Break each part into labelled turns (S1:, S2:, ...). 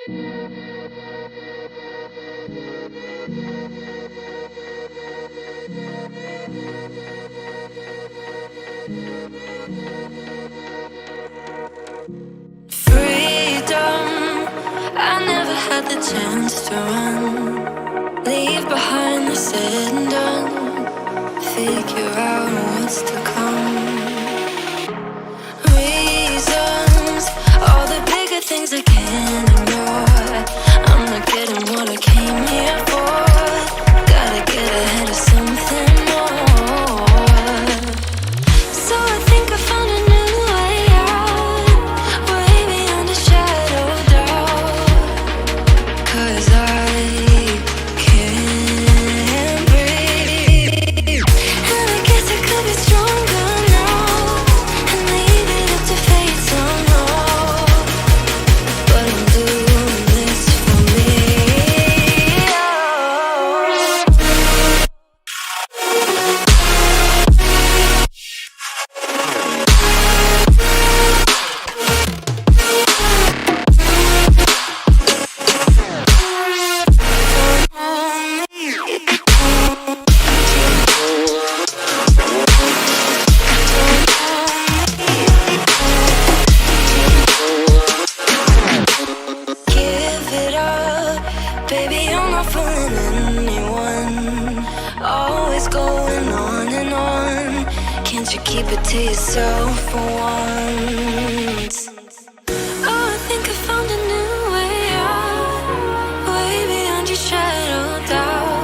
S1: Freedom, I never had the chance to run. Leave behind the said and done. Figure out what's to come. Reasons, all the bigger things I can't ignore. I'm not getting what I came here for. Gotta get ahead of something more. So I think I found a new way out, way beyond a shadow of doubt. 'Cause I can't breathe, and I guess I could be stronger now and leave it up to fate somehow. But I'm doing this for me. Give it up, baby, I'm not fooling anyone. Always going on and on. Can't you keep it to yourself for once? Oh, I think I found a new way out, way beyond your shadow of doubt.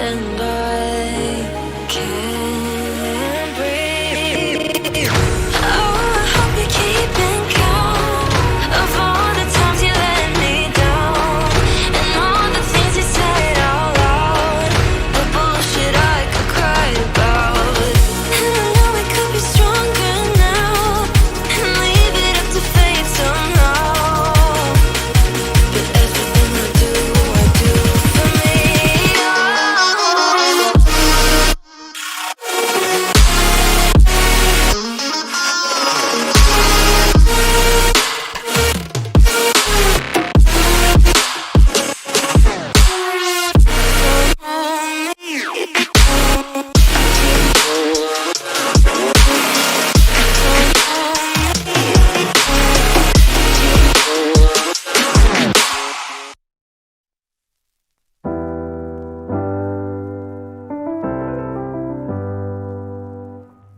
S1: And I can't breathe. Oh, I hope you're keeping count of all the times you let me down, and all the things you said out loud, the bullshit I could cry about. And I know we could be stronger now and leave it up to fate somehow. But everything I do for me.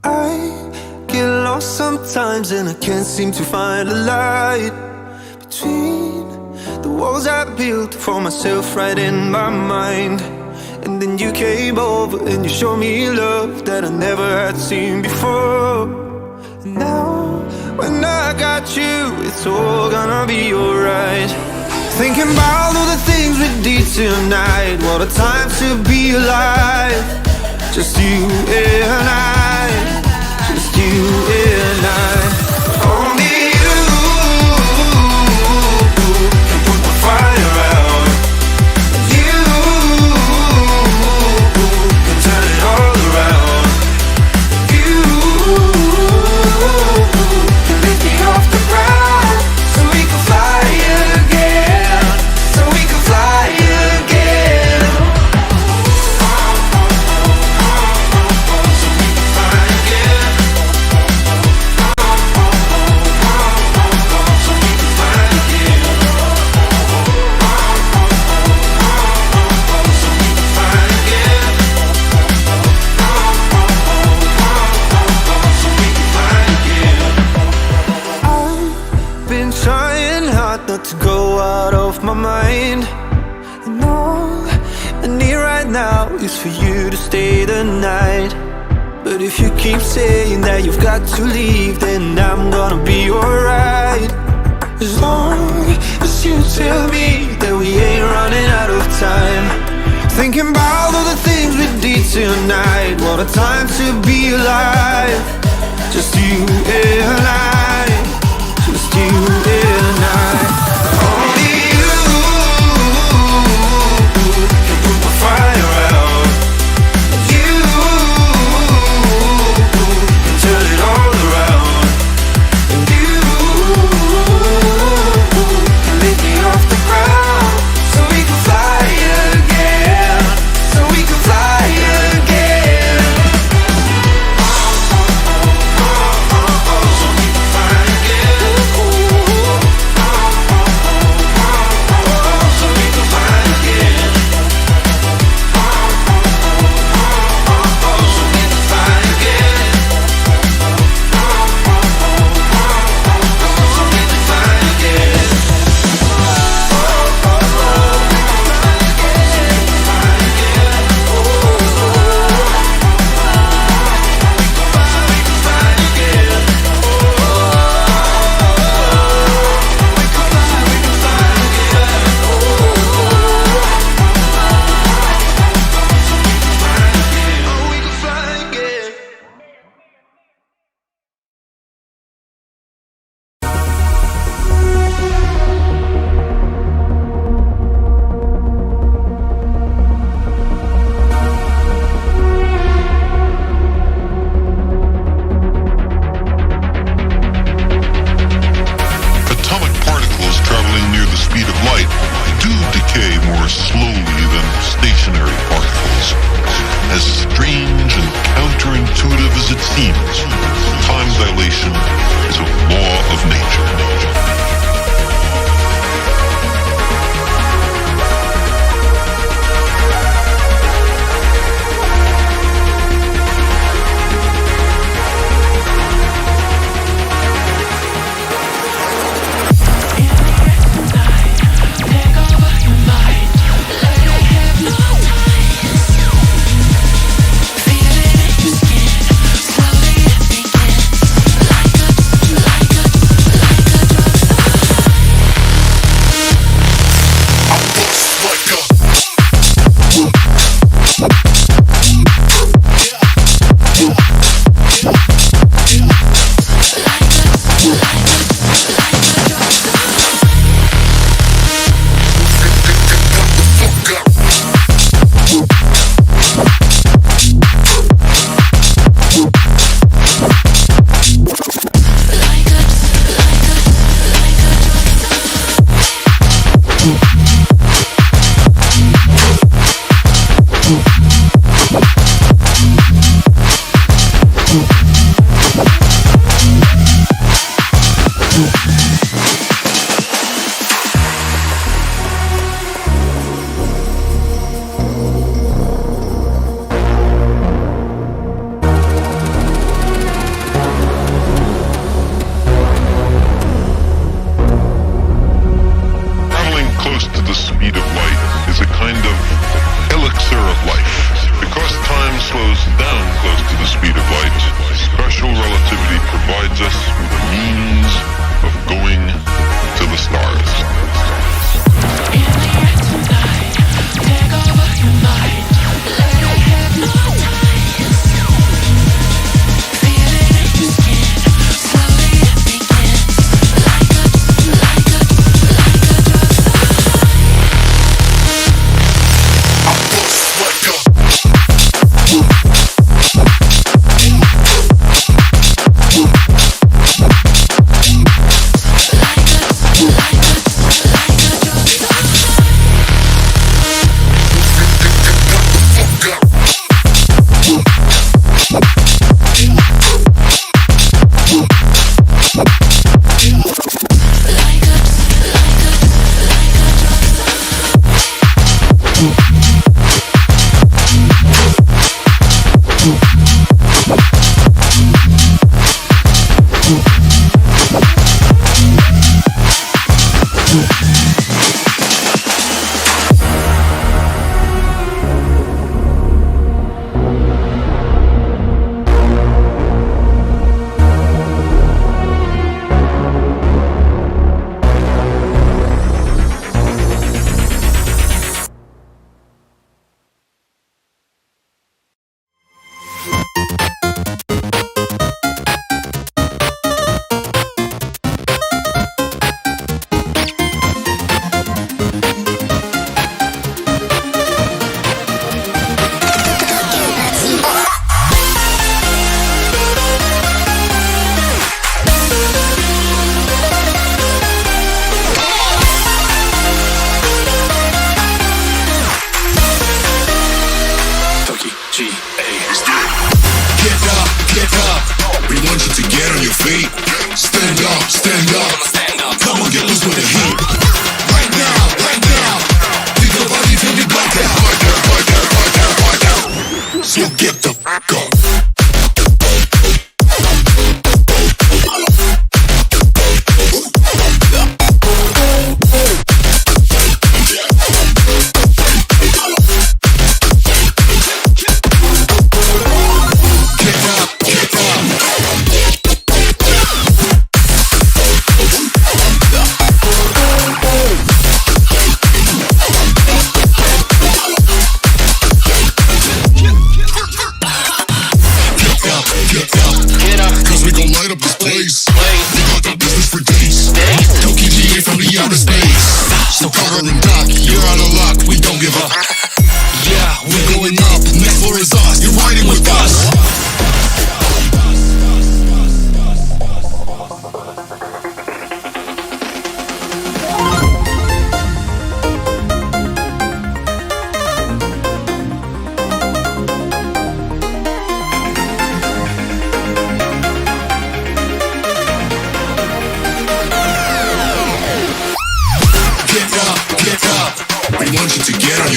S2: I get lost sometimes and I can't seem to find a light between the walls I built for myself right in my mind. And then you came over and you showed me love that I never had seen before. And now when I got you, it's all gonna be alright. Thinking about all the things we did tonight. What a time to be alive. Just you and I, just you and I. Only you can put the fire out. You can turn it all around. You can lift me off the ground so we can fly again, so we can fly again. Trying hard not to go out of my mind. And all I need right now is for you to stay the night. But if you keep saying that you've got to leave, then I'm gonna be alright. As long as you tell me that we ain't running out of time. Thinking about all the things we did tonight. What a time to be alive. Just you and I, just you and I. Only you can put the fire out. You can turn it all around. And you can
S3: heat. Time dilation is a law of nature.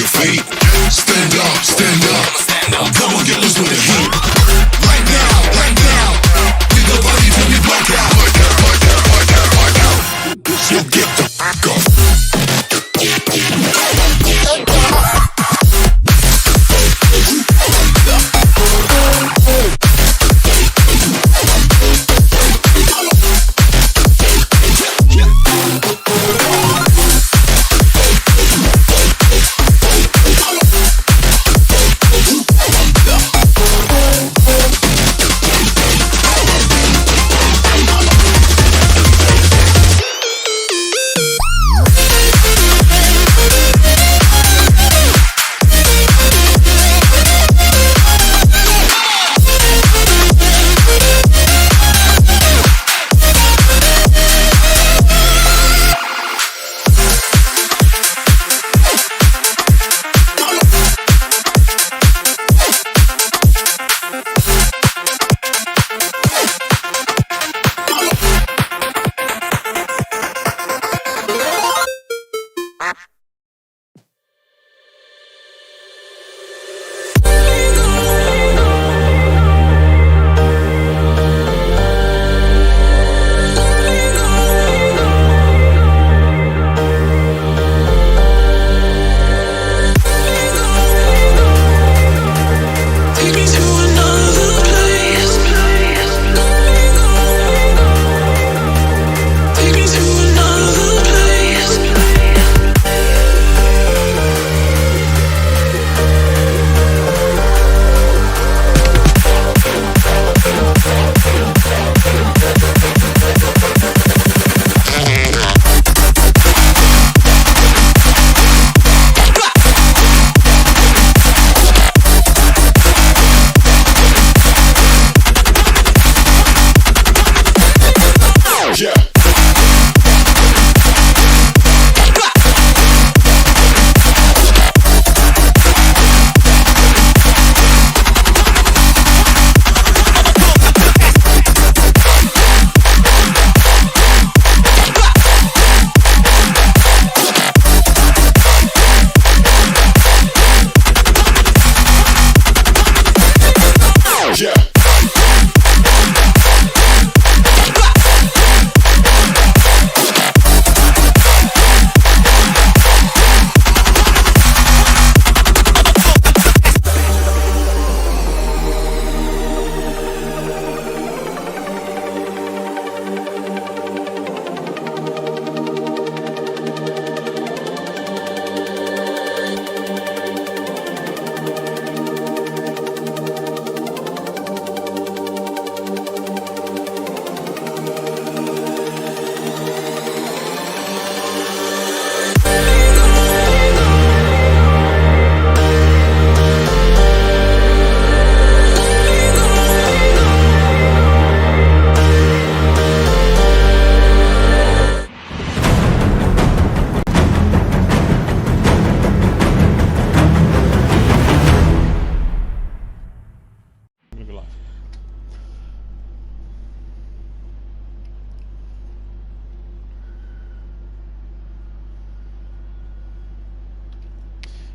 S4: your feet. Stand up, stand up, stand up. Come on, get loose with the heat. Right now, get the body till we black out. Black out. So get the fuck up.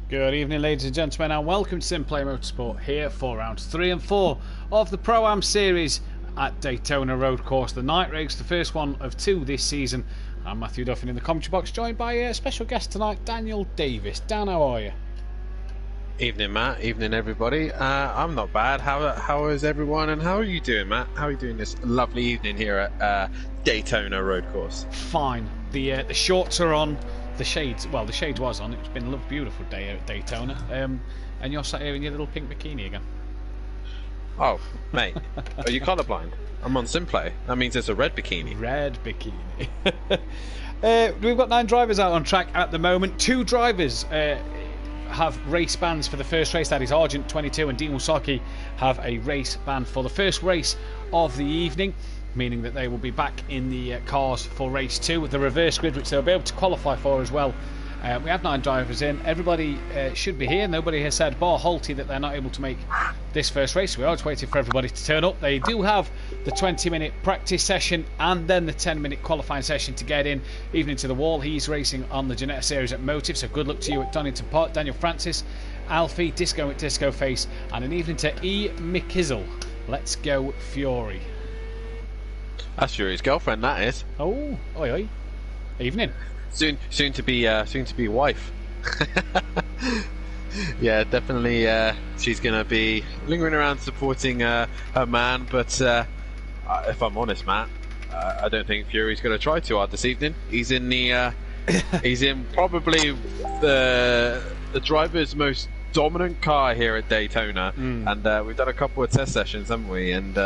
S5: Good evening, ladies and gentlemen, and welcome to Simplay Motorsport here for rounds 3 and 4 of the Pro-Am Series at Daytona Road Course, the night race, the first one of 2 this season. I'm Matthew Duffin in the commentary box, joined by a special guest tonight, Daniel Davis. Dan, how are you?
S6: Evening, Matt. Evening, everybody. I'm not bad. How is everyone? And how are you doing, Matt? How are you doing this lovely evening here at Daytona Road Course?
S5: Fine. The shorts are on. The shades was on. It's been a beautiful day at Daytona. And you're sat here in your little pink bikini again.
S6: Oh, mate. Are you colourblind? I'm on Simplay. That means it's a red bikini.
S5: Red bikini. We've got 9 drivers out on track at the moment. 2 drivers have race bans for the first race. That is Argent 22 and Dean Wasaki have a race ban for the first race of the evening, meaning that they will be back in the cars for race 2 with the reverse grid, which they'll be able to qualify for as well We have 9 drivers in. Everybody should be here. Nobody has said, bar Halty, that they're not able to make this first race. We are just waiting for everybody to turn up. They do have the 20-minute practice session and then the 10-minute qualifying session to get in, even into the wall. He's racing on the Ginetta Series at Motive, so good luck to you at Donington Park. Daniel Francis, Alfie, Disco at Disco Face, and an evening to E. McKizzle. Let's go Fury.
S6: That's Fury's girlfriend, that is.
S5: Oh, oi, oi. Evening.
S6: Soon to be wife. Yeah, definitely. She's gonna be lingering around supporting her man. But if I'm honest, Matt, I don't think Fury's gonna try too hard this evening. He's in the he's in probably the driver's most dominant car here at Daytona, and we've done a couple of test sessions, haven't we? And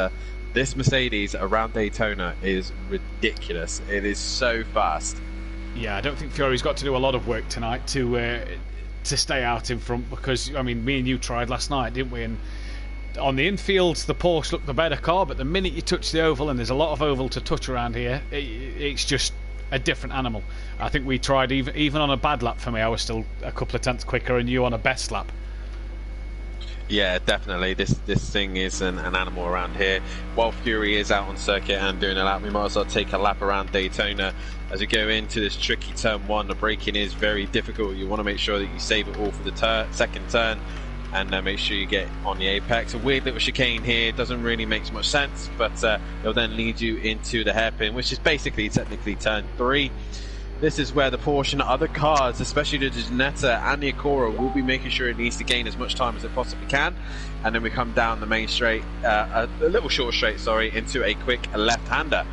S6: this Mercedes around Daytona is ridiculous. It is so fast.
S5: Yeah, I don't think Fury's got to do a lot of work tonight to stay out in front, because, I mean, me and you tried last night, didn't we? And on the infield, the Porsche looked the better car, but the minute you touch the oval, and there's a lot of oval to touch around here, it's just a different animal. I think we tried, even on a bad lap for me, I was still a couple of tenths quicker, and you on a best lap.
S6: Yeah, definitely. This thing is an animal around here. While Fury is out on circuit and doing a lap, we might as well take a lap around Daytona. As we go into this tricky turn 1, the braking is very difficult. You want to make sure that you save it all for the second turn, and make sure you get on the apex. A weird little chicane here, doesn't really make much sense, but it'll then lead you into the hairpin, which is basically technically turn 3. This is where the Porsche and other cars, especially the Ginetta and the Acura, will be making sure it needs to gain as much time as it possibly can. And then we come down the main straight, a little short straight, sorry, into a quick left-hander.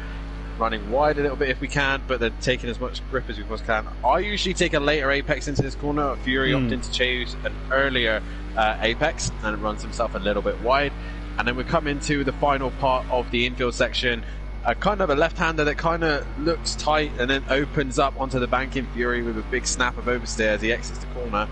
S6: Running wide a little bit if we can, but then taking as much grip as we possibly can. I usually take a later apex into this corner. Fury opted to choose an earlier apex and runs himself a little bit wide. And then we come into the final part of the infield section. Kind of a left-hander that kind of looks tight and then opens up onto the banking. Fury with a big snap of oversteer as he exits the corner.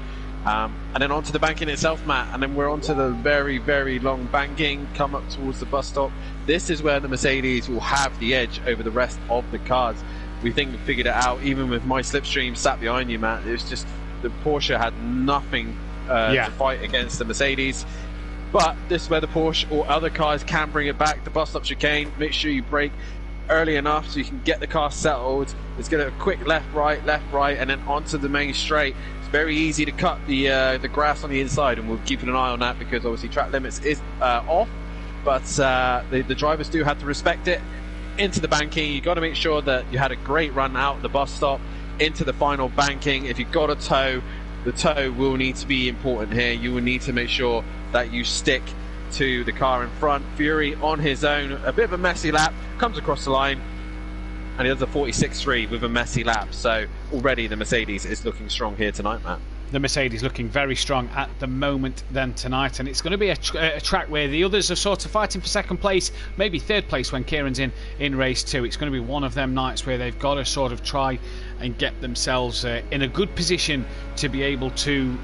S6: And then onto the banking itself, Matt, and then we're onto the very, very long banking, come up towards the bus stop. This is where the Mercedes will have the edge over the rest of the cars. We think we figured it out, even with my slipstream sat behind you, Matt. It was just the Porsche had nothing to fight against the Mercedes. But this is where the Porsche or other cars can bring it back. The bus stop chicane, make sure you brake early enough so you can get the car settled. Let's get a quick left, right, and then onto the main straight. It's very easy to cut the grass on the inside, and we're keeping an eye on that because obviously track limits is off. But the drivers do have to respect it. Into the banking, you got to make sure that you had a great run out the bus stop into the final banking. If you've got a tow, the tow will need to be important here. You will need to make sure that you stick to the car in front. Fury on his own, a bit of a messy lap, comes across the line, and he does a 46.3 with a messy lap. So already the Mercedes is looking strong here tonight, Matt.
S5: The Mercedes looking very strong at the moment then tonight, and it's going to be a track where the others are sort of fighting for second place, maybe third place when Kieran's in race 2. It's going to be one of them nights where they've got to sort of try and get themselves in a good position to be able to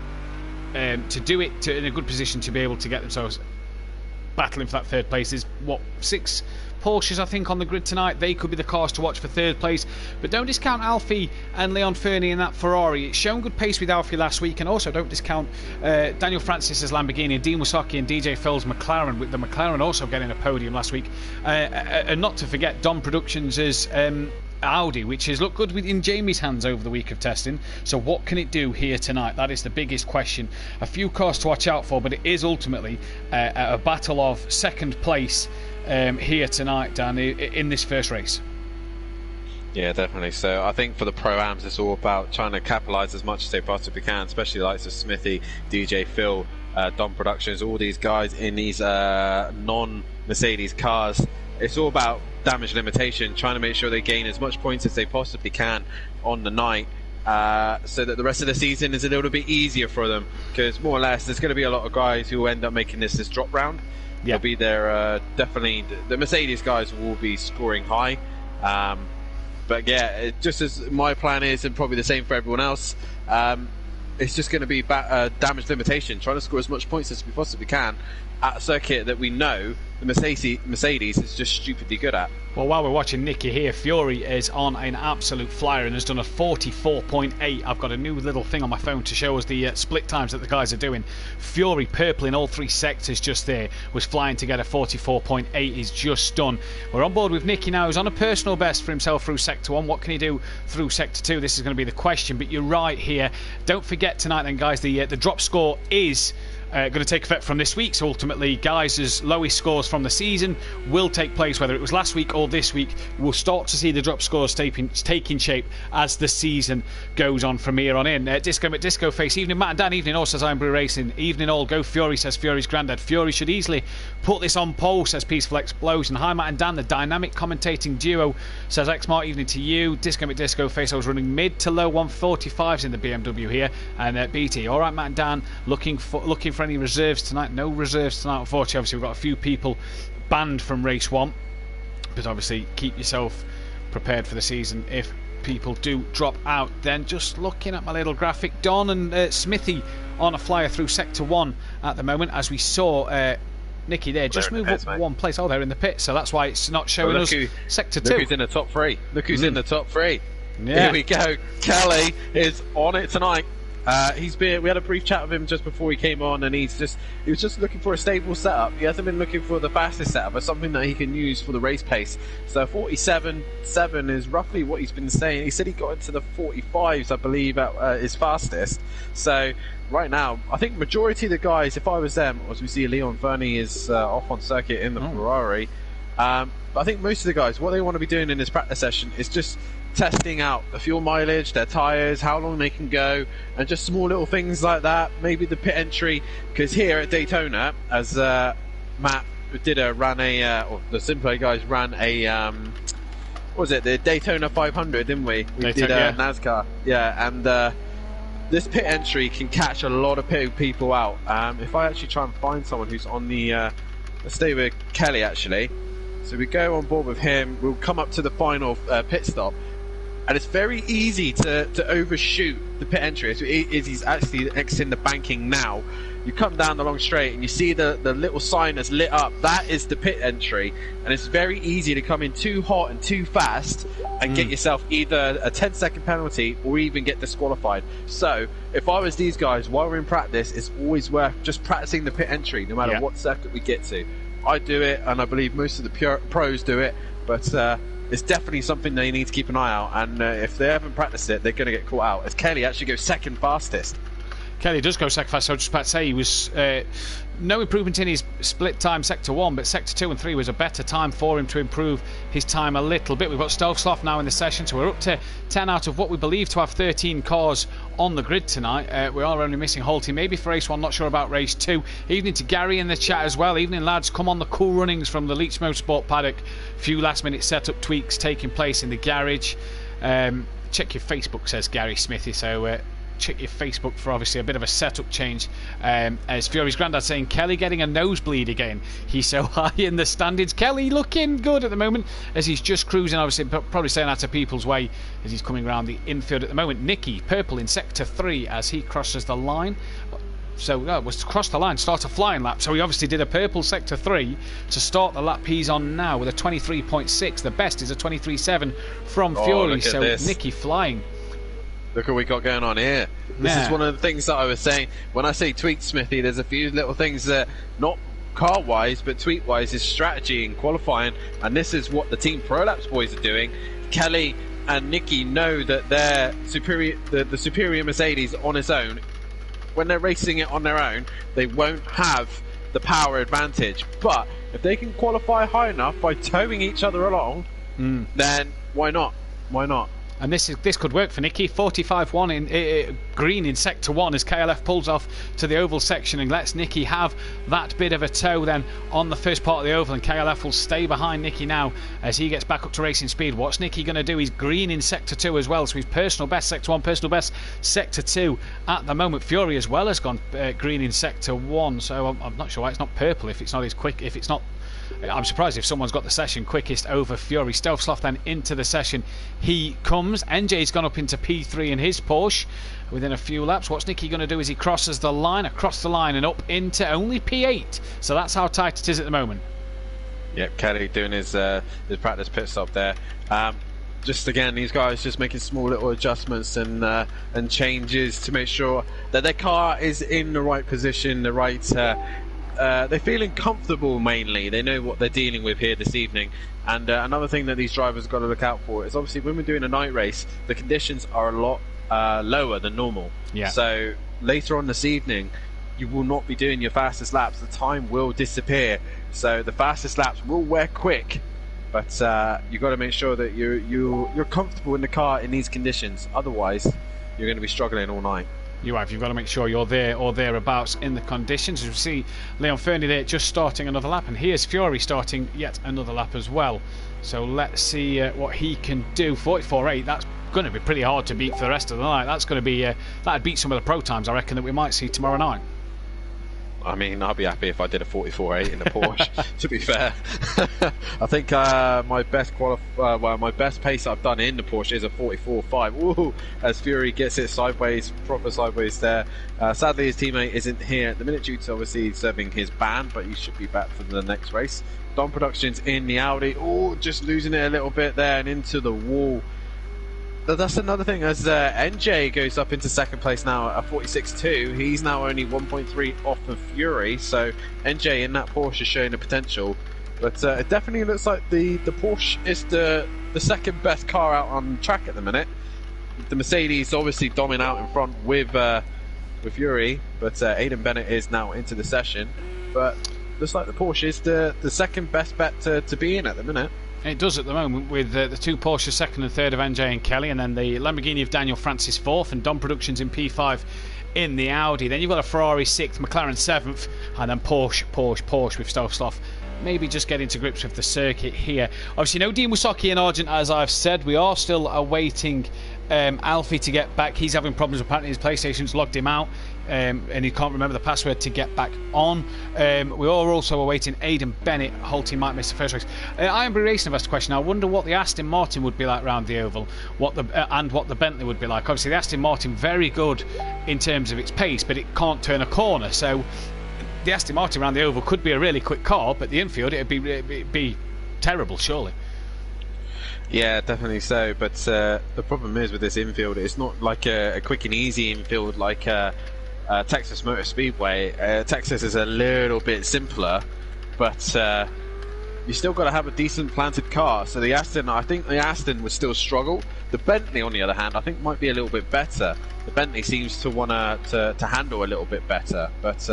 S5: do it, in a good position to be able to get themselves battling for that third place. There's 6 Porsches, I think, on the grid tonight. They could be the cars to watch for third place, but don't discount Alfie and Leon Fernie in that Ferrari. It's shown good pace with Alfie last week, and also don't discount Daniel Francis's Lamborghini and Dean Wasaki and DJ Phil's McLaren, with the McLaren also getting a podium last week, and not to forget Dom Productions' Audi, which has looked good in Jamie's hands over the week of testing. So what can it do here tonight? That is the biggest question. A few cars to watch out for, but it is ultimately a battle of second place here tonight, Dan, in this first race.
S6: Yeah, definitely. So I think for the Pro-Ams, it's all about trying to capitalise as much as they possibly can, especially the likes of Smithy, DJ Phil, Dom Productions, all these guys in these non-Mercedes cars. It's all about damage limitation, trying to make sure they gain as much points as they possibly can on the night, so that the rest of the season is a little bit easier for them, because more or less there's going to be a lot of guys who will end up making this drop round. They'll be there, definitely the Mercedes guys will be scoring high, but yeah, just as my plan is, and probably the same for everyone else, it's just going to be damage limitation, trying to score as much points as we possibly can at a circuit that we know the Mercedes is just stupidly good at.
S5: Well, while we're watching Nicky here, Fury is on an absolute flyer and has done a 44.8. I've got a new little thing on my phone to show us the split times that the guys are doing. Fury, purple in all three sectors just there, was flying to get a 44.8. He's just done. We're on board with Nicky now. He's on a personal best for himself through Sector 1. What can he do through Sector 2? This is going to be the question, but you're right here. Don't forget tonight then, guys, the drop score is going to take effect from this week. So ultimately, guys' lowest scores from the season will take place, whether it was last week or this week. We'll start to see the drop scores taking shape as the season goes on from here on in. Disco McDisco face, evening Matt and Dan, evening all, says Iron Brew Racing, evening all, go Fury, says Fury's granddad. Fury should easily put this on pole, says Peaceful Explosion. Hi Matt and Dan, the dynamic commentating duo, says Xmart, evening to you. Disco McDisco face, I was running mid to low 145s in the BMW here, and BT. Alright Matt and Dan, looking for any reserves tonight. No reserves tonight, unfortunately. Obviously we've got a few people banned from race 1, but obviously keep yourself prepared for the season if people do drop out. Then just looking at my little graphic, Don and Smithy on a flyer through Sector 1 at the moment, as we saw Nicky there just move up one place. Oh, they're in the pit, so that's why it's not showing us Sector 2.
S6: Look who's in the top 3. Look who's in the top 3.
S5: Yeah.
S6: Here we go. Kelly is on it tonight. We had a brief chat with him just before he came on, and he was just looking for a stable setup. He hasn't been looking for the fastest setup, but something that he can use for the race pace. So 47.7 is roughly what he's been saying. He said he got into the 45s, I believe, at his fastest. So right now, I think majority of the guys, if I was them, as we see Leon Fernie is off on circuit in the Ferrari, but I think most of the guys, what they want to be doing in this practice session is just testing out the fuel mileage, their tyres, how long they can go, and just small little things like that. Maybe the pit entry, because here at Daytona, as Matt ran or the Simplay guys ran a what was it, the Daytona 500, didn't we? We did NASCAR, yeah, and this pit entry can catch a lot of people out. If I actually try and find someone who's on the let's stay with Kelly actually. So we go on board with him, we'll come up to the final pit stop, and it's very easy to overshoot the pit entry. He's actually exiting the banking now. You come down the long straight and you see the little sign that's lit up. That is the pit entry, and it's very easy to come in too hot and too fast and get yourself either a 10-second penalty or even get disqualified. So if I was these guys, while we're in practice, it's always worth just practicing the pit entry no matter what circuit we get to. I do it, and I believe most of the pros do it, but it's definitely something they need to keep an eye out, and if they haven't practiced it, they're going to get caught out, as Kelly actually goes second fastest. Kelly does go second fast, so I was just about to say he was no improvement in his split time Sector 1, but Sector 2 and 3 was a better time for him to improve his time a little bit. We've got Stovsloff now in the session, so we're up to 10 out of what we believe to have 13 cars on the grid tonight. We are only missing Holty, maybe for race 1, not sure about race 2. Evening to Gary in the chat as well. Evening lads, come on the cool runnings from the Leach Motorsport paddock. Few last minute setup tweaks taking place in the garage. Check your Facebook, says Gary Smithy, so check your Facebook for obviously a bit of a setup change. As Fury's granddad saying, Kelly getting a nosebleed again. He's so high in the standings. Kelly looking good at the moment as he's just cruising, obviously probably staying out of people's way as he's coming around the infield at the moment. Nicky, purple in Sector 3 as he crosses the line. So was to cross the line, start a flying lap. So he obviously did a purple Sector 3 to start the lap he's on now with a 23.6. The best is a 23.7 from Fury. So Nicky flying. Look what we got going on here. This is one of the things that I was saying. When I say tweak, Smithy, there's a few little things that, not car-wise, but tweak-wise, is strategy in qualifying. And this is what the Team Prolapse boys are doing. Kelly and Nicky know that they're superior, the superior Mercedes on its own. When they're racing it on their own, they won't have the power advantage. But if they can qualify high enough by towing each other along, then why not? Why not?
S5: And this could work for Nicky. 45.1 in green in Sector 1 as KLF pulls off to the oval section and lets Nicky have that bit of a tow then on the first part of the oval, and KLF will stay behind Nicky now as he gets back up to racing speed. What's Nicky going to do? He's green in Sector 2 as well, so he's personal best Sector 1, personal best Sector 2 at the moment. Fury as well has gone green in Sector 1, so I'm not sure why it's not purple if it's not as quick, if it's not. I'm surprised if someone's got the session quickest over Fury. Stovsloff then into the session he comes. NJ's gone up into P3 in his Porsche within a few laps. What's Nicky going to do as he crosses the line, across the line and up into only P8? So that's how tight it is at the moment.
S6: Yep, Kelly doing his practice pit stop there. Just again, these guys just making small little adjustments and changes to make sure that their car is in the right position, the right. They're feeling comfortable mainly. They know what they're dealing with here this evening. And another thing that these drivers have got to look out for is obviously when we're doing a night race, the conditions are a lot lower than normal.
S5: Yeah.
S6: So later on this evening, you will not be doing your fastest laps. The time will disappear. So the fastest laps will wear quick. But you've got to make sure that you're comfortable in the car in these conditions. Otherwise, you're going to be struggling all night.
S5: You've got to make sure you're there or thereabouts in the conditions. As we see Leon Fernie there just starting another lap, and here's Fury starting yet another lap as well. So let's see what he can do. 44.8, that's going to be pretty hard to beat for the rest of the night. That's going to be that'd beat some of the pro times, I reckon, that we might see tomorrow night.
S6: I mean, I'd be happy if I did a 44.8 in a Porsche. To be fair, I think my best pace I've done in the Porsche is a 44.5. Woohoo! As Fury gets it sideways, proper sideways there. Sadly, his teammate isn't here at the minute due to obviously serving his ban, but he should be back for the next race. Dom Productions in the Audi. Oh, just losing it a little bit there and into the wall. That's another thing, as NJ goes up into second place now at 46.2. He's now only 1.3 off of Fury, so NJ in that Porsche is showing the potential. But it definitely looks like the Porsche is the second best car out on track at the minute. The Mercedes obviously doming out in front with Fury, but Aiden Bennett is now into the session. But looks like the Porsche is the second best bet to be in at the minute.
S5: It does at the moment, with the two Porsches second and third of NJ and Kelly, and then the Lamborghini of Daniel Francis fourth, and Dom Productions in P5 in the Audi. Then you've got a Ferrari sixth, McLaren seventh, and then Porsche with Stoff Sloth. Maybe just getting to grips with the circuit here. Obviously, no Dean Wysocki in Argent, as I've said. We are still awaiting Alfie to get back. He's having problems. Apparently, his PlayStation's logged him out. And he can't remember the password to get back on. We are also awaiting Aiden Bennett. Whole team might miss the first race. Ironbury Racing have asked a question. I wonder what the Aston Martin would be like round the oval, and what the Bentley would be like. Obviously, the Aston Martin very good in terms of its pace, but it can't turn a corner. So the Aston Martin round the oval could be a really quick car, but the infield it'd be terrible, surely.
S6: Yeah, definitely so. But the problem is with this infield, it's not like a quick and easy infield like Texas Motor Speedway. Texas is a little bit simpler, but you still got to have a decent planted car. So I think the Aston would still struggle. The Bentley, on the other hand, I think might be a little bit better. The Bentley seems to want to handle a little bit better, but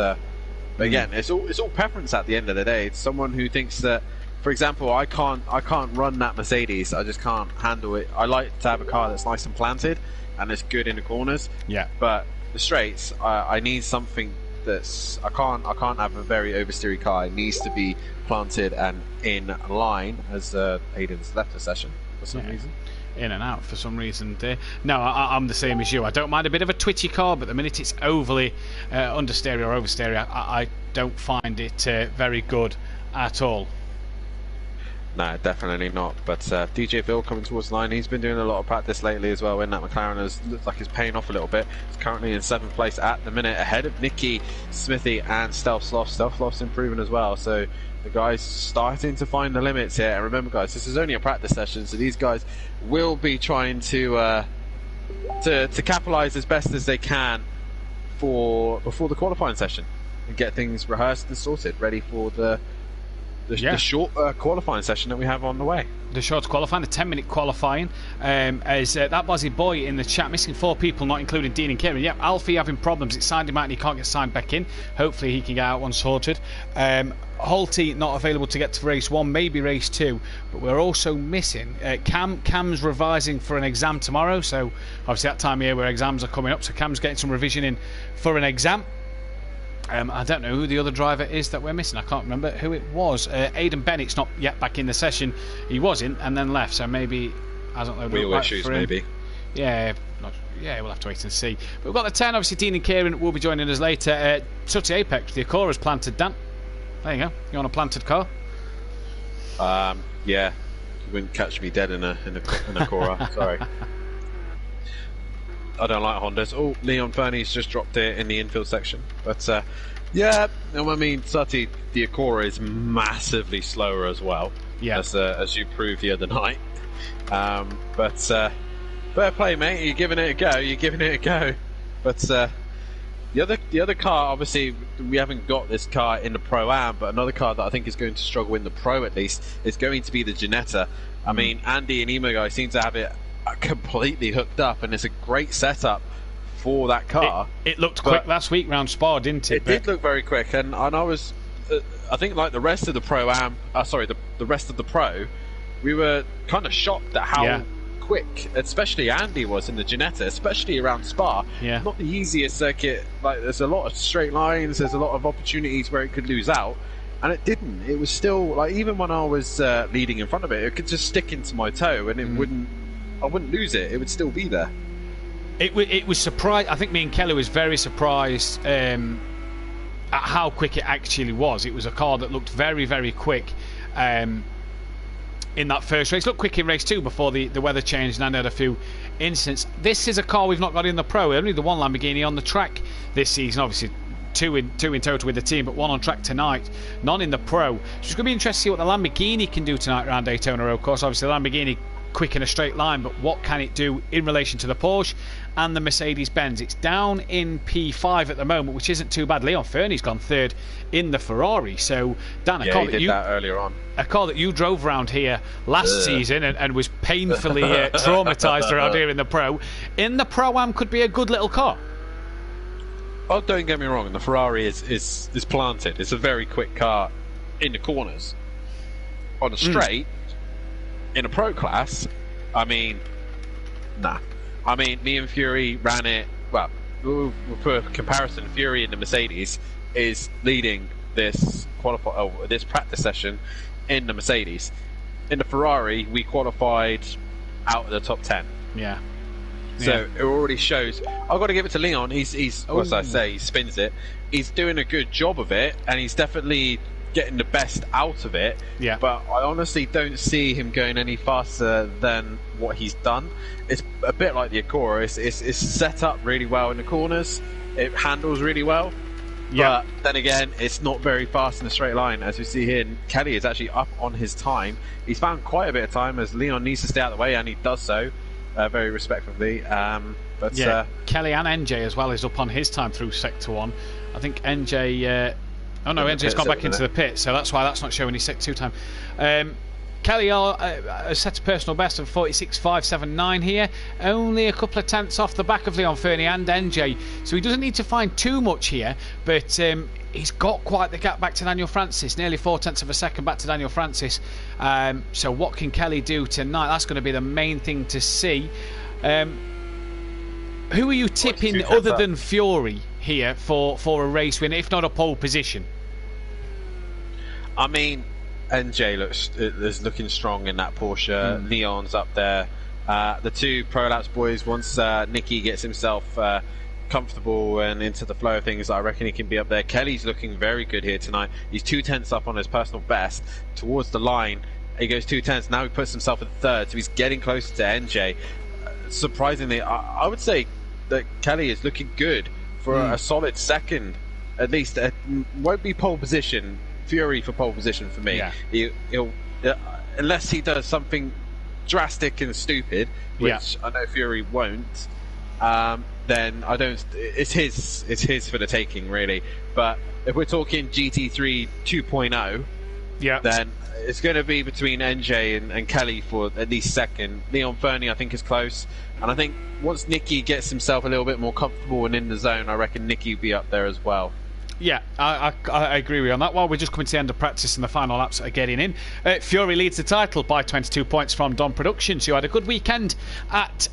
S6: again, it's all preference at the end of the day. It's someone who thinks that, for example, I can't run that Mercedes. I just can't handle it. I like to have a car that's nice and planted and it's good in the corners.
S5: Yeah,
S6: but the straights, I need something that's I can't have a very oversteery car. It needs to be planted and in line, as Aiden's left the session for some reason.
S5: In and out for some reason. No, I'm the same as you. I don't mind a bit of a twitchy car, but the minute it's overly understeery or oversteery, I don't find it very good at all.
S6: No, definitely not. But DJ Phil coming towards the line. He's been doing a lot of practice lately as well. In that McLaren looks like he's paying off a little bit. He's currently in 7th place at the minute, ahead of Nicky, Smithy, and Stealth Sloth. Stealth Sloth's improving as well. So the guys starting to find the limits here. And remember, guys, this is only a practice session, so these guys will be trying to capitalise as best as they can before the qualifying session and get things rehearsed and sorted, ready for the short qualifying session that we have on the way.
S5: The short qualifying, the 10-minute qualifying. As that Bozzy boy in the chat, missing 4 people, not including Dean and Kieran. Yep, Alfie having problems. It signed him out and he can't get signed back in. Hopefully he can get out one sorted. Holty not available to get to race 1, maybe race 2, but we're also missing Cam's revising for an exam tomorrow, so obviously that time of year where exams are coming up, so Cam's getting some revision in for an exam. I don't know who the other driver is that we're missing. I can't remember who it was. Aiden Bennett's not yet back in the session. He was in and then left, so maybe hasn't loaded
S6: wheel
S5: up
S6: issues
S5: for him.
S6: maybe.
S5: Yeah, we'll have to wait and see. But we've got the 10. Obviously, Dean and Kieran will be joining us later. Sutty Apex, the Acora's planted. Dan, there you go. You want a planted car?
S6: Yeah, you wouldn't catch me dead in a Acora. Sorry. I don't like Hondas. Oh, Leon Fernie's just dropped it in the infield section. But Yeah, no, I mean, Sutty, the Acura is massively slower as well.
S5: Yeah.
S6: As you proved the other night. But fair play, mate. You're giving it a go. But the other car, obviously, we haven't got this car in the Pro-Am, but another car that I think is going to struggle in the Pro at least is going to be the Ginetta. I mean, Andy and Emo guys seem to have it completely hooked up, and it's a great setup for that car.
S5: It looked quick last week round Spa, didn't it?
S6: It did look very quick, and I was, I think, like the rest of the Pro-Am, the rest of the Pro, we were kind of shocked at how quick, especially Andy was in the Ginetta, especially around Spa.
S5: Yeah.
S6: Not the easiest circuit. Like, there's a lot of straight lines, there's a lot of opportunities where it could lose out, and it didn't. It was still, like, even when I was leading in front of it, it could just stick into my toe, and I wouldn't lose it. It would still be there.
S5: It was surprised. I think me and Kelly was very surprised at how quick it actually was. It was a car that looked very, very quick in that first race. Looked quick in race 2 before the weather changed and I had a few incidents. This is a car we've not got in the Pro. Only the one Lamborghini on the track this season. Obviously, two in total with the team, but one on track tonight, none in the Pro. So it's going to be interesting to see what the Lamborghini can do tonight around Daytona Road Course. Obviously, the Lamborghini quick in a straight line, but what can it do in relation to the Porsche and the Mercedes-Benz? It's down in P5 at the moment, which isn't too bad. Leon Fernie's gone third in the Ferrari. So, Dan,
S6: he did that earlier on.
S5: A car that you drove around here last season and was painfully traumatised around here in the Pro. In the Pro-Am could be a good little car.
S6: Oh, don't get me wrong, the Ferrari is planted. It's a very quick car in the corners. On a straight, in a Pro class, I mean, nah. I mean, me and Fury ran it, well, for comparison, Fury in the Mercedes is leading this this practice session in the Mercedes. In the Ferrari, we qualified out of the top 10.
S5: Yeah.
S6: So it already shows. I've got to give it to Leon. He's as I say, he spins it. He's doing a good job of it, and he's definitely getting the best out of it.
S5: Yeah.
S6: But I honestly don't see him going any faster than what he's done. It's a bit like the Acura. It's set up really well in the corners. It handles really well.
S5: Yeah.
S6: But then again, it's not very fast in a straight line, as we see here. Kelly is actually up on his time. He's found quite a bit of time, as Leon needs to stay out of the way, and he does so very respectfully.
S5: Kelly and NJ as well is up on his time through Sector 1. I think NJ... NJ's gone back into the pit, so that's why that's not showing his Sector 2 time. Kelly has set a personal best of 46.579 here, only a couple of tenths off the back of Leon Fernie and NJ, so he doesn't need to find too much here, but he's got quite the gap back to Daniel Francis, nearly 4 tenths of a second back to Daniel Francis. So what can Kelly do tonight? That's going to be the main thing to see. Who are you tipping other than Fury here for a race win, if not a pole position?
S6: I mean, NJ is looking strong in that Porsche. Leon's up there. The two Pro Laps boys, once Nicky gets himself comfortable and into the flow of things, I reckon he can be up there. Kelly's looking very good here tonight. He's 2 tenths up on his personal best towards the line. He goes 2 tenths. Now he puts himself in third, so he's getting closer to NJ. Surprisingly, I would say that Kelly is looking good for a solid second, at least. Won't be pole position. Fury for pole position for me. Yeah. He'll unless he does something drastic and stupid, which I know Fury won't. Then I don't. It's his for the taking, really. But if we're talking GT3 2.0, then it's going to be between NJ and Kelly for at least second. Leon Fernie, I think, is close, and I think once Nicky gets himself a little bit more comfortable and in the zone, I reckon Nicky will be up there as well.
S5: Yeah, I agree with you on that. Well, we're just coming to the end of practice and the final laps are getting in. Fury leads the title by 22 points from Don Productions, who had a good weekend at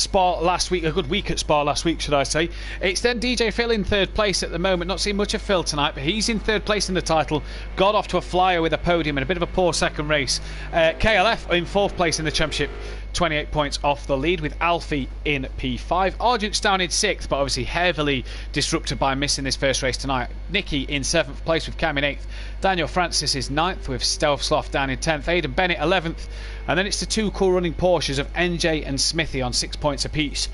S5: Spa last week. A good week at Spa last week, should I say. It's then DJ Phil in third place at the moment. Not seeing much of Phil tonight, but he's in third place in the title. Got off to a flyer with a podium and a bit of a poor second race. KLF in fourth place in the championship. 28 points off the lead, with Alfie in P5. Argent's down in 6th, but obviously heavily disrupted by missing this first race tonight. Nicky in 7th place with Cam in 8th. Daniel Francis is 9th with Stealth Sloth down in 10th. Aiden Bennett 11th. And then it's the two cool running Porsches of NJ and Smithy on 6 points apiece,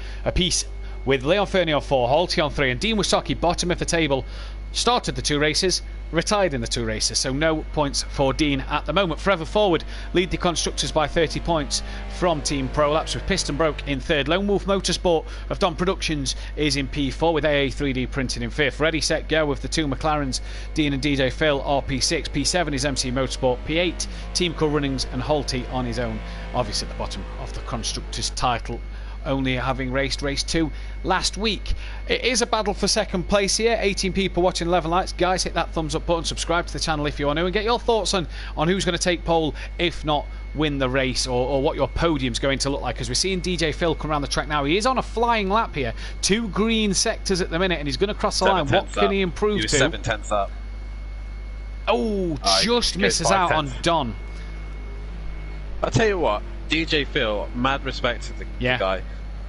S5: with Leon Fernie on 4, Holty on 3, and Dean Wasocki bottom of the table, started the 2 races, retired in the 2 races, so no points for Dean at the moment. Forever Forward lead the constructors by 30 points from Team Prolapse, with Piston Broke in 3rd. Lone Wolf Motorsport of Don Productions is in P4, with AA 3D Printing in 5th. Ready, Set, Go with the 2 McLarens, Dean and DJ Phil, are P6. P7 is MC Motorsport. P8, Team Cool Runnings and Holty on his own, obviously at the bottom of the constructors title, only having raced race 2 last week. It is a battle for 2nd place here. 18 people watching 11 lights. Guys, hit that thumbs up button, subscribe to the channel if you want to, and get your thoughts on who's going to take pole, if not win the race, or what your podium's going to look like, because we're seeing DJ Phil come around the track now. He is on a flying lap here. 2 green sectors at the minute, and he's going to cross the line. What can he improve to?
S6: 7/10 up.
S5: Oh, just misses out on Don.
S6: I'll tell you what, DJ Phil, mad respect to the guy.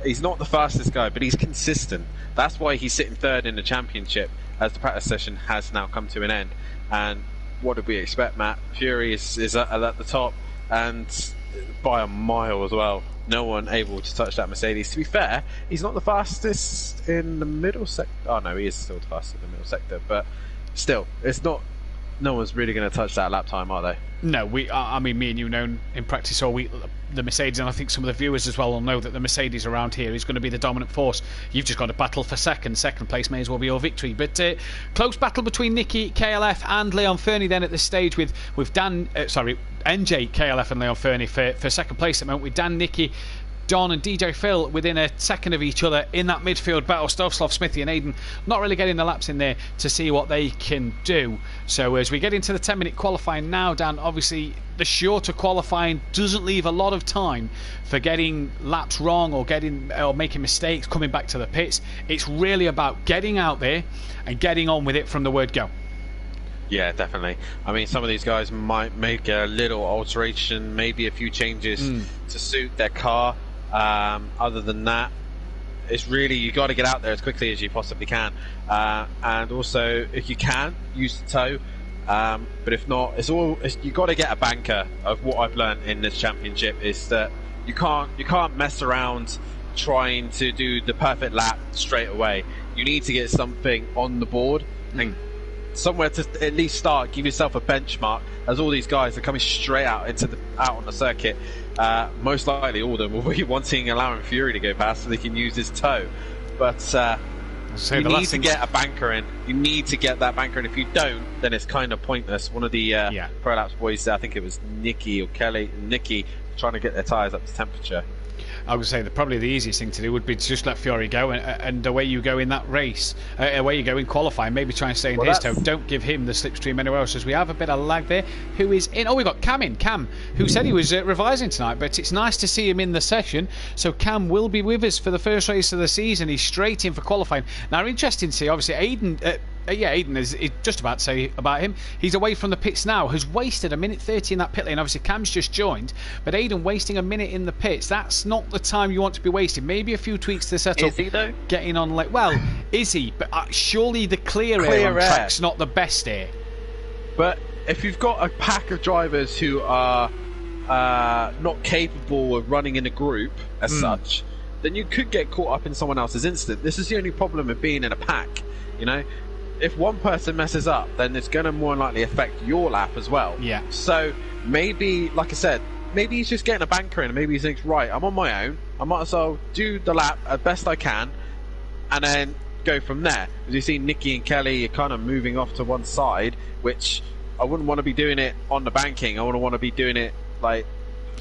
S6: He's not the fastest guy, but he's consistent. That's why he's sitting 3rd in the championship, as the practice session has now come to an end. And what did we expect, Matt? Fury is at the top, and by a mile as well. No one able to touch that Mercedes. To be fair, he's not the fastest in the middle sector. Oh no, he is still the fastest in the middle sector, but still, it's not. No one's really going to touch that lap time, are they? No, I mean, me and you know in practice all week the Mercedes, and I think some of the viewers as well will know that the Mercedes around here is going to be the dominant force. You've just got to battle for second. Second place may as well be your victory. But close battle between Nicky, KLF and Leon Fernie then at this stage, with NJ, KLF and Leon Fernie for second place at the moment, with Dan, Nicky, Don and DJ Phil within a second of each other in that midfield battle. Stovslov, Smithy and Aiden not really getting the laps in there to see what they can do. So as we get into the 10-minute qualifying now, Dan, obviously the shorter qualifying doesn't leave a lot of time for getting laps wrong or making mistakes, coming back to the pits. It's really about getting out there and getting on with it from the word go. Yeah, definitely. I mean, some of these guys might make a little alteration, maybe a few changes to suit their car. Other than that, it's really, you got to get out there as quickly as you possibly can, and also if you can use the tow, but if not, you got to get a banker. Of what I've learned in this championship is that you can't mess around trying to do the perfect lap straight away. You need to get something on the board and somewhere to at least start, give yourself a benchmark, as all these guys are coming straight out on the circuit. Most likely all of them will be allowing Fury to go past so they can use his tow, but you need to get a banker in. You need to get that banker in. If you don't, then it's kind of pointless. One of the Prolapse boys, I think it was Nicky, trying to get their tyres up to temperature.
S5: I would say that probably the easiest thing to do would be to just let Fury go, and away you go in that race, away you go in qualifying. Maybe try and stay in his toe. Don't give him the slipstream anywhere else, as we have a bit of lag there. Who is in? Oh, we've got Cam in. Cam, who said he was revising tonight, but it's nice to see him in the session. So Cam will be with us for the first race of the season. He's straight in for qualifying. Now, interesting to see, obviously, Aiden... Aiden is just about to say about him. He's away from the pits now, has wasted 1:30 in that pit lane. Obviously, Cam's just joined, but Aiden wasting a minute in the pits, that's not the time you want to be wasting. Maybe a few tweaks to the setup.
S6: Is he, though?
S5: Getting on late. Well, is he? But surely the clear air on track's not the best air.
S6: But if you've got a pack of drivers who are not capable of running in a group as such, then you could get caught up in someone else's incident. This is the only problem of being in a pack, you know? If one person messes up, then it's going to more than likely affect your lap as well. Yeah. So maybe, like I said, maybe he's just getting a banker in, and maybe he thinks, right, I'm on my own, I might as well do the lap as best I can, and then go from there. As you see, Nicky and Kelly are kind of moving off to one side, which I wouldn't want to be doing it on the banking. I wouldn't want to be doing it like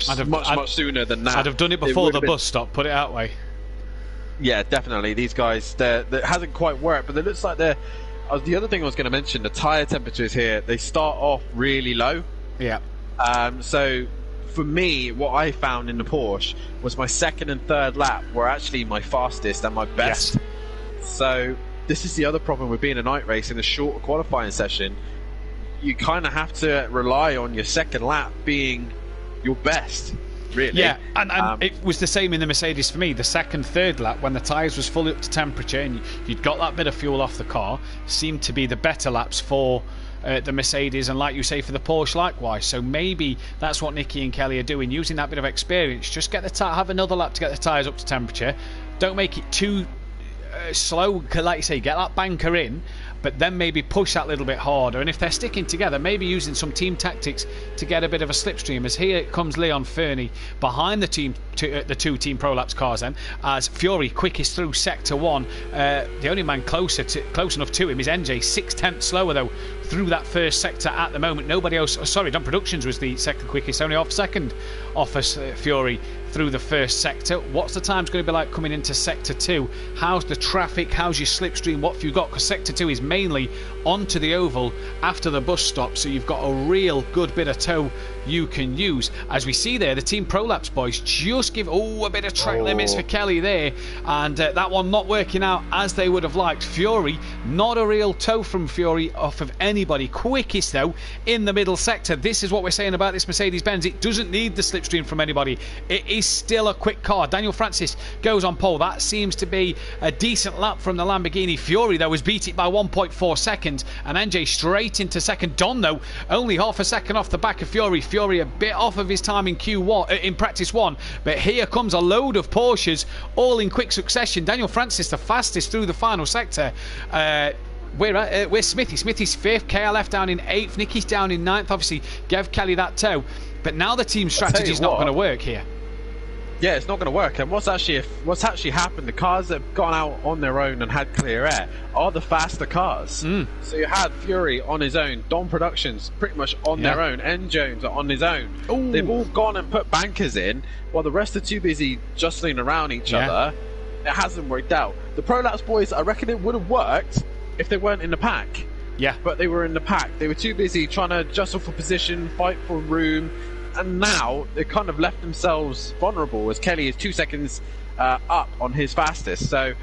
S6: much sooner than that.
S5: I'd have done it before the bus stop, put it that way. Yeah,
S6: definitely. These guys, that hasn't quite worked, but it looks like they're... the other thing I was going to mention, the tyre temperatures here, they start off really low. Yeah. So for me, what I found in the Porsche was my second and third lap were actually my fastest and my best. Yes. So this is the other problem with being a night race in a shorter qualifying session. You kind of have to rely on your second lap being your best. Really. Yeah,
S5: and it was the same in the Mercedes for me. The second, third lap, when the tyres was fully up to temperature and you'd got that bit of fuel off the car, seemed to be the better laps for the Mercedes, and like you say, for the Porsche likewise. So maybe that's what Nicky and Kelly are doing, using that bit of experience. Just have another lap to get the tyres up to temperature. Don't make it too slow, like you say, get that banker in, but then maybe push that little bit harder. And if they're sticking together, maybe using some team tactics to get a bit of a slipstream. As here comes Leon Fernie behind the two Team Prolapse cars then, as Fury quickest through sector 1. The only man close enough to him is NJ, 6/10 slower though through that first sector at the moment. Nobody else, sorry, Dom Productions was the second quickest, only off second off us, Fury through the first sector. What's the times going to be like coming into sector 2? How's the traffic? How's your slipstream? What have you got? Because sector 2 is mainly onto the oval after the bus stop, so you've got a real good bit of tow you can use. As we see there, the Team Prolapse boys just give a bit of track limits for Kelly there, and that one not working out as they would have liked. Fury, not a real tow from Fury off of anybody. Quickest though in the middle sector. This is what we're saying about this Mercedes-Benz. It doesn't need the slipstream from anybody. It is still a quick car. Daniel Francis goes on pole. That seems to be a decent lap from the Lamborghini. Fury though was beat it by 1.4 seconds, and NJ straight into second. Don though only half a second off the back of Fury. Fury a bit off of his time in Q1 in practice 1, but here comes a load of Porsches all in quick succession. Daniel Francis the fastest through the final sector. We're Smithy's 5th, KLF down in 8th, Nicky's down in 9th. Obviously gave Kelly that tow, but now the team strategy is not going to work here.
S6: Yeah, it's not going to work. And what's actually happened, the cars that have gone out on their own and had clear air are the faster cars. So you had Fury on his own, Dom Productions pretty much on their own, N Jones are on his own. Ooh. They've all gone and put bankers in while the rest are too busy jostling around each other. It hasn't worked out. The Prolapse boys, I reckon it would have worked if they weren't in the pack. Yeah. But they were in the pack. They were too busy trying to jostle for position, fight for room, and now they've kind of left themselves vulnerable as Kelly is 2 seconds up on his fastest. So,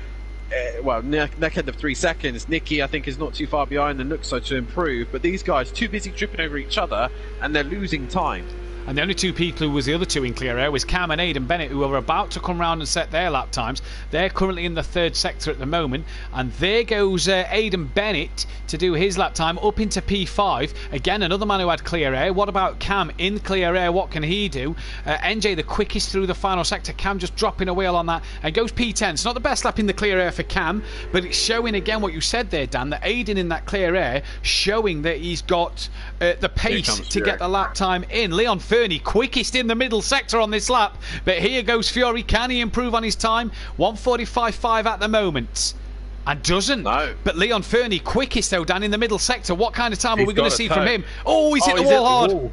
S6: neck end of 3 seconds. Nicky, I think, is not too far behind and looks like to improve. But these guys too busy tripping over each other, and they're losing time.
S5: And the only two people who was the other two in clear air was Cam and Aiden Bennett, who are about to come round and set their lap times. They're currently in the third sector at the moment, and there goes Aiden Bennett to do his lap time up into P5. Again, another man who had clear air. What about Cam in clear air? What can he do? NJ the quickest through the final sector. Cam just dropping a wheel on that and goes P10. It's not the best lap in the clear air for Cam, but it's showing again what you said there, Dan, that Aiden in that clear air, showing that he's got the pace to get the lap time in. Leon Fernie quickest in the middle sector on this lap, but here goes Fury. Can he improve on his time? 1:45.5 at the moment, and doesn't. No. But Leon Fernie quickest though, Dan, in the middle sector. What kind of time are we going to see from him? Oh, he's hit the wall hard.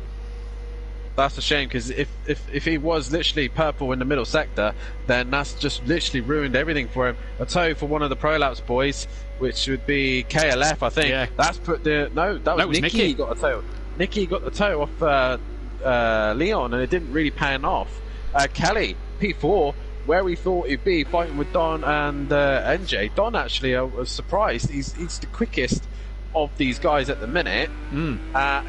S6: That's a shame, because if he was literally purple in the middle sector, then that's just literally ruined everything for him. A tow for one of the Prolapse boys, which would be KLF, I think. Yeah. That's put the that was Nicky got a tow. Nicky got the tow off Leon, and it didn't really pan off. Kelly P4, where we thought he'd be fighting with Don and NJ. Don, actually, I was surprised. He's the quickest of these guys at the minute.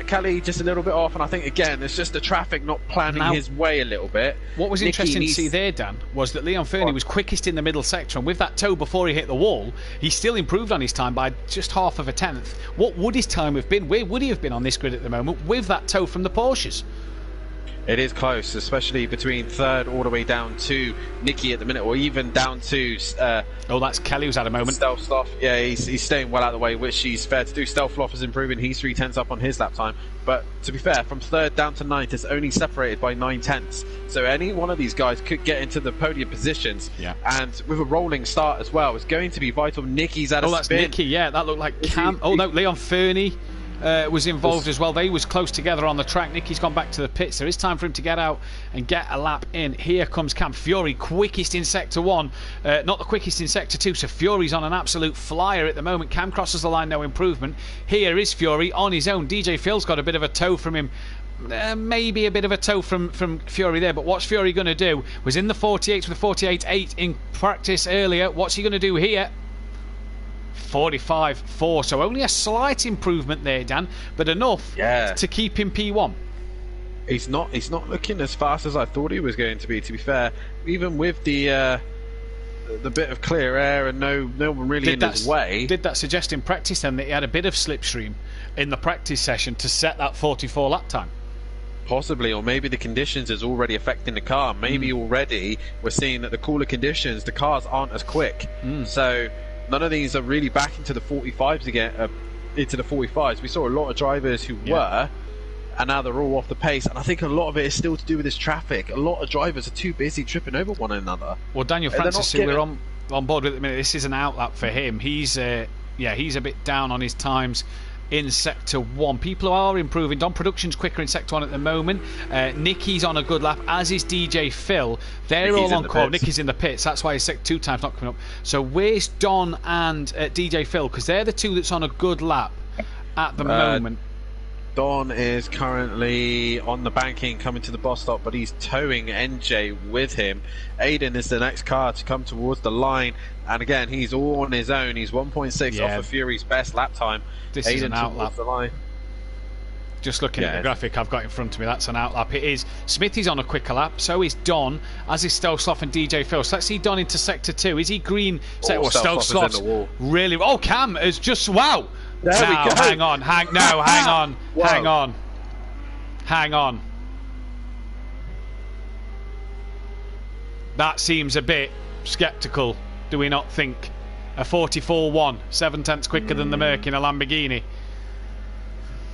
S6: Kelly just a little bit off, and I think again it's just the traffic not planning his way a little bit.
S5: What was interesting to see there, Dan, was that Leon Fernie was quickest in the middle sector, and with that tow before he hit the wall, he still improved on his time by just half of a tenth. What would his time have been? Where would he have been on this grid at the moment with that tow from the Porsches?
S6: It is close, especially between third all the way down to Nicky at the minute, or even down to...
S5: that's Kelly who's had a moment.
S6: Stelfloff, yeah, he's staying well out of the way, which he's fair to do. Stelfloff is improving, he's 3/10 up on his lap time. But to be fair, from third down to ninth, it's only separated by 9/10. So any one of these guys could get into the podium positions. Yeah. And with a rolling start as well, it's going to be vital. Nicky's at a spin.
S5: Oh, that's Nicky, yeah, that looked like Cam. Leon Fernie was involved as well. They was close together on the track. Nicky's gone back to the pits. There is time for him to get out and get a lap in. Here comes Cam. Fury quickest in sector 1, not the quickest in sector 2, so Fury's on an absolute flyer at the moment. Cam crosses the line, no improvement. Here is Fury on his own. DJ Phil's got a bit of a tow from him. Maybe a bit of a tow from Fury there, but what's Fury going to do? Was in the 48 with a 48.8 in practice earlier. What's he going to do here? 45.4, so only a slight improvement there, Dan, but enough to keep him P1.
S6: He's not looking as fast as I thought he was going to be fair, even with the bit of clear air and no one really in his way.
S5: Did that suggest in practice then that he had a bit of slipstream in the practice session to set that 44 lap time?
S6: Possibly, or maybe the conditions is already affecting the car. Maybe already we're seeing that the cooler conditions, the cars aren't as quick. So none of these are really back into the 45s again. Into the 45s, we saw a lot of drivers who were, and now they're all off the pace. And I think a lot of it is still to do with this traffic. A lot of drivers are too busy tripping over one another.
S5: Well, Daniel Francis, who we're on board with at the minute, this is an outlap for him. He's he's a bit down on his times in Sector 1. People are improving. Don Production's quicker in Sector 1 at the moment. Nicky's on a good lap, as is DJ Phil. They're all on call. Nicky's in the pits. That's why his Sector 2 time's not coming up. So where's Don and DJ Phil? Because they're the two that's on a good lap at the moment.
S6: Don is currently on the banking coming to the bus stop, but he's towing NJ with him. Aiden is the next car to come towards the line, and again, he's all on his own. He's 1.6 off of Fury's best lap time.
S5: This
S6: Aiden
S5: is an outlap.
S6: The line.
S5: Just looking at the graphic I've got in front of me, that's an outlap. It is. Smithy's on a quicker lap, so is Don, as is Stelsloff and DJ Phil. So let's see Don into Sector 2. Is he green? Stelsloff's really... Oh, Cam is just... Wow!
S6: There we go.
S5: Hang on. Hang on. That seems a bit sceptical, do we not think? A 44.1, 7 tenths quicker than the Merc in a Lamborghini.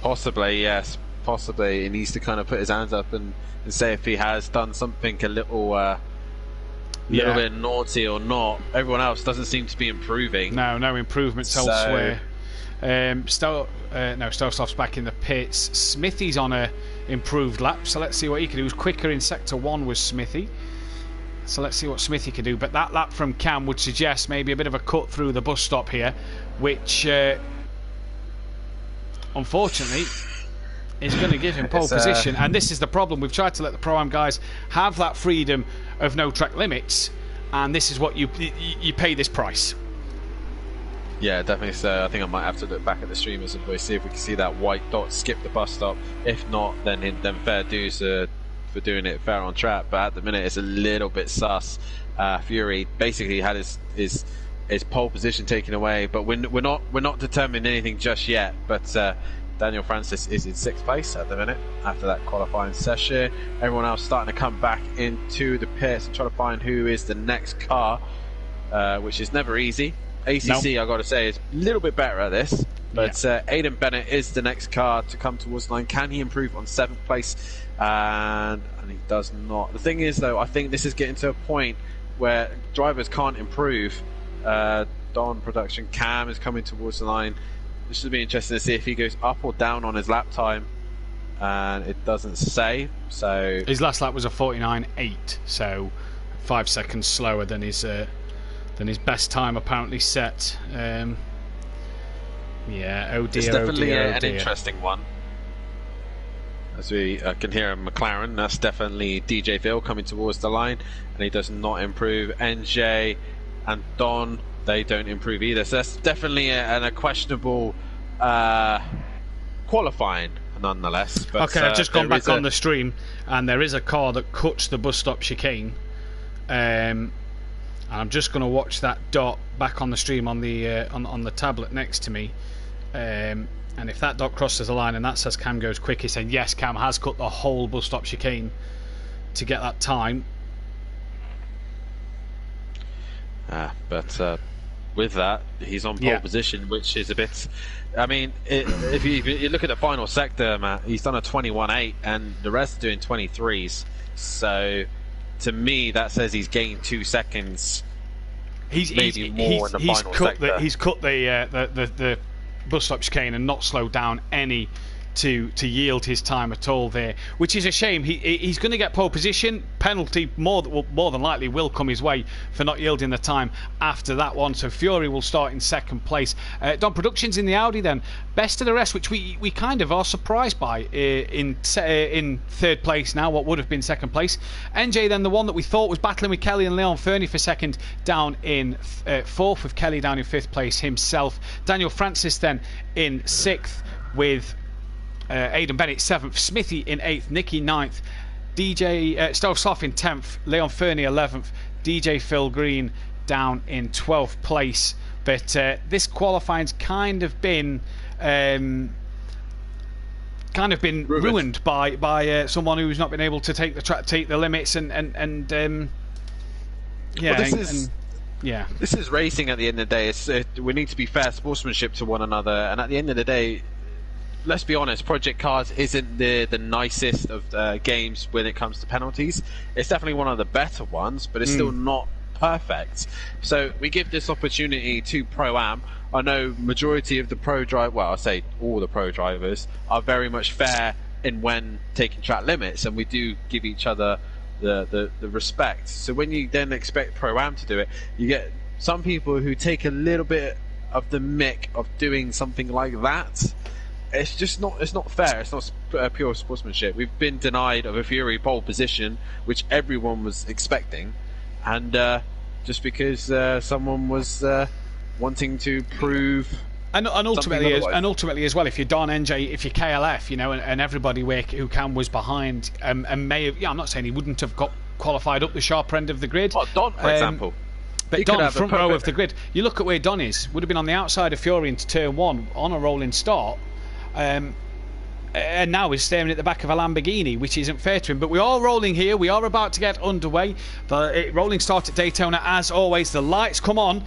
S6: Possibly, yes. Possibly. He needs to kind of put his hands up and say if he has done something a little bit naughty or not. Everyone else doesn't seem to be improving.
S5: No improvements elsewhere. Stelsloff's back in the pits. Smithy's on a improved lap, so let's see what he can do. He was quicker in Sector 1 was Smithy, so let's see what Smithy can do. But that lap from Cam would suggest maybe a bit of a cut through the bus stop here, which unfortunately is going to give him pole position. And this is the problem. We've tried to let the Pro-Am guys have that freedom of no track limits, and this is what you pay this price.
S6: Yeah, definitely. So I think I might have to look back at the stream as we see if we can see that white dot skip the bus stop. If not, then fair dues for doing it fair on track. But at the minute, it's a little bit sus. Fury basically had his pole position taken away, but we're not determining anything just yet. But Daniel Francis is in 6th place at the minute after that qualifying session. Everyone else starting to come back into the pits and try to find who is the next car, which is never easy. ACC, I've got to say, is a little bit better at this, but Aiden Bennett is the next car to come towards the line. Can he improve on 7th place? And he does not. The thing is, though, I think this is getting to a point where drivers can't improve. Don Production, Cam is coming towards the line. This should be interesting to see if he goes up or down on his lap time, and it doesn't say. So
S5: his last lap was a 49.8, so 5 seconds slower than his best time apparently set. Oh dear,
S6: it's definitely
S5: an
S6: interesting one. As we can hear McLaren, that's definitely DJ Phil coming towards the line, and he does not improve. NJ and Don, they don't improve either. So that's definitely a questionable qualifying, nonetheless. But,
S5: okay, I've just gone back on the stream, and there is a car that cuts the bus stop chicane. And I'm just going to watch that dot back on the stream on the tablet next to me. And if that dot crosses the line and that says Cam goes quickest, then yes, Cam has cut the whole bus stop chicane to get that time.
S6: But with that, he's on pole position, which is a bit... I mean, if you look at the final sector, Matt, he's done a 21.8 and the rest are doing 23s. So... to me, that says he's gained 2 seconds. He's cut the bus stop chicane and not slowed down any to yield his time at all there, which is a shame. He's going to get pole position. Penalty more than likely will come his way for not yielding the time after that one. So Fury will start in 2nd place. Don Productions in the Audi then, best of the rest, which we kind of are surprised by in 3rd place now, what would have been 2nd place. NJ then, the one that we thought was battling with Kelly and Leon Fernie for 2nd, down in 4th, with Kelly down in 5th place himself. Daniel Francis then in 6th, with Aiden Bennett 7th, Smithy in 8th, Nicky 9th, Stelsloff in 10th, Leon Fernie 11th, DJ Phil Green down in 12th place. But this qualifying's kind of been ruined by someone who's not been able to take the limits and
S5: Yeah.
S6: This is racing at the end of the day. We need to be fair sportsmanship to one another, and at the end of the day, let's be honest, Project Cars isn't the nicest of games when it comes to penalties. It's definitely one of the better ones, but it's still not perfect. So we give this opportunity to Pro-Am. I know majority of the I say all the pro drivers are very much fair in when taking track limits, and we do give each other the respect. So when you then expect Pro-Am to do it, you get some people who take a little bit of the mick of doing something like that. It's just not fair. It's not pure sportsmanship. We've been denied of a Fury pole position, which everyone was expecting, and just because someone was wanting to prove.
S5: And ultimately as well, if you're Don, NJ, if you're KLF, you know, and everybody who was behind, and may have, I'm not saying he wouldn't have got qualified up the sharp end of the grid.
S6: Oh, Don, for example.
S5: But Don, front row of the grid. You look at where Don is, would have been on the outside of Fury into turn 1 on a rolling start, and now he's staring at the back of a Lamborghini, which isn't fair to him. But we are rolling here. We are about to get underway. The rolling start at Daytona, as always. The lights come on.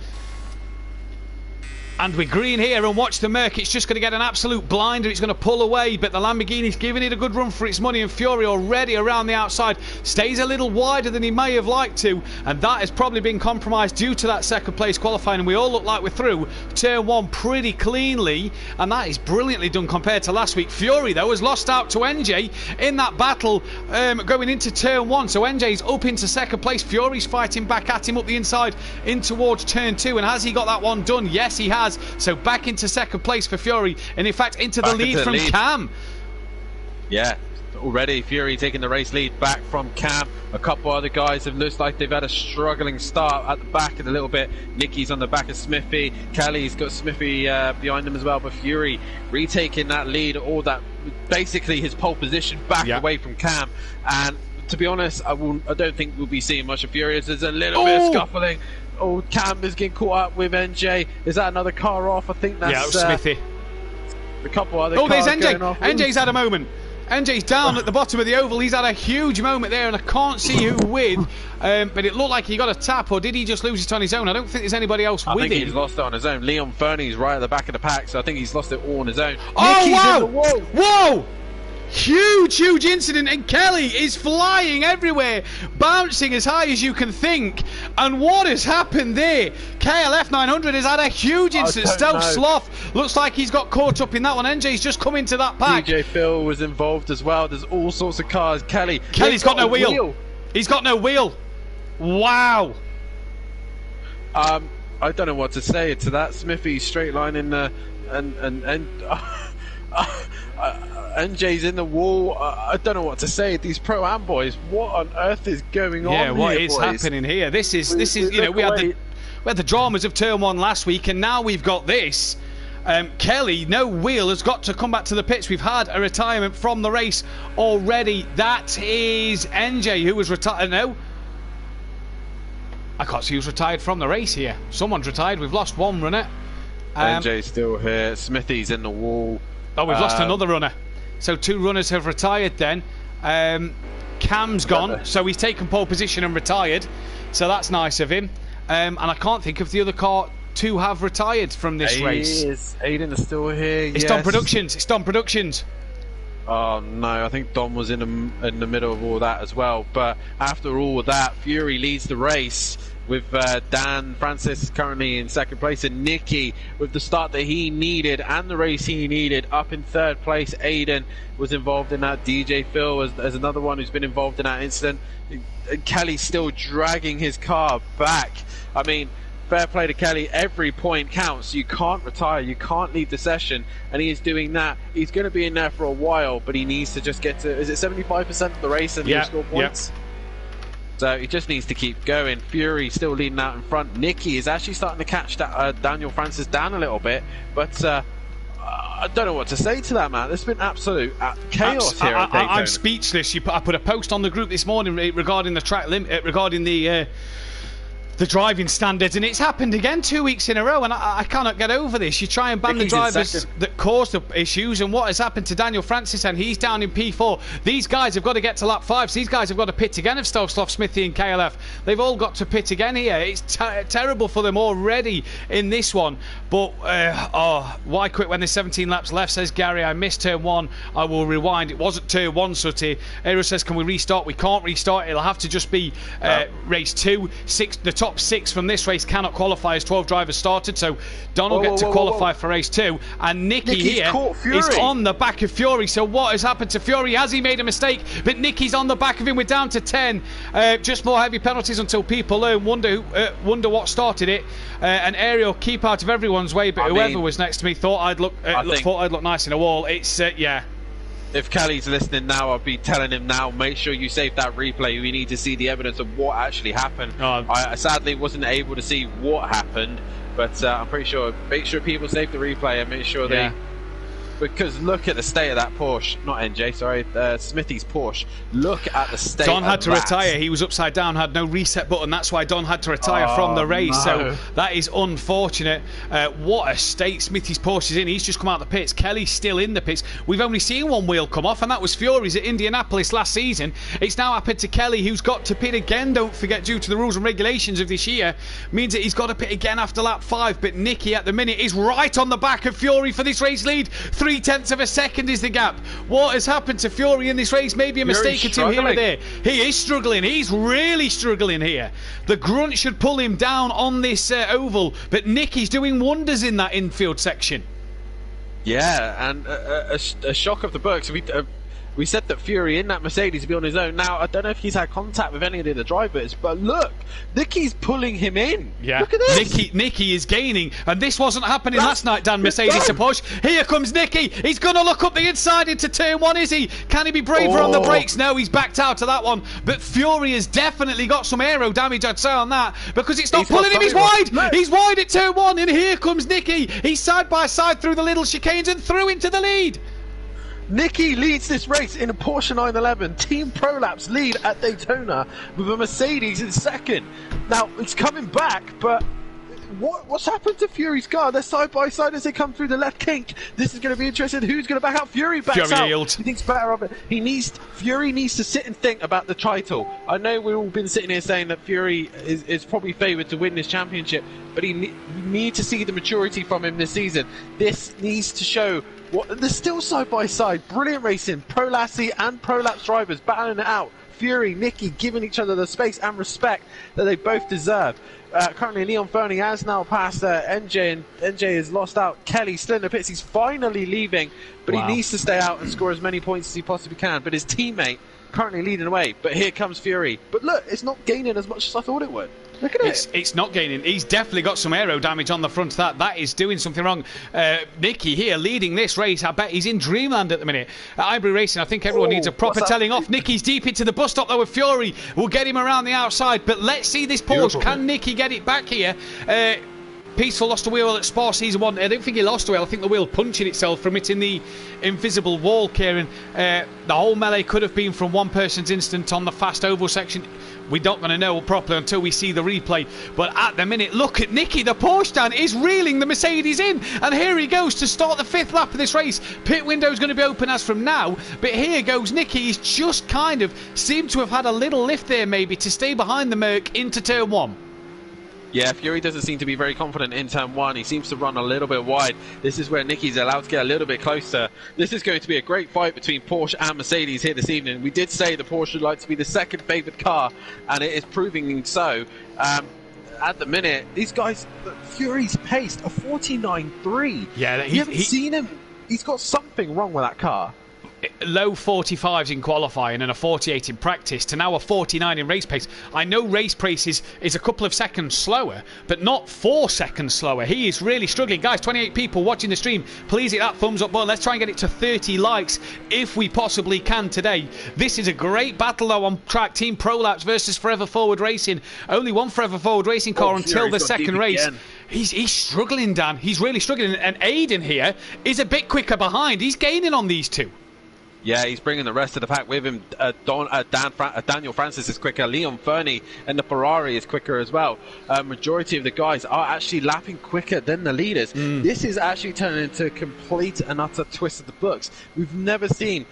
S5: And we're green here, and watch the Merc. It's just going to get an absolute blinder. It's going to pull away, but the Lamborghini's giving it a good run for its money, and Fury already around the outside stays a little wider than he may have liked to, and that has probably been compromised due to that second place qualifying. And we all look like we're through turn 1 pretty cleanly, and that is brilliantly done compared to last week. Fury, though, has lost out to NJ in that battle going into turn 1, so NJ's up into second place. Fury's fighting back at him up the inside in towards turn 2, and has he got that one done? Yes, he has. So back into second place for Fury, and in fact into the lead from Cam.
S6: Yeah, already Fury taking the race lead back from Cam. A couple other guys have looked like they've had a struggling start at the back a little bit. Nicky's on the back of Smithy. Kelly's got Smithy behind him as well, but Fury retaking that lead, all that, basically his pole position back away from Cam. And to be honest, I don't think we'll be seeing much of Fury. There's a little bit of scuffling. Oh, Cam is getting caught up with NJ. Is that another car off? I think that's...
S5: Yeah, it was Smithy.
S6: A couple other
S5: cars
S6: there's
S5: NJ.
S6: Going off.
S5: NJ's had a moment. NJ's down at the bottom of the oval. He's had a huge moment there, and I can't see who with. But it looked like he got a tap, or did he just lose it on his own? I don't think there's anybody else with him.
S6: I think he's lost it on his own. Leon Fernie's right at the back of the pack, so I think he's lost it all on his own.
S5: Oh,
S6: Nicky's
S5: wow!
S6: in the wall.
S5: Whoa! Huge incident, and Kelly is flying everywhere, bouncing as high as you can think. And what has happened there? KLF 900 has had a huge incident. Stealth Sloth looks like he's got caught up in that one. NJ's just come into that pack.
S6: DJ Phil was involved as well. There's all sorts of cars. Kelly's
S5: got no wheel. He's got no wheel. Wow.
S6: I don't know what to say to that. Smithy straight line in the NJ's in the wall. I don't know what to say. These Pro-Am boys, what on earth is going on here?
S5: Yeah, what is happening here? This is you know, we had the dramas of turn 1 last week, and now we've got this. Kelly, no wheel, has got to come back to the pits. We've had a retirement from the race already. That is NJ, who was retired. No, I can't see who's retired from the race here. Someone's retired. We've lost one runner.
S6: NJ's still here. Smithy's in the wall.
S5: Oh, we've lost another runner. So 2 runners have retired then. Cam's gone, so he's taken pole position and retired. So that's nice of him. And I can't think of the other car to have retired from this race.
S6: Aiden is still here.
S5: It's Don Productions. It's Don Productions.
S6: Oh no, I think Don was in the middle of all that as well. But after all of that, Fury leads the race with Dan Francis currently in second place, and Nicky with the start that he needed and the race he needed up in third place. Aiden was involved in that. DJ Phil as another one who's been involved in that incident. And Kelly's still dragging his car back. I mean, fair play to Kelly. Every point counts. You can't retire. You can't leave the session. And he is doing that. He's going to be in there for a while, but he needs to just get to, is it 75% of the race and he'll score points? So he just needs to keep going. Fury still leading out in front. Nicky is actually starting to catch that Daniel Francis down a little bit, but I don't know what to say to that, man. There's been absolute chaos here at Daytona.
S5: I'm speechless. I put a post on the group this morning regarding the track limit, regarding the the driving standards, and it's happened again 2 weeks in a row, and I cannot get over this. You try and ban the drivers that caused the issues, and what has happened to Daniel Francis, and he's down in P4. These guys have got to get to lap 5, so these guys have got to pit again of Stanislav, Smithy and KLF. They've all got to pit again here. It's terrible for them already in this one, but why quit when there's 17 laps left, says Gary. I missed turn 1, I will rewind. It wasn't turn 1, Sutty. Aero says, can we restart? We can't restart. It'll have to just be race 2. The top 6 from this race cannot qualify as 12 drivers started, so Don will get to qualify for race 2, and Nicky here is on the back of Fury. So what has happened to Fury? Has he made a mistake? But Nicky's on the back of him. We're down to 10. Just more heavy penalties until people learn. Wonder what started it. An aerial keep out of everyone's way, but whoever was next to me thought I'd look nice in a wall. It's yeah.
S6: If Kelly's listening now, I'll be telling him now, make sure you save that replay. We need to see the evidence of what actually happened. I sadly wasn't able to see what happened, but I'm pretty sure, make sure people save the replay and make sure they... Because look at the state of that Porsche. Not NJ, sorry. Smithy's Porsche. Look at the state
S5: Don had
S6: of
S5: to
S6: that.
S5: retire. He was upside down, had no reset button. That's why Don had to retire from the race.
S6: No.
S5: So that is unfortunate. What a state Smithy's Porsche is in. He's just come out of the pits. Kelly's still in the pits. We've only seen one wheel come off, and that was Fury's at Indianapolis last season. It's now happened to Kelly, who's got to pit again, don't forget, due to the rules and regulations of this year. Means that he's got to pit again after lap 5. But Nicky at the minute is right on the back of Fury for this race lead. 0.3 of a second is the gap. What has happened to Fury in this race? Maybe a mistake or two here or there. He is struggling. He's really struggling here. The grunt should pull him down on this oval, but Nicky's doing wonders in that infield section.
S6: Yeah, and a shock of the books. We said that Fury in that Mercedes would be on his own. Now, I don't know if he's had contact with any of the other drivers, but look, Nicky's pulling him in.
S5: Yeah,
S6: look at this.
S5: Nicky is gaining, and this wasn't happening last night, Dan. Mercedes to push. Here comes Nicky. He's going to look up the inside into turn 1, is he? Can he be braver on the brakes? No, he's backed out of that one. But Fury has definitely got some aero damage, I'd say, on that, because it's not pulling him. He's wide. No. He's wide at turn 1, and here comes Nicky. He's side by side through the little chicanes and through into the lead.
S6: Nicky leads this race in a Porsche 911. Team Prolapse lead at Daytona with a Mercedes in second. Now, it's coming back, but what's happened to Fury's car? They're side by side as they come through the left kink. This is going to be interesting. Who's going to back out? Fury backs out.
S5: Yield.
S6: He thinks better of it. Fury needs to sit and think about the title. I know we've all been sitting here saying that Fury is probably favoured to win this championship, but we need to see the maturity from him this season. This needs to show they're still side by side. Brilliant racing. Pro-Lassie and Prolapse drivers battling it out. Fury, Nicky giving each other the space and respect that they both deserve. Currently, Leon Fernie has now passed NJ, and NJ has lost out. Kelly still in the pits. He's finally leaving, but he needs to stay out and score as many points as he possibly can. But his teammate currently leading away. But here comes Fury. But look, it's not gaining as much as I thought it would. Look at it.
S5: It's not gaining. He's definitely got some aero damage on the front of that. That is doing something wrong. Nicky here leading this race. I bet he's in dreamland at the minute. At Ivory Racing, I think everyone needs a proper telling off. Nicky's deep into the bus stop though with Fury. We'll get him around the outside. But let's see this Porsche. Can Nicky get it back here? Peaceful lost a wheel at Spa Season 1. I don't think he lost a wheel. I think the wheel punching itself from hitting the invisible wall, Kieran. The whole melee could have been from one person's instant on the fast oval section. We're not going to know properly until we see the replay. But at the minute, look at Nicky. The Porsche stand is reeling the Mercedes in. And here he goes to start the 5th lap of this race. Pit window is going to be open as from now. But here goes Nicky. He's just kind of seemed to have had a little lift there maybe to stay behind the Merc into turn 1.
S6: Yeah, Fury doesn't seem to be very confident in turn 1. He seems to run a little bit wide. This is where Nicky's allowed to get a little bit closer. This is going to be a great fight between Porsche and Mercedes here this evening. We did say the Porsche would like to be the second favoured car, and it is proving so. At the minute, these guys, Fury's paced a 49.3.
S5: Yeah,
S6: you haven't seen him. He's got something wrong with that car.
S5: Low 45s in qualifying and a 48 in practice to now a 49 in race pace. I know race pace is a couple of seconds slower, but not 4 seconds slower. He is really struggling. Guys, 28 people watching the stream, please hit that thumbs up button. Let's try and get it to 30 likes if we possibly can today. This is a great battle though on track. Team Prolapse versus Forever Forward Racing. Only one Forever Forward Racing car until the second race. He's struggling, Dan. He's really struggling. And Aiden here is a bit quicker behind. He's gaining on these two.
S6: Yeah, he's bringing the rest of the pack with him. Daniel Francis is quicker. Leon Fernie and the Ferrari is quicker as well. Majority of the guys are actually lapping quicker than the leaders. This is actually turning into a complete and utter twist of the books. We've never seen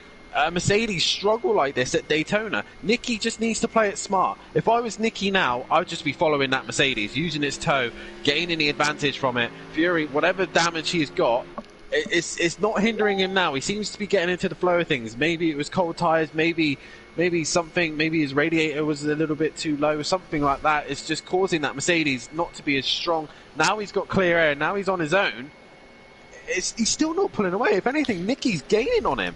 S6: Mercedes struggle like this at Daytona. Nicky just needs to play it smart. If I was Nicky now, I would just be following that Mercedes, using its toe, gaining the advantage from it. Fury, whatever damage he's got, it's not hindering him now. He seems to be getting into the flow of things. Maybe it was cold tyres, maybe his radiator was a little bit too low, something like that. It's just causing that Mercedes not to be as strong. Now he's got clear air, now he's on his own. He's still not pulling away. If anything, Nicky's gaining on him.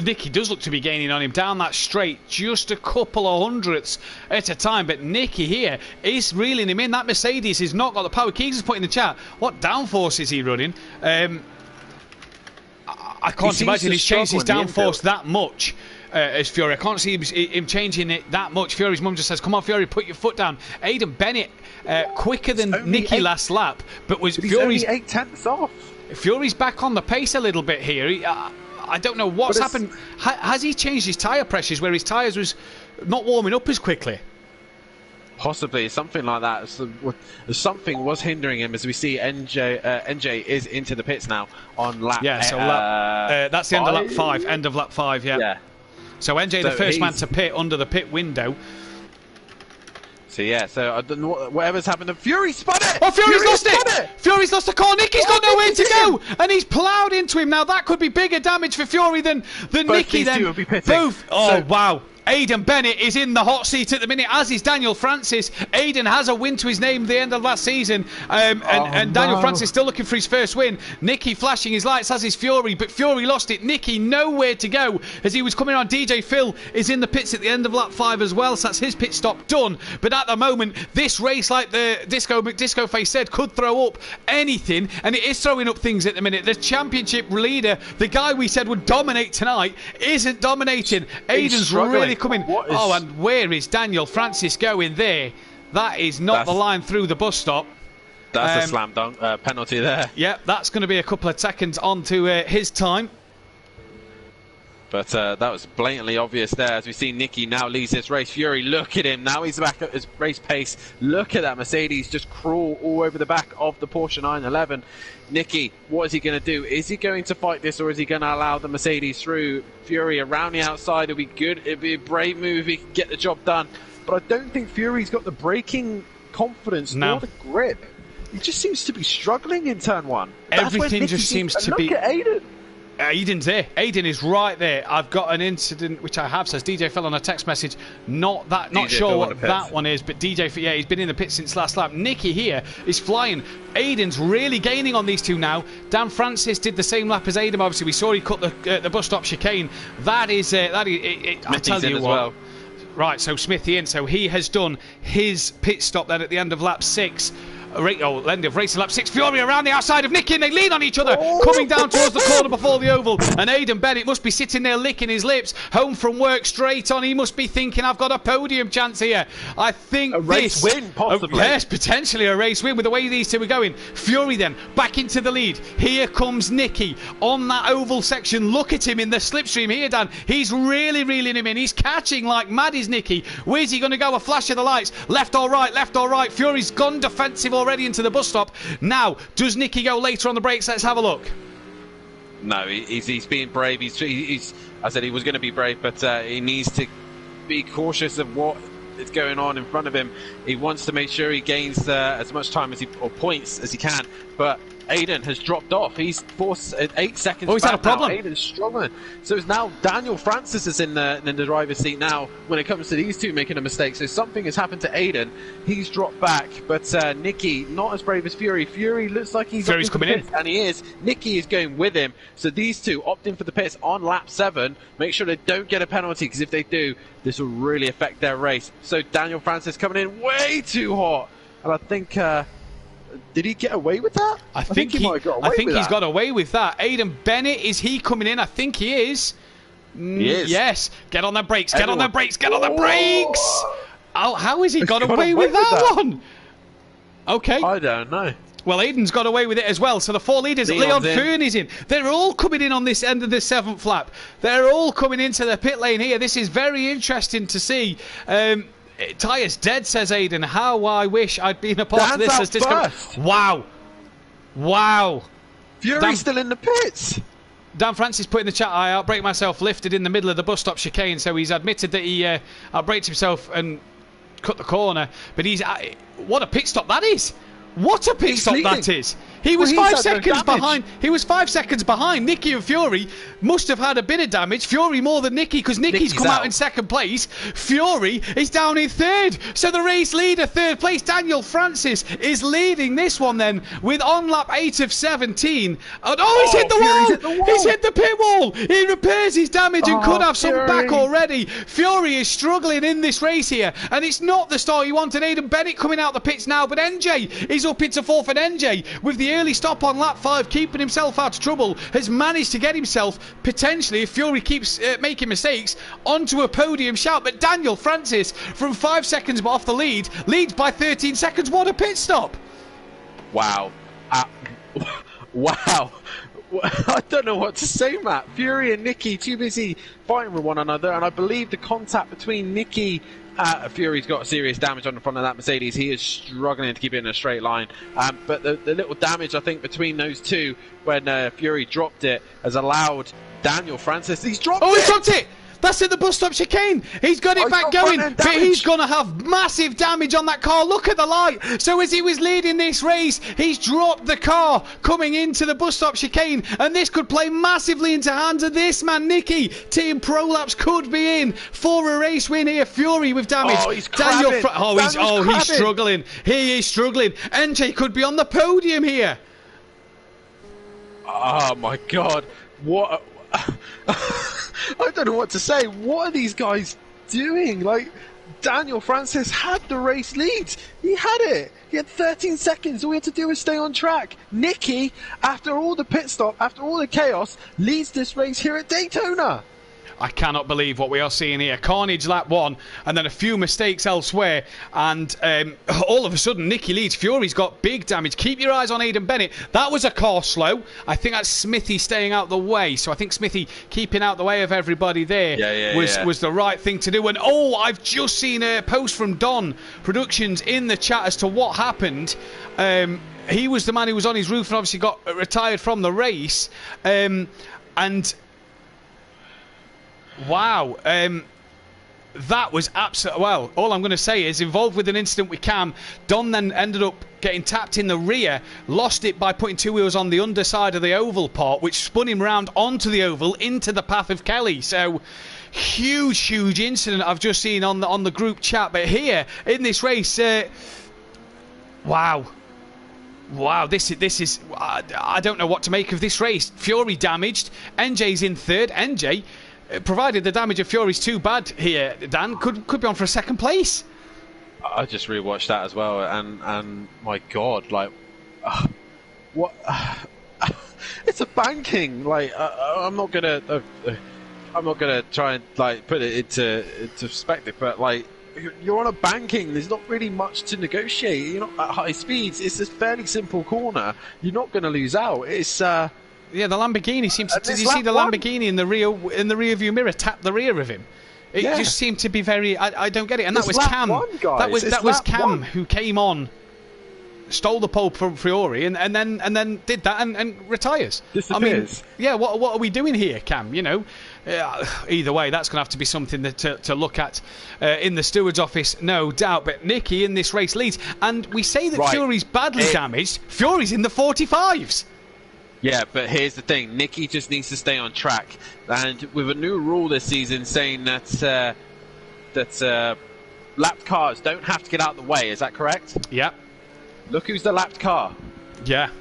S5: Nicky does look to be gaining on him down that straight, just a couple of hundredths at a time. But Nicky here is reeling him in. That Mercedes has not got the power. Keegs has put in the chat, what downforce is he running? I can't imagine he's changed his downforce that much as Fury. I can't see him changing it that much. Fury's mum just says, come on, Fury, put your foot down. Aiden Bennett, quicker than Nicky last lap, but Fury's
S6: only 8/10 off.
S5: Fury's back on the pace a little bit here. I don't know what's happened. Has he changed his tyre pressures where his tyres was not warming up as quickly?
S6: Possibly, something like that. Something was hindering him, as we see NJ is into the pits now on lap.
S5: Yeah, so that's the end of lap 5. End of lap 5, yeah. So NJ, the first man to pit under the pit window.
S6: So yeah, so I don't know whatever's happened. Fury spun it!
S5: Oh, Fury's lost it! Fury's lost the car. Nicky's got nowhere to go, and he's ploughed into him. Now that could be bigger damage for Fury than Nicky. Then
S6: will be pitting.
S5: Both. Oh wow. Aiden Bennett is in the hot seat at the minute, as is Daniel Francis. Aiden has a win to his name at the end of last season, and Daniel Francis still looking for his first win. Nicky flashing his lights, as is Fury, but Fury lost it. Nicky nowhere to go as he was coming on. DJ Phil is in the pits at the end of lap 5 as well, so that's his pit stop done. But at the moment, this race, like the Disco Face said, could throw up anything, and it is throwing up things at the minute. The championship leader, the guy we said would dominate tonight, isn't dominating. Aiden's really coming. And where is Daniel Francis going there? That is not the line through the bus stop.
S6: That's a slam dunk penalty there.
S5: Yeah, that's going to be a couple of seconds onto his time.
S6: But that was blatantly obvious there, as we see Nicky now leads this race. Fury, look at him. Now he's back at his race pace. Look at that Mercedes just crawl all over the back of the Porsche 911. Nicky, what is he going to do? Is he going to fight this, or is he going to allow the Mercedes through? Fury around the outside. It'll be good. It'll be a brave move if he can get the job done. But I don't think Fury's got the braking confidence nor the grip. He just seems to be struggling in turn 1.
S5: Everything just seems to be...
S6: Look at Aiden.
S5: Aiden's there. Aiden is right there. I've got an incident which I have, says DJ fell on a text message. Not sure what that one is, but DJ, yeah, he's been in the pit since last lap. Nicky here is flying. Aiden's really gaining on these two now. Dan Francis did the same lap as Aiden. Obviously, we saw he cut the bus stop chicane. That is I tell you what. Well. Right, so Smithy in. So he has done his pit stop then at the end of lap 6. End of racing lap 6. Fury around the outside of Nicky, and they lean on each other, coming down towards the corner before the oval. And Aiden Bennett must be sitting there licking his lips, home from work straight on. He must be thinking, I've got a podium chance here. I think
S6: a race win, possibly.
S5: Yes, potentially a race win with the way these two are going. Fury then back into the lead. Here comes Nicky on that oval section. Look at him in the slipstream here, Dan. He's really reeling him in. He's catching like mad, is Nicky. Where's he going to go? A flash of the lights. Left or right, left or right. Fury's gone defensive already into the bus stop. Now, does Nicky go later on the brakes? Let's have a look.
S6: No, he's being brave. I said he was going to be brave, but he needs to be cautious of what is going on in front of him. He wants to make sure he gains as much time or points as he can, but Aiden has dropped off. He's 8 seconds.
S5: Oh, he's had a problem.
S6: Now. Aiden's struggling. So it's now Daniel Francis is in the driver's seat now when it comes to these two making a mistake. So something has happened to Aiden. He's dropped back, but Nicky not as brave as Fury. Fury looks like
S5: Fury's coming in,
S6: and he is. Nicky is going with him. So these two opt in for the pits on lap 7. Make sure they don't get a penalty, because if they do, this will really affect their race. So Daniel Francis coming in way too hot, and I think. Did he get away with that?
S5: I think he might have got away with that. He's got away with that. Aiden Bennett, is he coming in? I think he is.
S6: He is.
S5: Yes. Get on the brakes. Get on the brakes. Get on the brakes. Oh, how has he got away with that one? Okay.
S6: I don't know.
S5: Well, Aiden's got away with it as well. So the 4 leaders, Leon Fern is in. They're all coming in on this end of the 7th lap. They're all coming into the pit lane here. This is very interesting to see. Tyres dead, says Aiden. How I wish I'd been a part of this. Wow.
S6: Fury's still in the pits.
S5: Dan Francis put in the chat, I outbraked myself, lifted in the middle of the bus stop chicane. So he's admitted that he outbraked himself and cut the corner. But what a pit stop that is. What a pit stop that is. He was 5 seconds behind. He was 5 seconds behind. Nicky and Fury must have had a bit of damage. Fury more than Nicky, because Nicky's come out in 2nd place. Fury is down in 3rd. So the race leader, 3rd place, Daniel Francis, is leading this one then with on lap 8 of 17. And he's hit the wall! He's hit the pit wall! He repairs his damage and could have some back already. Fury is struggling in this race here, and it's not the start he wanted. Aiden Bennett coming out the pits now, but NJ is up into 4th, and NJ with the early stop on lap 5, keeping himself out of trouble, has managed to get himself potentially, if Fury keeps making mistakes, onto a podium shout. But Daniel Francis, from 5 seconds off the lead, leads by 13 seconds. What a pit stop!
S6: Wow. Wow. I don't know what to say, Matt. Fury and Nicky too busy fighting with one another, and I believe the contact between Nicky Fury's got serious damage on the front of that Mercedes. He is struggling to keep it in a straight line. But the little damage, I think, between those two when Fury dropped it has allowed Daniel Francis... He's dropped it!
S5: He dropped it! That's at the bus stop chicane. He's got it back going, but he's going to have massive damage on that car. Look at the light. So as he was leading this race, he's dropped the car coming into the bus stop chicane, and this could play massively into hands of this man, Nicky. Team Prolapse could be in for a race win here. Fury with damage.
S6: Oh, he's crabbing.
S5: He's struggling. He is struggling. NJ could be on the podium here.
S6: Oh my God. What... I don't know what to say. What are these guys doing? Like, Daniel Francis had the race lead. He had it. He had 13 seconds. All he had to do was stay on track. Nicky, after all the pit stop, after all the chaos, leads this race here at Daytona.
S5: I cannot believe what we are seeing here. Carnage lap 1, and then a few mistakes elsewhere, and all of a sudden Nicky leads. Fury's got big damage. Keep your eyes on Aiden Bennett. That was a car slow. I think that's Smithy staying out the way. So I think Smithy keeping out the way of everybody there was the right thing to do. And I've just seen a post from Don Productions in the chat as to what happened. He was the man who was on his roof and obviously got retired from the race. And wow, that was absolutely... Well, all I'm going to say is, involved with an incident with Cam, Don then ended up getting tapped in the rear, lost it by putting 2 wheels on the underside of the oval part, which spun him round onto the oval into the path of Kelly. So, huge incident I've just seen on the group chat. But here, in this race, wow, this is I don't know what to make of this race. Fury damaged, NJ's in 3rd. NJ, provided the damage of Fury's too bad here, Dan, could be on for a 2nd place.
S6: I just rewatched that as well, and my God, like, what? It's a banking. Like, I'm not gonna try and like put it into perspective, but like, you're on a banking. There's not really much to negotiate. You're not at high speeds. It's a fairly simple corner. You're not going to lose out. It's
S5: yeah, the Lamborghini seems to... Did you see the Lamborghini in the rear view mirror tap the rear of him? It just seemed to be very... I don't get it. And that was Cam. That was Cam who came on, stole the pole from Fiore, and then did that and retires.
S6: Disappears.
S5: I mean, what are we doing here, Cam? You know, either way, that's going to have to be something to look at in the steward's office, no doubt. But Nicky in this race leads, and we say that Fury's badly damaged. Fury's in the 45s.
S6: Yeah, but here's the thing. Nicky just needs to stay on track. And with a new rule this season saying that lapped cars don't have to get out of the way, is that correct?
S5: Yeah.
S6: Look who's the lapped car.
S5: Yeah.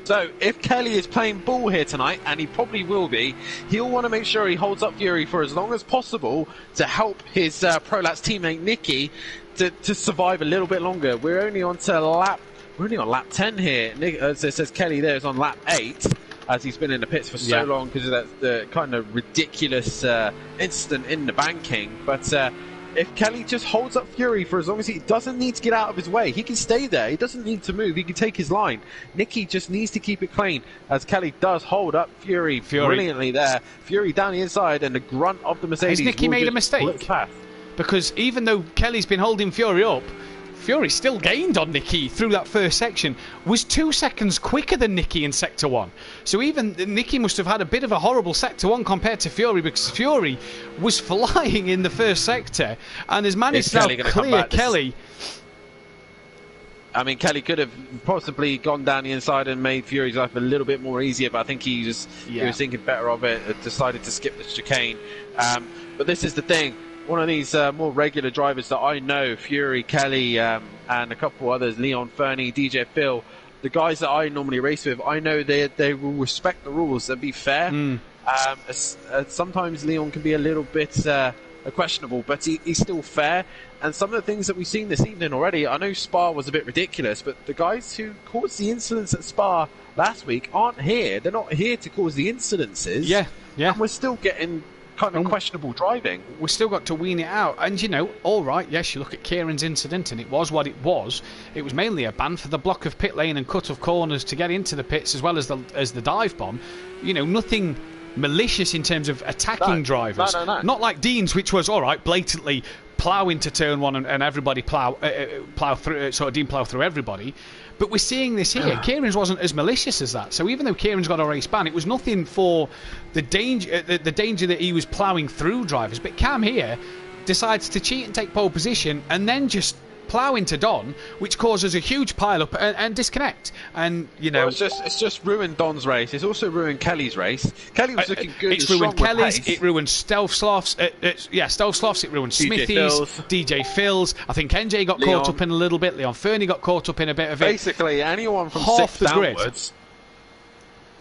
S6: So, if Kelly is playing ball here tonight, and he probably will be, he'll want to make sure he holds up Fury for as long as possible to help his Prolapse teammate Nicky to survive a little bit longer. We're only on lap 10 here. It says Kelly there is on lap 8, as he's been in the pits for so long because of that kind of ridiculous incident in the banking. But if Kelly just holds up Fury for as long as he doesn't need to get out of his way, he can stay there. He doesn't need to move. He can take his line. Nicky just needs to keep it clean, as Kelly does hold up Fury brilliantly there. Fury down the inside, and the grunt of the Mercedes.
S5: Has Nicky made a mistake? Because even though Kelly's been holding Fury up, Fury still gained on Nicky through that first section, was 2 seconds quicker than Nicky in Sector 1. So even Nicky must have had a bit of a horrible Sector 1 compared to Fury, because Fury was flying in the first sector and has managed to now clear Kelly.
S6: I mean, Kelly could have possibly gone down the inside and made Fury's life a little bit more easier, but I think he was thinking better of it, decided to skip the chicane. But this is the thing. One of these more regular drivers that I know, Fury, Kelly, and a couple others, Leon, Fernie, DJ Phil, the guys that I normally race with, I know they will respect the rules and be fair. Sometimes Leon can be a little bit questionable, but he's still fair. And some of the things that we've seen this evening already, I know Spa was a bit ridiculous, but the guys who caused the incidents at Spa last week aren't here. They're not here to cause the incidences.
S5: Yeah.
S6: And we're still getting kind of questionable driving.
S5: We've still got to wean it out. And, you know, all right, yes, you look at Kieran's incident, and it was what it was. It was mainly a ban for the block of pit lane and cut of corners to get into the pits, as well as the dive bomb. You know, nothing malicious in terms of attacking drivers.
S6: No.
S5: Not like Dean's, which was, all right, blatantly plough into turn one and everybody plough through, sort of Dean plough through everybody. But we're seeing this here. Kieran's wasn't as malicious as that. So even though Kieran's got a race ban, it was nothing for the danger that he was ploughing through drivers. But Cam here decides to cheat and take pole position and then just plough into Don, which causes a huge pile-up and disconnect. And, you know...
S6: Well, it's just ruined Don's race. It's also ruined Kelly's race. Kelly was looking good.
S5: It's ruined Kelly's. It ruined Stealth Sloth's. Stealth Sloth's. It ruined Smithy's. DJ Phil's. I think NJ got caught up in a little bit. Leon Fernie got caught up in a bit of it.
S6: Basically, anyone from
S5: half
S6: sixth
S5: the grid.
S6: downwards.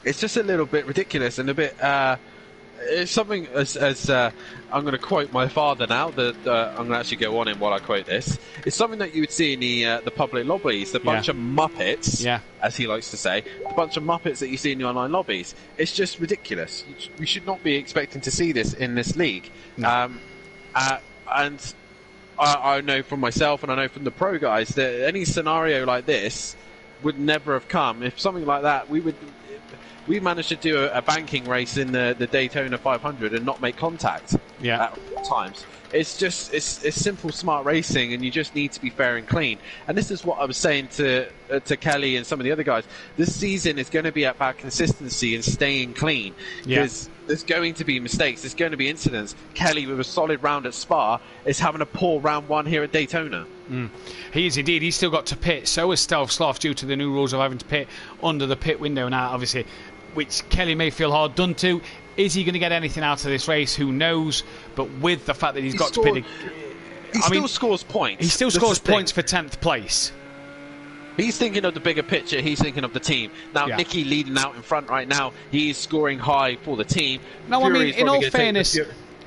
S6: It's just a little bit ridiculous and a bit... it's something as I'm going to quote my father now, that I'm going to actually go on in while I quote this. It's something that you would see in the public lobbies, the bunch of muppets, as he likes to say, the bunch of muppets that you see in the online lobbies. It's just ridiculous. We should not be expecting to see this in this league. No. And I know from myself, and I know from the pro guys, that any scenario like this would never have come. If something like that, we managed to do a banking race in the Daytona 500 and not make contact at times. It's simple, smart racing, and you just need to be fair and clean. And this is what I was saying to Kelly and some of the other guys. This season is going to be about consistency and staying clean, because there's going to be mistakes. There's going to be incidents. Kelly, with a solid round at Spa, is having a poor round one here at Daytona.
S5: He is indeed. He's still got to pit. So is Stealth Sloth, due to the new rules of having to pit under the pit window now, obviously, which Kelly may feel hard done to. Is he going to get anything out of this race? Who knows? But with the fact that he's got to pit...
S6: He still scores points.
S5: He still scores points for 10th place.
S6: He's thinking of the bigger picture. He's thinking of the team. Now, Nicky leading out in front right now. He's scoring high for the team.
S5: No, I mean, in all fairness...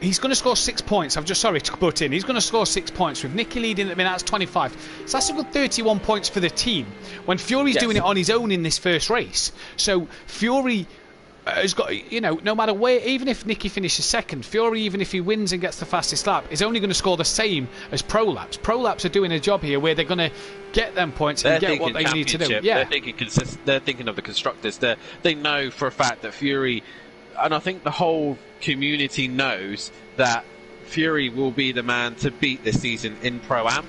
S5: He's going to score 6 points. I'm just sorry to put in. He's going to score 6 points with Nicky leading at the minute. That's 25. So that's a good 31 points for the team. When Fury's doing it on his own in this first race. So Fury has got, you know, no matter where, even if Nicky finishes second, Fury, even if he wins and gets the fastest lap, is only going to score the same as Pro Laps. Pro Laps are doing a job here where they're going to get them points and get what they need to do.
S6: Yeah, they're thinking of the constructors. They know for a fact that Fury, and I think the whole community knows that Fury will be the man to beat this season in Pro-Am.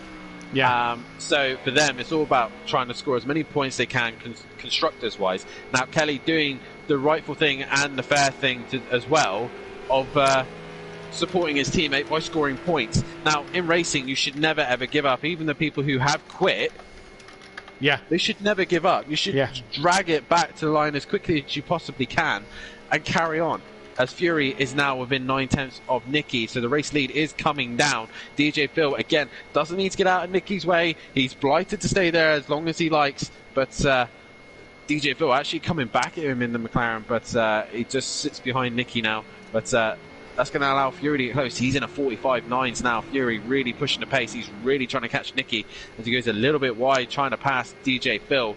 S6: So for them, it's all about trying to score as many points they can constructors wise. Now, Kelly doing the rightful thing and the fair thing as well of supporting his teammate by scoring points. Now, in racing, you should never ever give up. Even the people who have quit, they should never give up. You should drag it back to the line as quickly as you possibly can and carry on. As Fury is now within 9/10 of Nicky, so the race lead is coming down. DJ Phil, again, doesn't need to get out of Nicky's way. He's blighted to stay there as long as he likes, but DJ Phil actually coming back at him in the McLaren, but he just sits behind Nicky now. But that's going to allow Fury to get close. He's in a 45.9s now. Fury really pushing the pace. He's really trying to catch Nicky as he goes a little bit wide, trying to pass DJ Phil.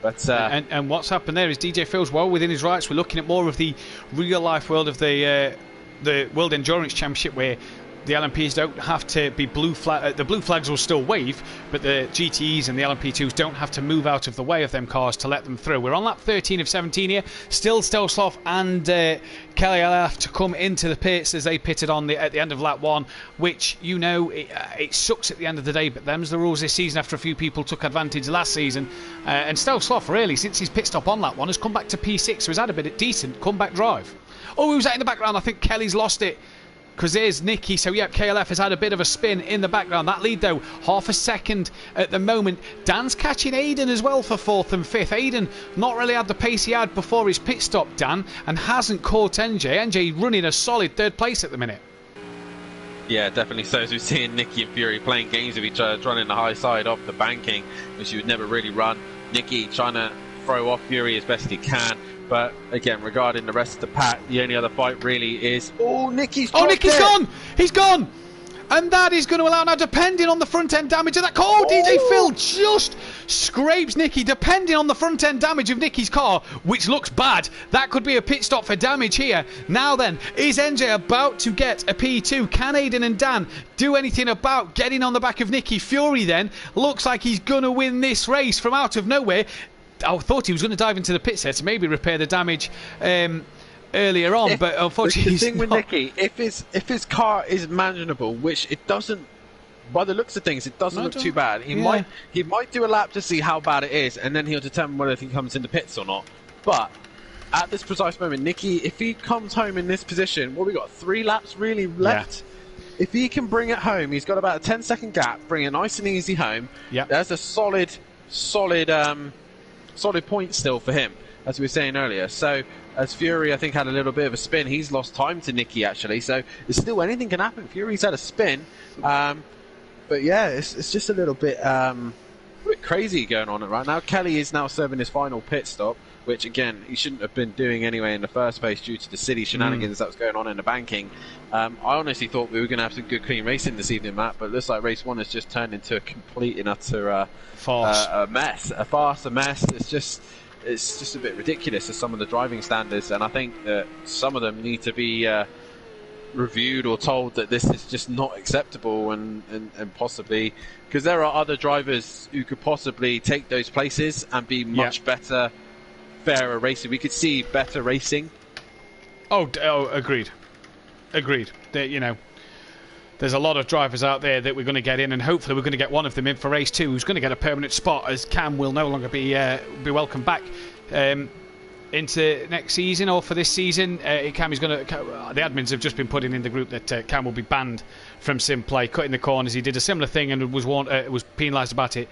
S6: But,
S5: and what's happened there is DJ Phil's well within his rights. We're looking at more of the real life world of the World Endurance Championship, where the LMPs don't have to be blue flag. The blue flags will still wave, but the GTEs and the LMP2s don't have to move out of the way of them cars to let them through. We're on lap 13 of 17 here. Still Stelsloff and Kelly will have to come into the pits as they pitted on at the end of lap 1, which, you know, it sucks at the end of the day, but them's the rules this season after a few people took advantage last season. And Stelsloff, really, since his pit stop on lap 1, has come back to P6, so he's had a bit of decent comeback drive. Oh, who's that in the background? I think Kelly's lost it, because there's Nicky. So yeah, KLF has had a bit of a spin in the background. That lead though, half a second at the moment. Dan's catching Aiden as well for 4th and 5th. Aiden not really had the pace he had before his pit stop, Dan, and hasn't caught NJ. NJ running a solid 3rd place at the minute.
S6: Yeah, definitely so. As we're seeing Nicky and Fury playing games with each other, running the high side off the banking, which you would never really run. Nicky trying to throw off Fury as best he can. But again, regarding the rest of the pack, the only other fight really is... Oh, Nicky's
S5: gone! He's gone! And that is going to allow now, depending on the front end damage of that car. Oh, DJ Phil just scrapes Nicky, depending on the front end damage of Nicky's car, which looks bad. That could be a pit stop for damage here. Now then, is NJ about to get a P2? Can Aiden and Dan do anything about getting on the back of Nicky? Fury then looks like he's going to win this race from out of nowhere. I thought he was going to dive into the pit set to maybe repair the damage earlier on, but unfortunately
S6: the thing with Nicky, if his car is manageable, which it doesn't, by the looks of things, it doesn't look too bad. He might do a lap to see how bad it is, and then he'll determine whether he comes into pits or not. But at this precise moment, Nicky, if he comes home in this position, we got 3 laps really left. Yeah. If he can bring it home, he's got about a 10-second gap. Bring it nice and easy home. Yeah, there's a solid point still for him, as we were saying earlier. So as Fury, I think, had a little bit of a spin, he's lost time to Nicky actually, so there's still anything can happen. Fury's had a spin, but yeah, it's just a little bit crazy going on right now. Kelly is now serving his final pit stop, which again he shouldn't have been doing anyway in the first place due to the silly shenanigans that was going on in the banking. I honestly thought we were going to have some good clean racing this evening, Matt, but it looks like race 1 has just turned into a complete and utter farce, a mess. It's just a bit ridiculous as some of the driving standards, and I think that some of them need to be reviewed or told that this is just not acceptable, and possibly because there are other drivers who could possibly take those places and be much better, fairer racing. We could see better racing. Oh,
S5: agreed. You know, there's a lot of drivers out there that we're going to get in, and hopefully we're going to get one of them in for race 2 who's going to get a permanent spot, as Cam will no longer be welcome back into next season or for this season. Cam is going to... The admins have just been putting in the group that Cam will be banned from Simplay, cutting the corners. He did a similar thing and was penalised about it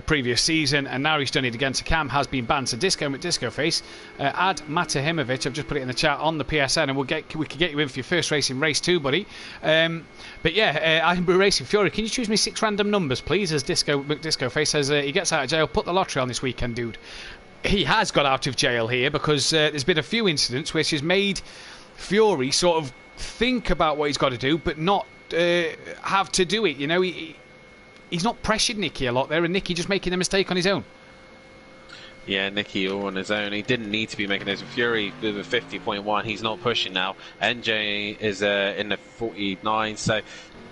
S5: previous season, and now he's done it again. So Cam has been banned. So Disco Face, add Matahimovic. I've just put it in the chat on the PSN, and we can get you in for your first race in race 2, buddy. But yeah, I'm racing Fury. Can you choose me 6 random numbers, please? As Disco Face says, he gets out of jail. Put the lottery on this weekend, dude. He has got out of jail here because there's been a few incidents which has made Fury sort of think about what he's got to do, but not have to do it. You know, he's not pressured Nicky a lot there, and Nicky just making a mistake on his own.
S6: Yeah, Nicky all on his own. He didn't need to be making those. Fury with a 50.1, he's not pushing now. NJ is in the 49, so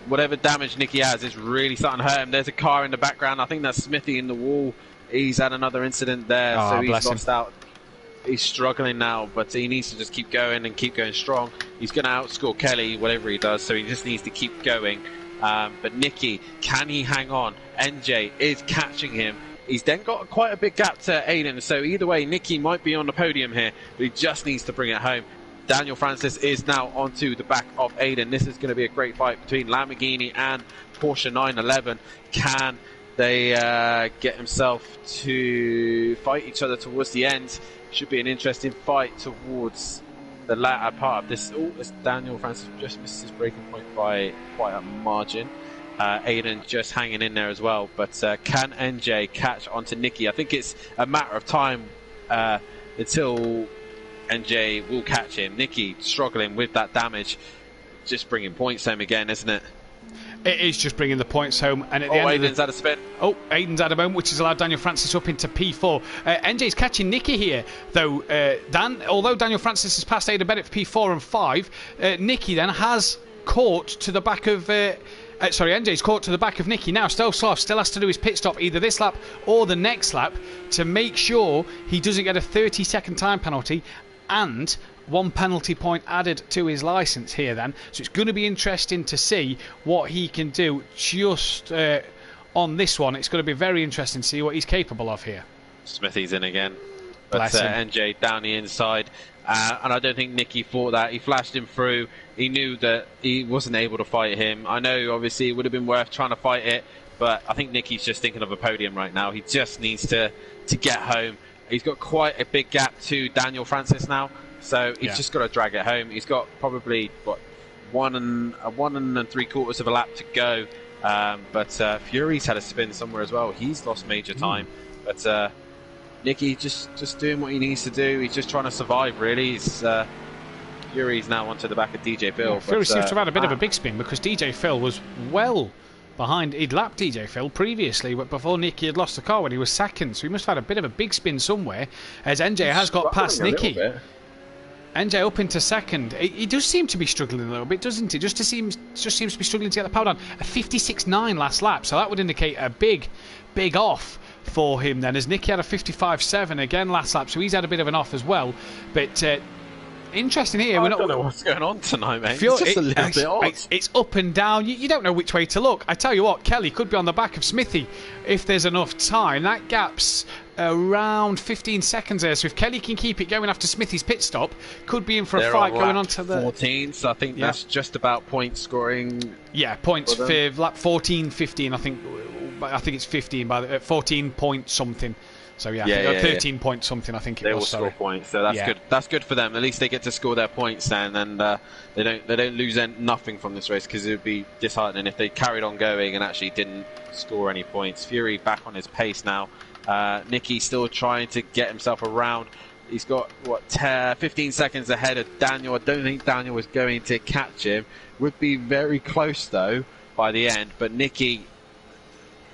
S6: whatever damage Nicky has is really starting to hurt him. There's a car in the background. I think that's Smithy in the wall. He's had another incident there, so he's lost out. He's struggling now, but he needs to just keep going and keep going strong. He's going to outscore Kelly, whatever he does, so he just needs to keep going. But Nicky, can he hang on? NJ is catching him. He's then got quite a big gap to Aiden, so either way, Nicky might be on the podium here, but he just needs to bring it home. Daniel Francis is now onto the back of Aiden. This is going to be a great fight between Lamborghini and Porsche 911. Can they get himself to fight each other towards the end? Should be an interesting fight towards the latter part of this. Oh, Daniel Francis just missed his breaking point by quite a margin. Aiden just hanging in there as well, but can NJ catch onto Nicky? I think it's a matter of time until NJ will catch him. Nicky struggling with that damage, just bringing points home again, isn't it?
S5: It is just bringing the points home, and at the end
S6: Aiden's had a spin.
S5: Oh, Aiden's had a moment, which has allowed Daniel Francis up into P4. NJ's catching Nicky here, though. Although Daniel Francis has passed Aiden Bennett for P4 and 5, Nicky then has caught to the back of... NJ's caught to the back of Nicky. Now Stelzloff still has to do his pit stop either this lap or the next lap to make sure he doesn't get a 30-second time penalty and 1 penalty point added to his licence here then. So it's going to be interesting to see what he can do just on this one. It's going to be very interesting to see what he's capable of here.
S6: Smithy's in again. But NJ down the inside. And I don't think Nicky thought that. He flashed him through. He knew that he wasn't able to fight him. I know, obviously, it would have been worth trying to fight it. But I think Nicky's just thinking of a podium right now. He just needs to get home. He's got quite a big gap to Daniel Francis now. So he's just got to drag it home. He's got probably, what, 1 3/4 of a lap to go. But Fury's had a spin somewhere as well. He's lost major time. But Nicky just doing what he needs to do. He's just trying to survive, really. Fury's now onto the back of DJ Phil.
S5: Yeah, Fury seems to have had a bit of a big spin because DJ Phil was well behind. He'd lapped DJ Phil previously, but before Nicky had lost the car when he was second. So he must have had a bit of a big spin somewhere, as NJ has got past Nicky. NJ up into second. He does seem to be struggling a little bit, doesn't he? Just seems to be struggling to get the power down. A 56.9 last lap, so that would indicate a big off for him then, as Nicky had a 55.7 again last lap, so he's had a bit of an off as well. But interesting here.
S6: I don't know what's going on tonight, mate. It's just a little bit odd.
S5: It's up and down. You don't know which way to look. I tell you what, Kelly could be on the back of Smithy if there's enough time. That gap's around 15 seconds there, so if Kelly can keep it going after Smithy's pit stop, could be in for a fight going on to the
S6: 14. So I think that's just about point scoring.
S5: Yeah, points for lap 14, 15. I think it's 15 by the 14 point something. So 13 point something. I think it was. They will score
S6: points, so that's good. That's good for them. At least they get to score their points then, and they don't lose nothing from this race, because it would be disheartening if they carried on going and actually didn't score any points. Fury back on his pace now. Nicky still trying to get himself around. He's got 15 seconds ahead of Daniel. I don't think Daniel was going to catch him. Would be very close though by the end. But Nicky,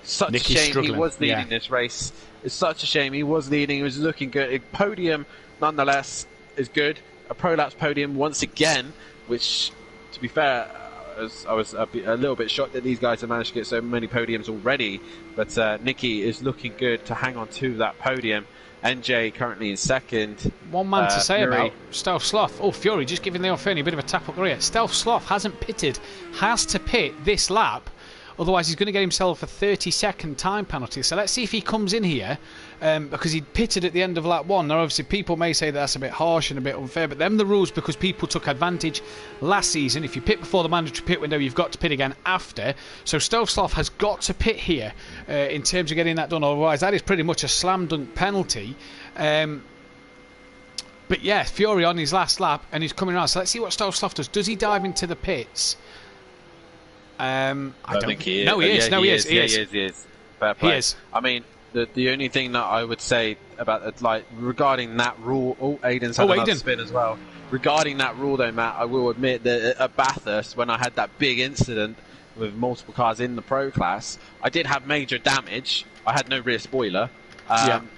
S6: such a shame struggling. He was leading this race. It's such a shame. He was leading. He was looking good. A podium, nonetheless, is good. A Prolapse podium once again, which, to be fair, I was a little bit shocked that these guys have managed to get so many podiums already. But Nicky is looking good to hang on to that podium. NJ currently in second.
S5: One man to say about Stelzloff. Oh, Fury just giving the Alferni a bit of a tap up the rear. Stelzloff hasn't pitted. Has to pit this lap. Otherwise, he's going to get himself a 30-second time penalty. So let's see if he comes in here, because he pitted at the end of lap 1. Now, obviously, people may say that's a bit harsh and a bit unfair, but them the rules because people took advantage last season. If you pit before the mandatory pit window, you've got to pit again after. So Stelzloff has got to pit here in terms of getting that done. Otherwise, that is pretty much a slam dunk penalty. But yeah, Fury on his last lap, and he's coming around. So let's see what Stelzloff does. Does he dive into the pits? I don't think he is. No, he is.
S6: He is. Fair play. He is. I mean, the only thing that I would say about regarding that rule. Oh, Aiden's had another spin as well. Regarding that rule, though, Matt, I will admit that at Bathurst, when I had that big incident with multiple cars in the Pro class, I did have major damage. I had no rear spoiler,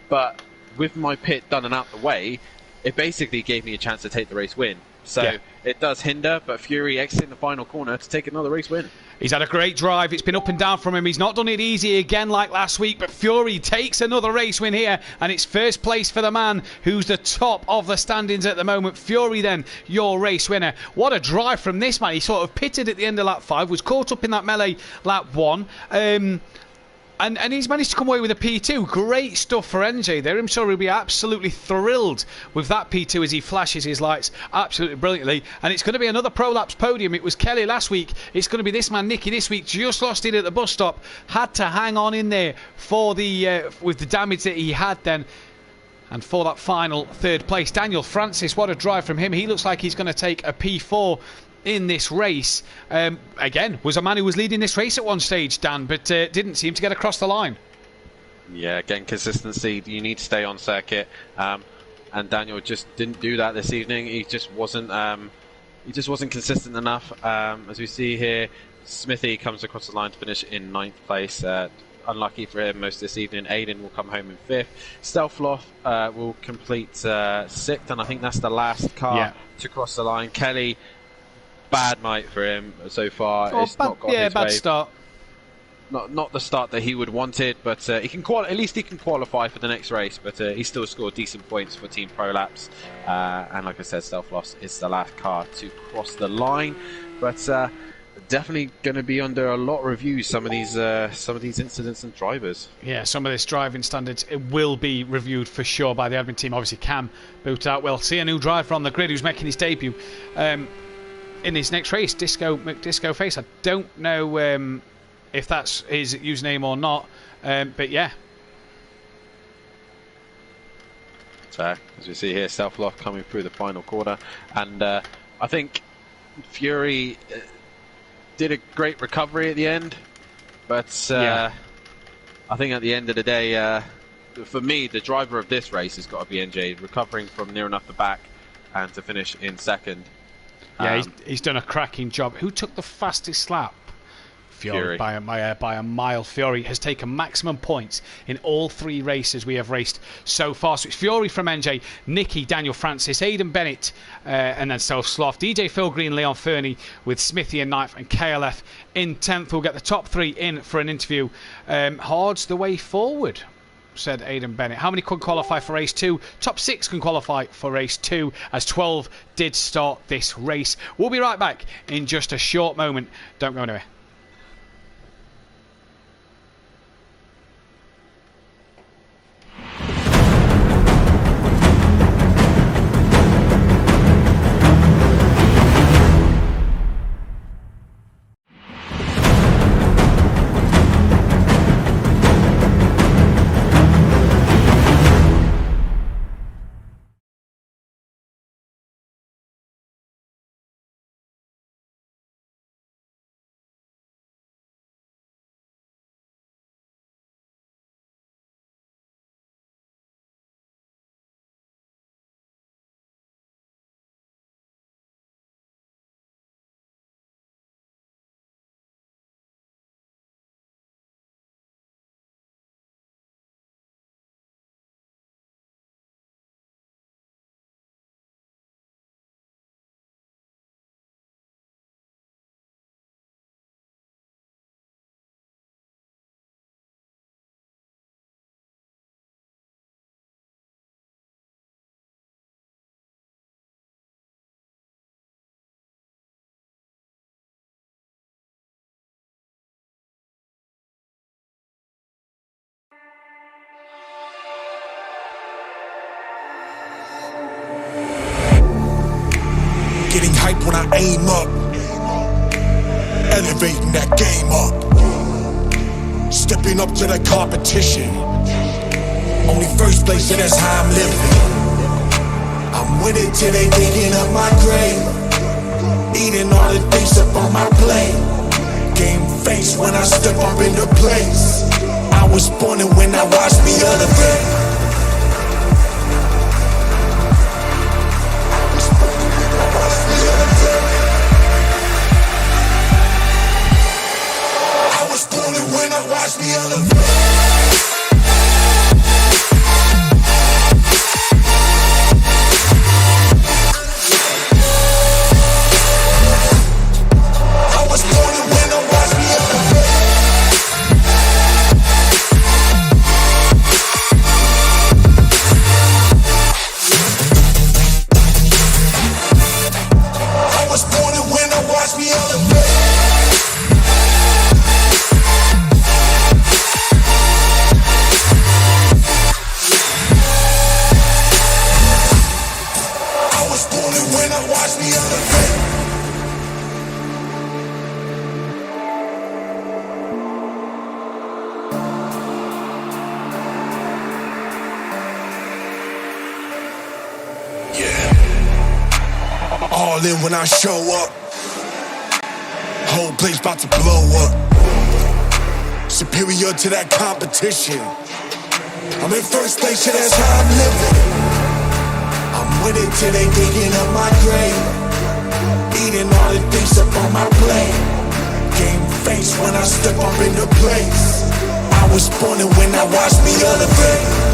S6: but with my pit done and out the way, it basically gave me a chance to take the race win. So it does hinder, but Fury exiting the final corner to take another race win.
S5: He's had a great drive. It's been up and down from him. He's not done it easy again like last week, but Fury takes another race win here, and it's first place for the man who's the top of the standings at the moment. Fury then, your race winner. What a drive from this man. He sort of pitted at the end of lap 5, was caught up in that melee lap 1. And he's managed to come away with a P2. Great stuff for NJ there. I'm sure he'll be absolutely thrilled with that P2 as he flashes his lights absolutely brilliantly. And it's going to be another Prolapse podium. It was Kelly last week. It's going to be this man, Nicky, this week. Just lost it at the bus stop. Had to hang on in there for the with the damage that he had then. And for that final third place, Daniel Francis, what a drive from him. He looks like he's going to take a P4 in this race. Again, was a man who was leading this race at one stage, Dan, but didn't seem to get across the line.
S6: Yeah, again, consistency. You need to stay on circuit, and Daniel just didn't do that this evening. He just wasn't consistent enough. As we see here, Smithy comes across the line to finish in 9th place. Unlucky for him most this evening. Aiden will come home in 5th. Stelzloff will complete 6th, and I think that's the last car to cross the line. Kelly bad night for him so far. It's not got his
S5: bad
S6: way.
S5: start.
S6: Not the start that he would wanted, but he can at least he can qualify for the next race. But he still scored decent points for Team Prolapse, and like I said, Self-Loss is the last car to cross the line. But definitely going to be under a lot of reviews. Some of these incidents and drivers. Yeah,
S5: some of this driving standards, it will be reviewed for sure by the admin team. Obviously, Cam boot out. We'll see a new driver on the grid who's making his debut in his next race. Disco Face. I don't know if that's his username or not, but yeah.
S6: So as we see here, Self-Loss coming through the final corner, and I think Fury did a great recovery at the end, but I think at the end of the day, for me, the driver of this race has got to be NJ, recovering from near enough the back and to finish in second.
S5: Yeah, he's done a cracking job. Who took the fastest lap? Fury. By a mile. Fury has taken maximum points in all 3 races we have raced so far. So it's Fury from NJ, Nicky, Daniel Francis, Aiden Bennett, and then Self-Sloth, DJ Phil Green, Leon Fernie, with Smithy and Knife and KLF in 10th. We'll get the top 3 in for an interview. Hard's the way forward, said Aiden Bennett. How many could qualify for race 2? Top 6 can qualify for race 2, as 12 did start this race. We'll be right back in just a short moment. Don't go anywhere.
S4: Getting hype when I aim up, elevating that game up, stepping up to the competition. Only first place, and that's how I'm living. I'm with it till they digging up my grave, eating all the things up on my plate. Game face when I step up into place. I was born and when I watched me elevate. When I watch me elevate. I was born and when I watch me elevate. I was born and when I watch me elevate. All in when I show up, whole place about to blow up. Superior to that competition. I'm in first place, yeah, that's how I'm living. I'm with it till they digging up my grave, eating all the things up on my plate. Game face when I step up into place. I was born and when I watch me elevate.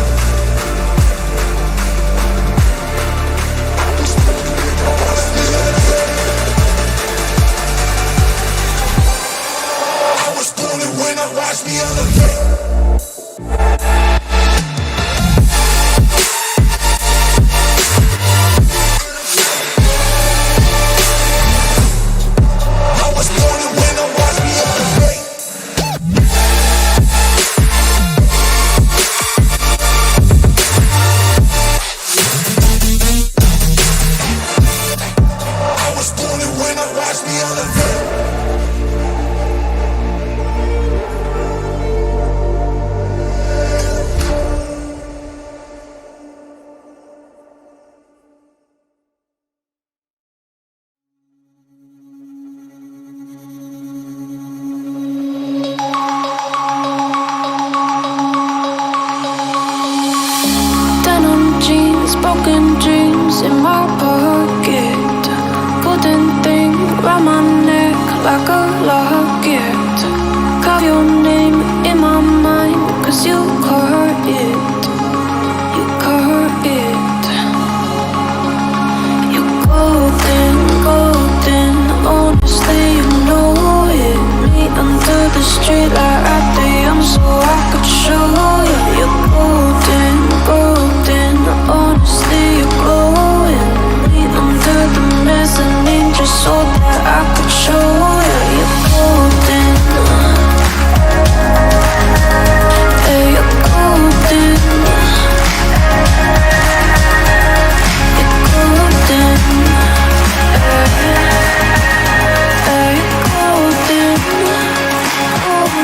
S1: my pocket. Golden thing round my neck like a locket. Carve your name in my mind, 'cause you caught it. You caught it. You're golden, golden. Honestly, you know it. Meet under the street light at the so I could show you. You're golden, golden. Honestly, you're glowing. Meet under the mezzanine just so that I could show you. You're golden. Hey, you're golden. You're golden. Hey, you're golden. Golden.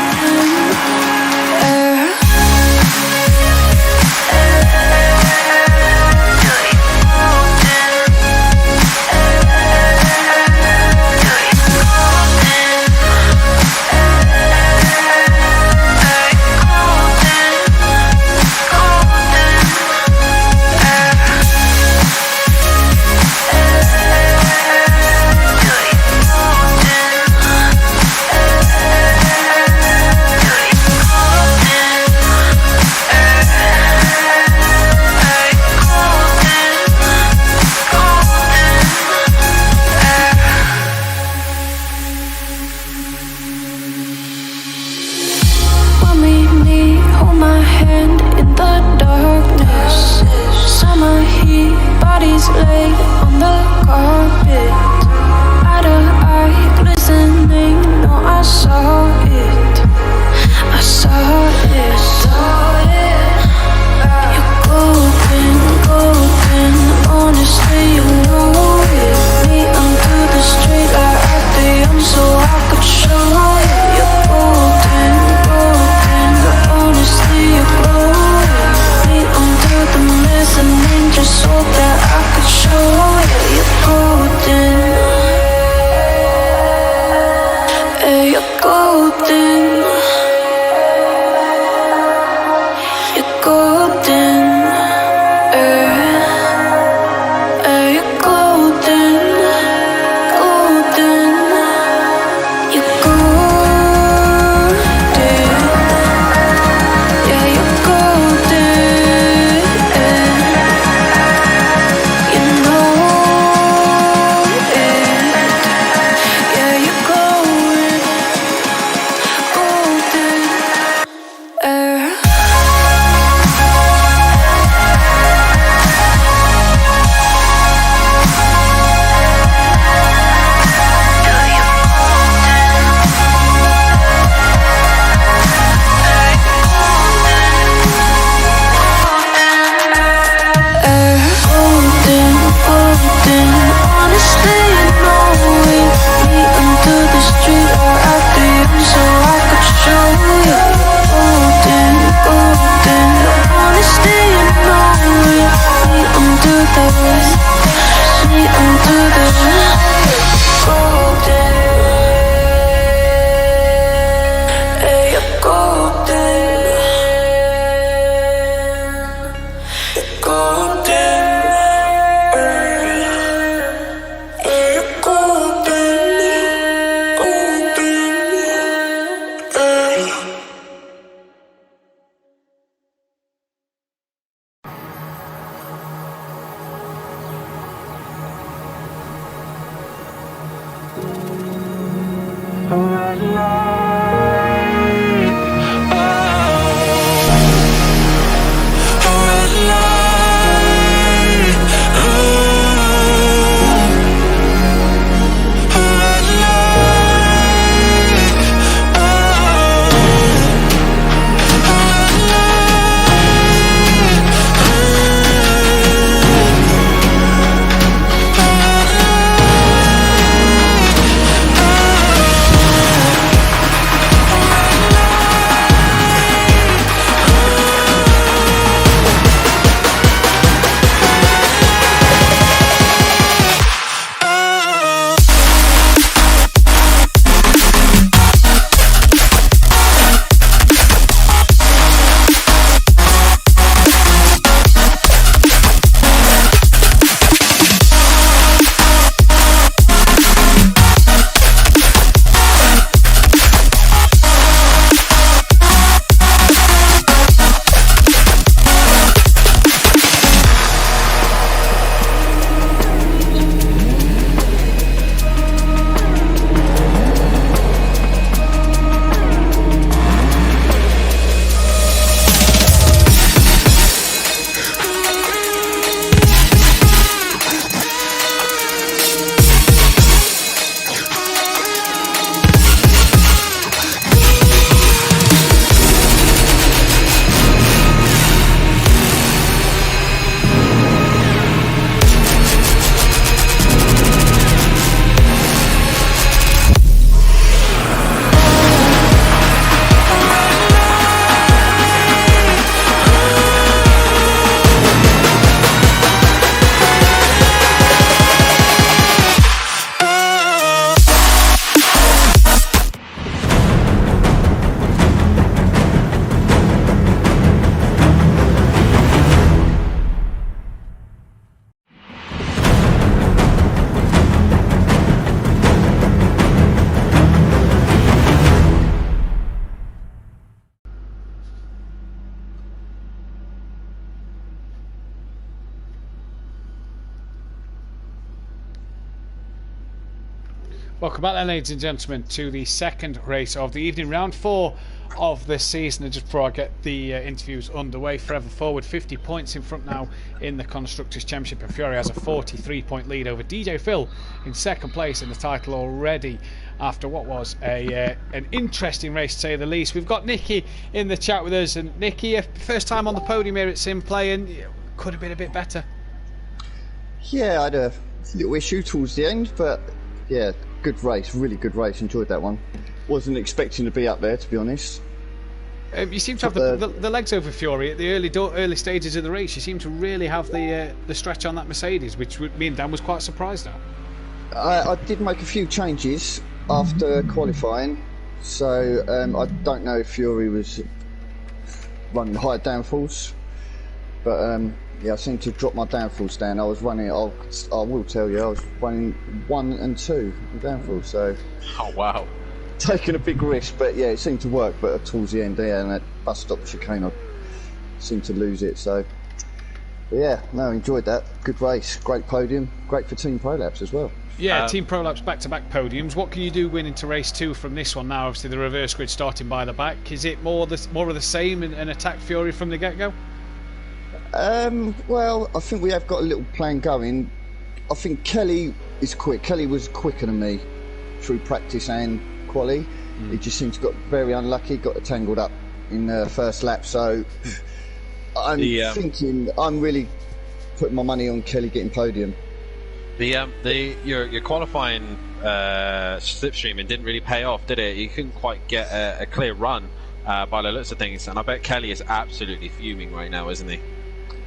S1: When we meet, hold my hand in the darkness. Summer heat, bodies laid on the carpet. Eye to eye, glistening. No, I saw it. I saw it. You're golden, golden. Honestly, you know it. Meet under the street light at the so I could show you. You're golden, golden. Honestly, you're glowing. Meet under the mezzanine just so that I could show you. You're golden. Hey, you're golden. You're golden. Hey, you're golden. Golden. You're golden. Yeah, you're golden. You know it.
S5: Welcome back then, ladies and gentlemen, to the second race of the evening, round 4 of this season. And just before I get the interviews underway, Forever Forward 50 points in front now in the Constructors' Championship, and Fury has a 43-point lead over DJ Phil in second place in the title already after what was an interesting race to say the least. We've got Nicky in the chat with us, and Nicky, first time on the podium here at Simplay, and could have been a bit better.
S7: Yeah, I had a little issue towards the end, but yeah, good race, really good race. Enjoyed that one. Wasn't expecting to be up there, to be honest.
S5: You seem to have the legs over Fury at the early stages of the race. You seem to really have the stretch on that Mercedes, which me and Dan was quite surprised at.
S7: I did make a few changes after qualifying, so I don't know if Fury was running high downforce, but yeah, I seemed to drop my downforce down. I was running, I will tell you, I was running 1 and 2 in downforce, so...
S6: Oh, wow.
S7: Taking a big risk, but yeah, it seemed to work, but towards the end there, and that bus stop chicane, I seemed to lose it, so... But yeah, no, enjoyed that. Good race, great podium, great for Team Prolapse as well.
S5: Yeah, Team Prolapse back-to-back podiums. What can you do winning to race 2 from this one now? Obviously, the reverse grid starting by the back. Is it more of the same and attack Fury from the get-go?
S7: Well, I think we have got a little plan going. I think Kelly is quick. Kelly was quicker than me through practice and quali. He just seems to got very unlucky, got tangled up in the first lap. So I'm thinking, I'm really putting my money on Kelly getting podium.
S6: Your qualifying slipstreaming didn't really pay off, did it? You couldn't quite get a clear run by the looks of things, and I bet Kelly is absolutely fuming right now, isn't he?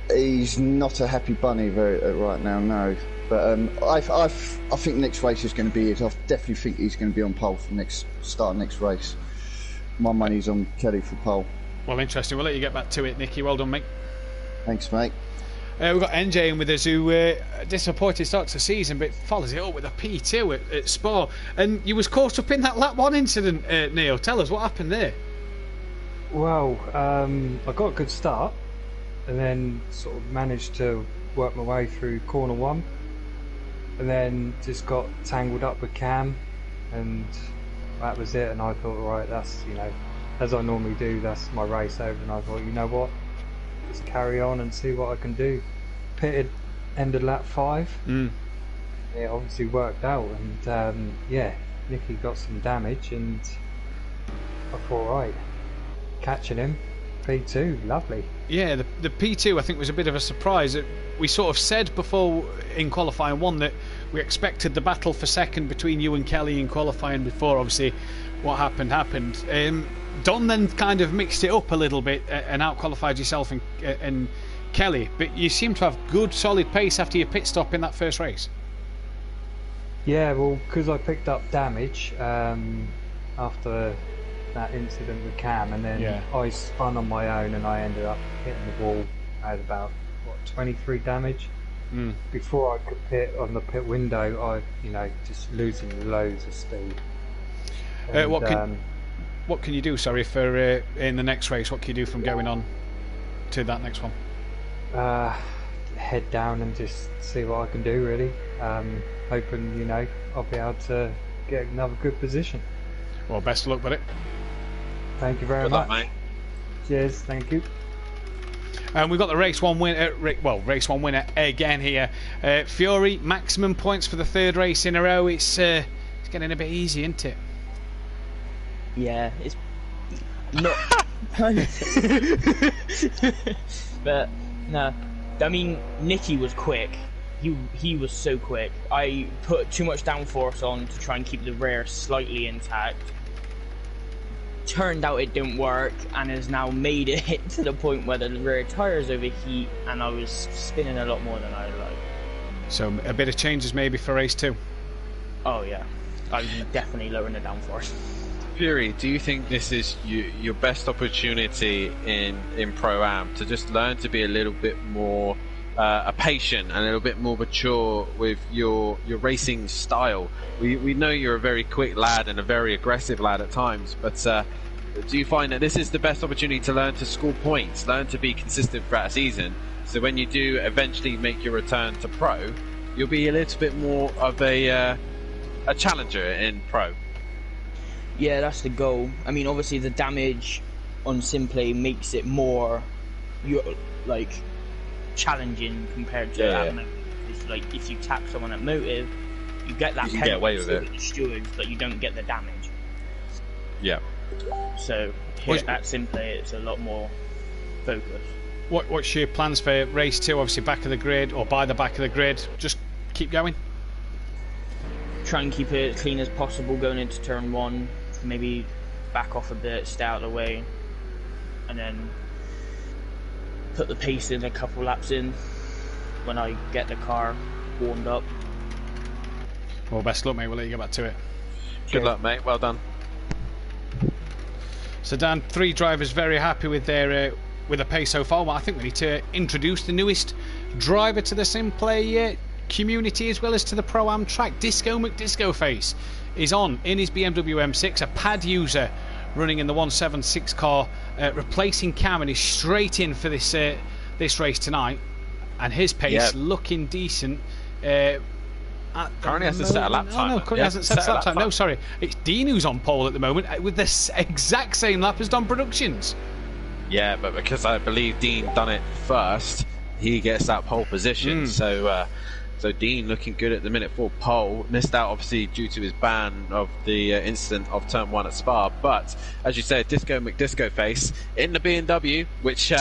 S7: He's not a happy bunny right now, no. But I think next race is going to be it. I definitely think he's going to be on pole for start of next race. My money's on Kelly for pole.
S5: Well, interesting. We'll let you get back to it, Nicky. Well done, mate.
S7: Thanks, mate.
S5: We've got NJ in with us, who disappointed start to the season, but follows it up with a P2 at Spa. And you was caught up in that lap 1 incident, Neil. Tell us what happened there.
S8: Well, I got a good start, and then sort of managed to work my way through corner 1, and then just got tangled up with Cam, and that was it. And I thought, right, that's, you know, as I normally do, that's my race over. And I thought, you know what, just carry on and see what I can do. Pitted end of lap 5. It obviously worked out, and yeah, Nicky got some damage, and I thought, right, catching him, P2, lovely. Yeah,
S5: the P2 I think was a bit of a surprise. We sort of said before in qualifying 1 that we expected the battle for second between you and Kelly in qualifying before. Obviously what happened. Don then kind of mixed it up a little bit and out-qualified yourself and Kelly, but you seem to have good solid pace after your pit stop in that first race.
S8: Yeah, well, because I picked up damage after that incident with Cam, and then I spun on my own and I ended up hitting the wall. I had about 23 damage. Before I could pit on the pit window, I just losing loads of speed. And,
S5: what can you do, sorry, for in the next race? What can you do from going on to that next one?
S8: Head down and just see what I can do, really. Hoping, I'll be able to get another good position.
S5: Well, best of luck with it.
S8: Thank you very much. Mate. Cheers, thank you.
S5: And we've got the race one winner again here. Fury, maximum points for the 3rd race in a row. It's getting a bit easy, isn't it?
S9: Yeah, it's not. But no, I mean, Nicky was quick. He was so quick. I put too much downforce on to try and keep the rear slightly intact. Turned out it didn't work, and has now made it to the point where the rear tyres overheat, and I was spinning a lot more than I like.
S5: So a bit of changes maybe for race 2.
S9: Oh yeah, I'm definitely lowering the downforce.
S6: Fury, do you think this is your best opportunity in Pro-Am to just learn to be a little bit more patient and a little bit more mature with your racing style? We know you're a very quick lad and a very aggressive lad at times, but do you find that this is the best opportunity to learn to score points, learn to be consistent throughout a season, so when you do eventually make your return to Pro, you'll be a little bit more of a a challenger in Pro.
S9: Yeah, that's the goal. I mean, obviously the damage on Simplay makes it more, challenging compared to at Motive. It's like if you tap someone at Motive, you get that
S6: you can get away with it.
S9: with the stewards, but you don't get the damage.
S6: Yeah.
S9: So here at Simplay, it's a lot more focused.
S5: What's your plans for race 2? Obviously back of the grid, or by the back of the grid. Just keep going.
S9: Try and keep it as clean as possible going into turn 1. Maybe back off a bit, stay out of the way, and then put the pace in a couple laps in when I get the car warmed up.
S5: Well, best luck, mate. We'll let you get back to it.
S6: Good luck, mate. Well done.
S5: So, Dan, 3 drivers very happy with their with the pace so far. Well, I think we need to introduce the newest driver to the Simplay community as well as to the Pro-Am track. Disco McDiscoface is on in his BMW M6, a pad user running in the 176 car, replacing Cam, and is straight in for this race tonight. And his pace looking decent.
S6: Currently hasn't set a lap time.
S5: Oh, no, currently hasn't set a lap time. No, sorry. It's Dean who's on pole at the moment with the exact same lap as Don Productions.
S6: Yeah, but because I believe Dean done it first, he gets that pole position. So Dean looking good at the minute for pole. Missed out obviously due to his ban of the incident of turn 1 at Spa. But as you said, Disco McDiscoface in the BMW, which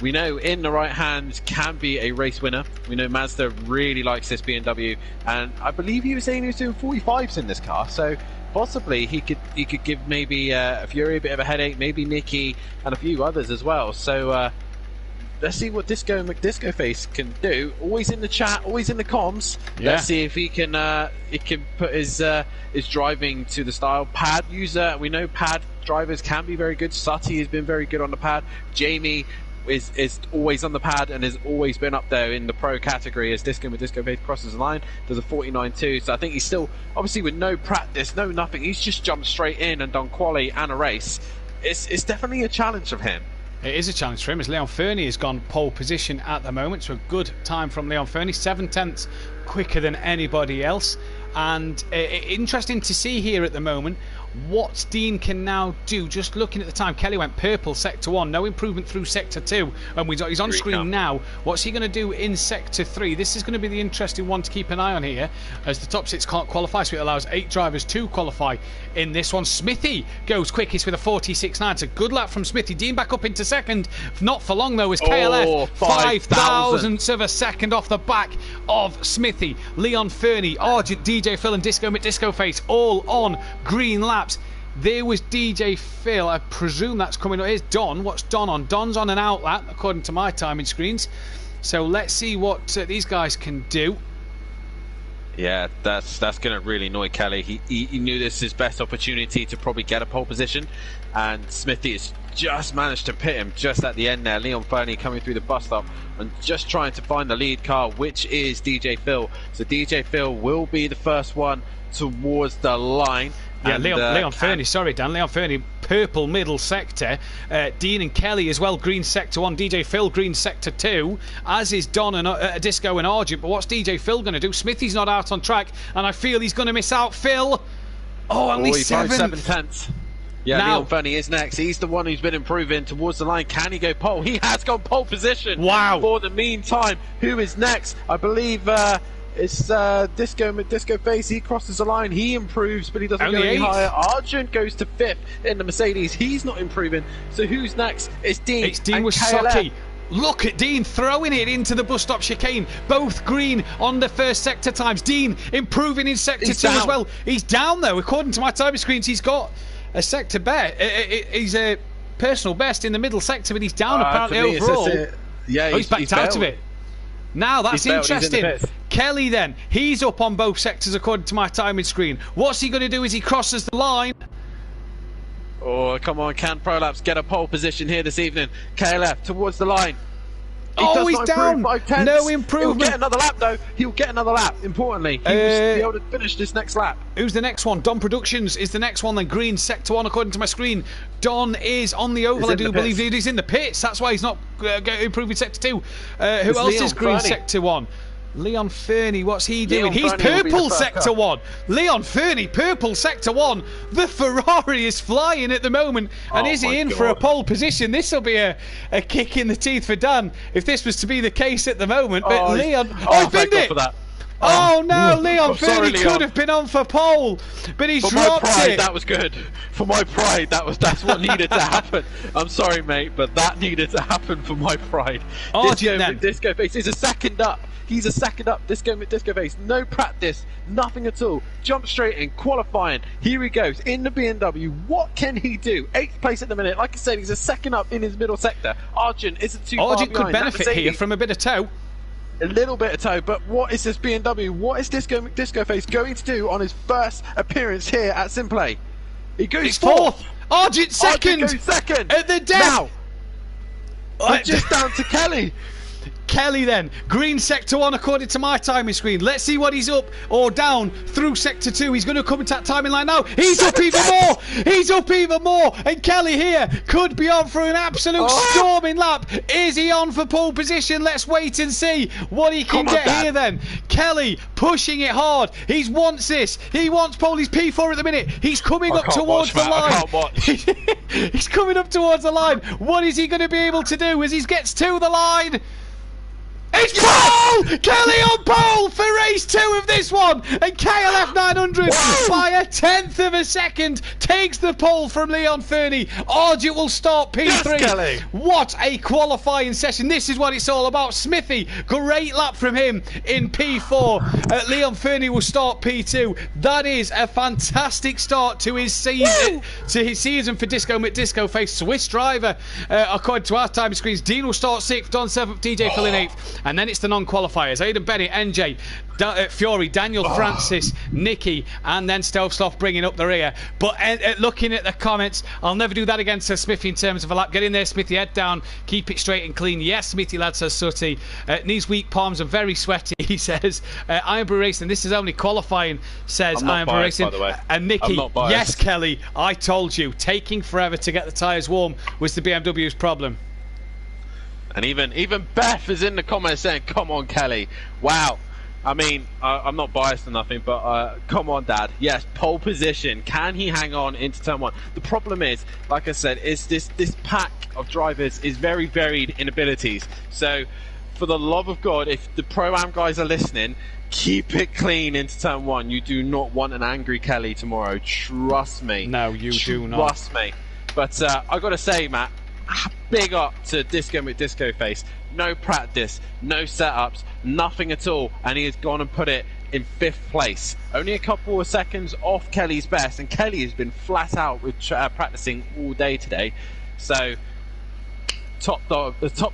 S6: we know in the right hand can be a race winner. We know Mazda really likes this BMW, and I believe he was saying he was doing 45s in this car. So possibly he could give maybe Fury a bit of a headache, maybe Nicky and a few others as well. So let's see what Disco McDiscoface can do. Always in the chat, always in the comms.
S5: Yeah.
S6: Let's see if he can put his driving to the style. Pad user, we know pad drivers can be very good. Sutty has been very good on the pad. Jamie is always on the pad and has always been up there in the pro category as Disco McDiscoface crosses the line. Does a 49.2, so I think he's still, obviously with no practice, no nothing, he's just jumped straight in and done quali and a race. It's definitely a challenge of him.
S5: It is a challenge for him as Leon Fernie has gone pole position at the moment, so a good time from Leon Fernie, 7/10 quicker than anybody else. And interesting to see here at the moment what Dean can now do. Just looking at the time, Kelly went purple sector 1, no improvement through sector 2, and he's on screen now. What's he going to do in sector 3? This is going to be the interesting one to keep an eye on here, as the top 6 can't qualify, so it allows 8 drivers to qualify in this one. Smithy goes quickest with a 46.9. It's a good lap from Smithy. Dean back up into second, not for long though, as KLF 5 thousandths of a second off the back of Smithy. Leon Fernie, Argent, DJ Phil and Disco McDiscoface all on green laps. There was DJ Phil, I presume that's coming up. Here's Don. What's Don on? Don's on an out lap according to my timing screens, so let's see what these guys can do.
S6: Yeah, that's going to really annoy Kelly. He knew this is his best opportunity to probably get a pole position, and Smithy has just managed to pit him just at the end there. Leon Fernie coming through the bus stop and just trying to find the lead car, which is DJ Phil. So DJ Phil will be the first one towards the line.
S5: Yeah, Leon Fernie, sorry Dan, Leon Fernie, purple middle sector. Dean and Kelly as well, green sector 1. DJ Phil, green sector 2, as is Don and Disco and Argent. But what's DJ Phil going to do? Smithy's not out on track, and I feel he's going to miss out. Phil, only 7/10.
S6: Yeah,
S5: now,
S6: Leon Fernie is next. He's the one who's been improving towards the line. Can he go pole? He has gone pole position.
S5: Wow.
S6: For the meantime, who is next? I believe it's Disco McDiscoface. He crosses the line. He improves, but he doesn't go any higher. Argent goes to 5th in the Mercedes. He's not improving. So who's next? It's Dean.
S5: It's Dean with Socky. Look at Dean throwing it into the bus stop chicane. Both green on the first sector times. Dean improving in sector 2 as well. He's down though. According to my timing screens, he's got a sector best. He's a personal best in the middle sector, but he's down apparently overall. He's backed out of it. Now that's interesting. Kelly then, he's up on both sectors according to my timing screen. What's he going to do as he crosses the line?
S6: Oh, come on, can Prolapse get a pole position here this evening? KLF towards the line.
S5: He's down. No improvement.
S6: He'll get another lap though. He'll get another lap. Importantly, he was able to finish this next lap.
S5: Who's the next one? Don Productions is the next one. Then green sector 1 according to my screen. Don is on the oval. I do believe he's in the pits. That's why he's not improving sector 2. Who else is green sector 1? Leon Fernie, what's he doing?
S6: Leon
S5: He's
S6: Fernie will be the
S5: purple
S6: first
S5: sector
S6: car.
S5: 1. Leon Fernie, purple sector 1. The Ferrari is flying at the moment. And
S6: Oh
S5: is he
S6: my
S5: in for a
S6: God.
S5: pole position? This will be a kick in the teeth for Dan if this was to be the case at the moment. But
S6: Oh,
S5: Leon...
S6: oh,
S5: he
S6: thank
S5: binned
S6: God
S5: it!
S6: for that.
S5: Oh no,
S6: Ooh.
S5: Leon
S6: I'm sorry,
S5: Fernie
S6: Leon.
S5: could have been on for pole, but he's
S6: For my
S5: dropped
S6: pride,
S5: it.
S6: that was good. For my pride, that's what needed to happen. I'm sorry, mate, but that needed to happen for my pride.
S5: Argent then.
S6: Disco Face is a second up. He's a second up. Disco Face, no practice, nothing at all. Jump straight in, qualifying. Here he goes in the BMW. What can he do? 8th place at the minute. Like I said, he's a second up in his middle sector. Argent isn't too far
S5: Argent could
S6: behind. That
S5: benefit here
S6: Mercedes-
S5: from a bit of tow.
S6: a little bit of toe, but what is this BMW? What is Disco Face going to do on his first appearance here at Simplay? He goes
S5: It's fourth. Argent second.
S6: Argent goes second.
S5: At the death.
S6: Now, we're just down to Kelly.
S5: Kelly then, green sector 1 according to my timing screen. Let's see what he's up or down through sector 2. He's going to come into that timing line now. He's up even more. He's up even more. And Kelly here could be on for an absolute storming lap. Is he on for pole position? Let's wait and see what he can
S6: Come on,
S5: get
S6: Dad.
S5: here then. Kelly pushing it hard. He wants this. He wants pole. He's P4 at the minute. He's coming up towards the line.
S6: I can't watch.
S5: He's coming up towards the line. What is he going to be able to do as he gets to the line? It's pole! Kelly on pole for race 2 of this one, and KLF 900 by a 1/10 of a second takes the pole from Leon Fernie. Argent will start P3.
S6: Yes, Kelly.
S5: What a qualifying session! This is what it's all about. Smithy, great lap from him in P4. Leon Fernie will start P2. That is a fantastic start to his season. For Disco Face. Swiss driver, according to our time screens. Dean will start 6th, Don 7th, DJ Phil in 8th. And then it's the non-qualifiers. Aiden Bennett, NJ, Fury, Daniel Francis, Nicky, and then Stelfsloff bringing up the rear. But looking at the comments, I'll never do that again, says Smithy, in terms of a lap. Get in there, Smithy, head down, keep it straight and clean. Yes, Smithy, lad, says Sutty. Knees weak, palms are very sweaty, he says. Ironbrew Racing, this is only qualifying, says
S6: I'm not
S5: Ironbrew
S6: biased,
S5: Racing.
S6: by the way.
S5: And Nicky,
S6: I'm not biased.
S5: yes, Kelly, I told you, taking forever to get the tyres warm was the BMW's problem.
S6: And even Beth is in the comments saying, "Come on, Kelly! Wow." I mean, I'm not biased or nothing, but come on, Dad. Yes, pole position. Can he hang on into turn 1? The problem is, like I said, is this pack of drivers is very varied in abilities. So, for the love of God, if the Pro-Am guys are listening, keep it clean into turn 1. You do not want an angry Kelly tomorrow. Trust me.
S5: No, you do not.
S6: Trust me. But I got to say, Matt, big up to Disco Face. No practice, no setups, nothing at all, and he has gone and put it in 5th place. Only a couple of seconds off Kelly's best, and Kelly has been flat out with practicing all day today. So, top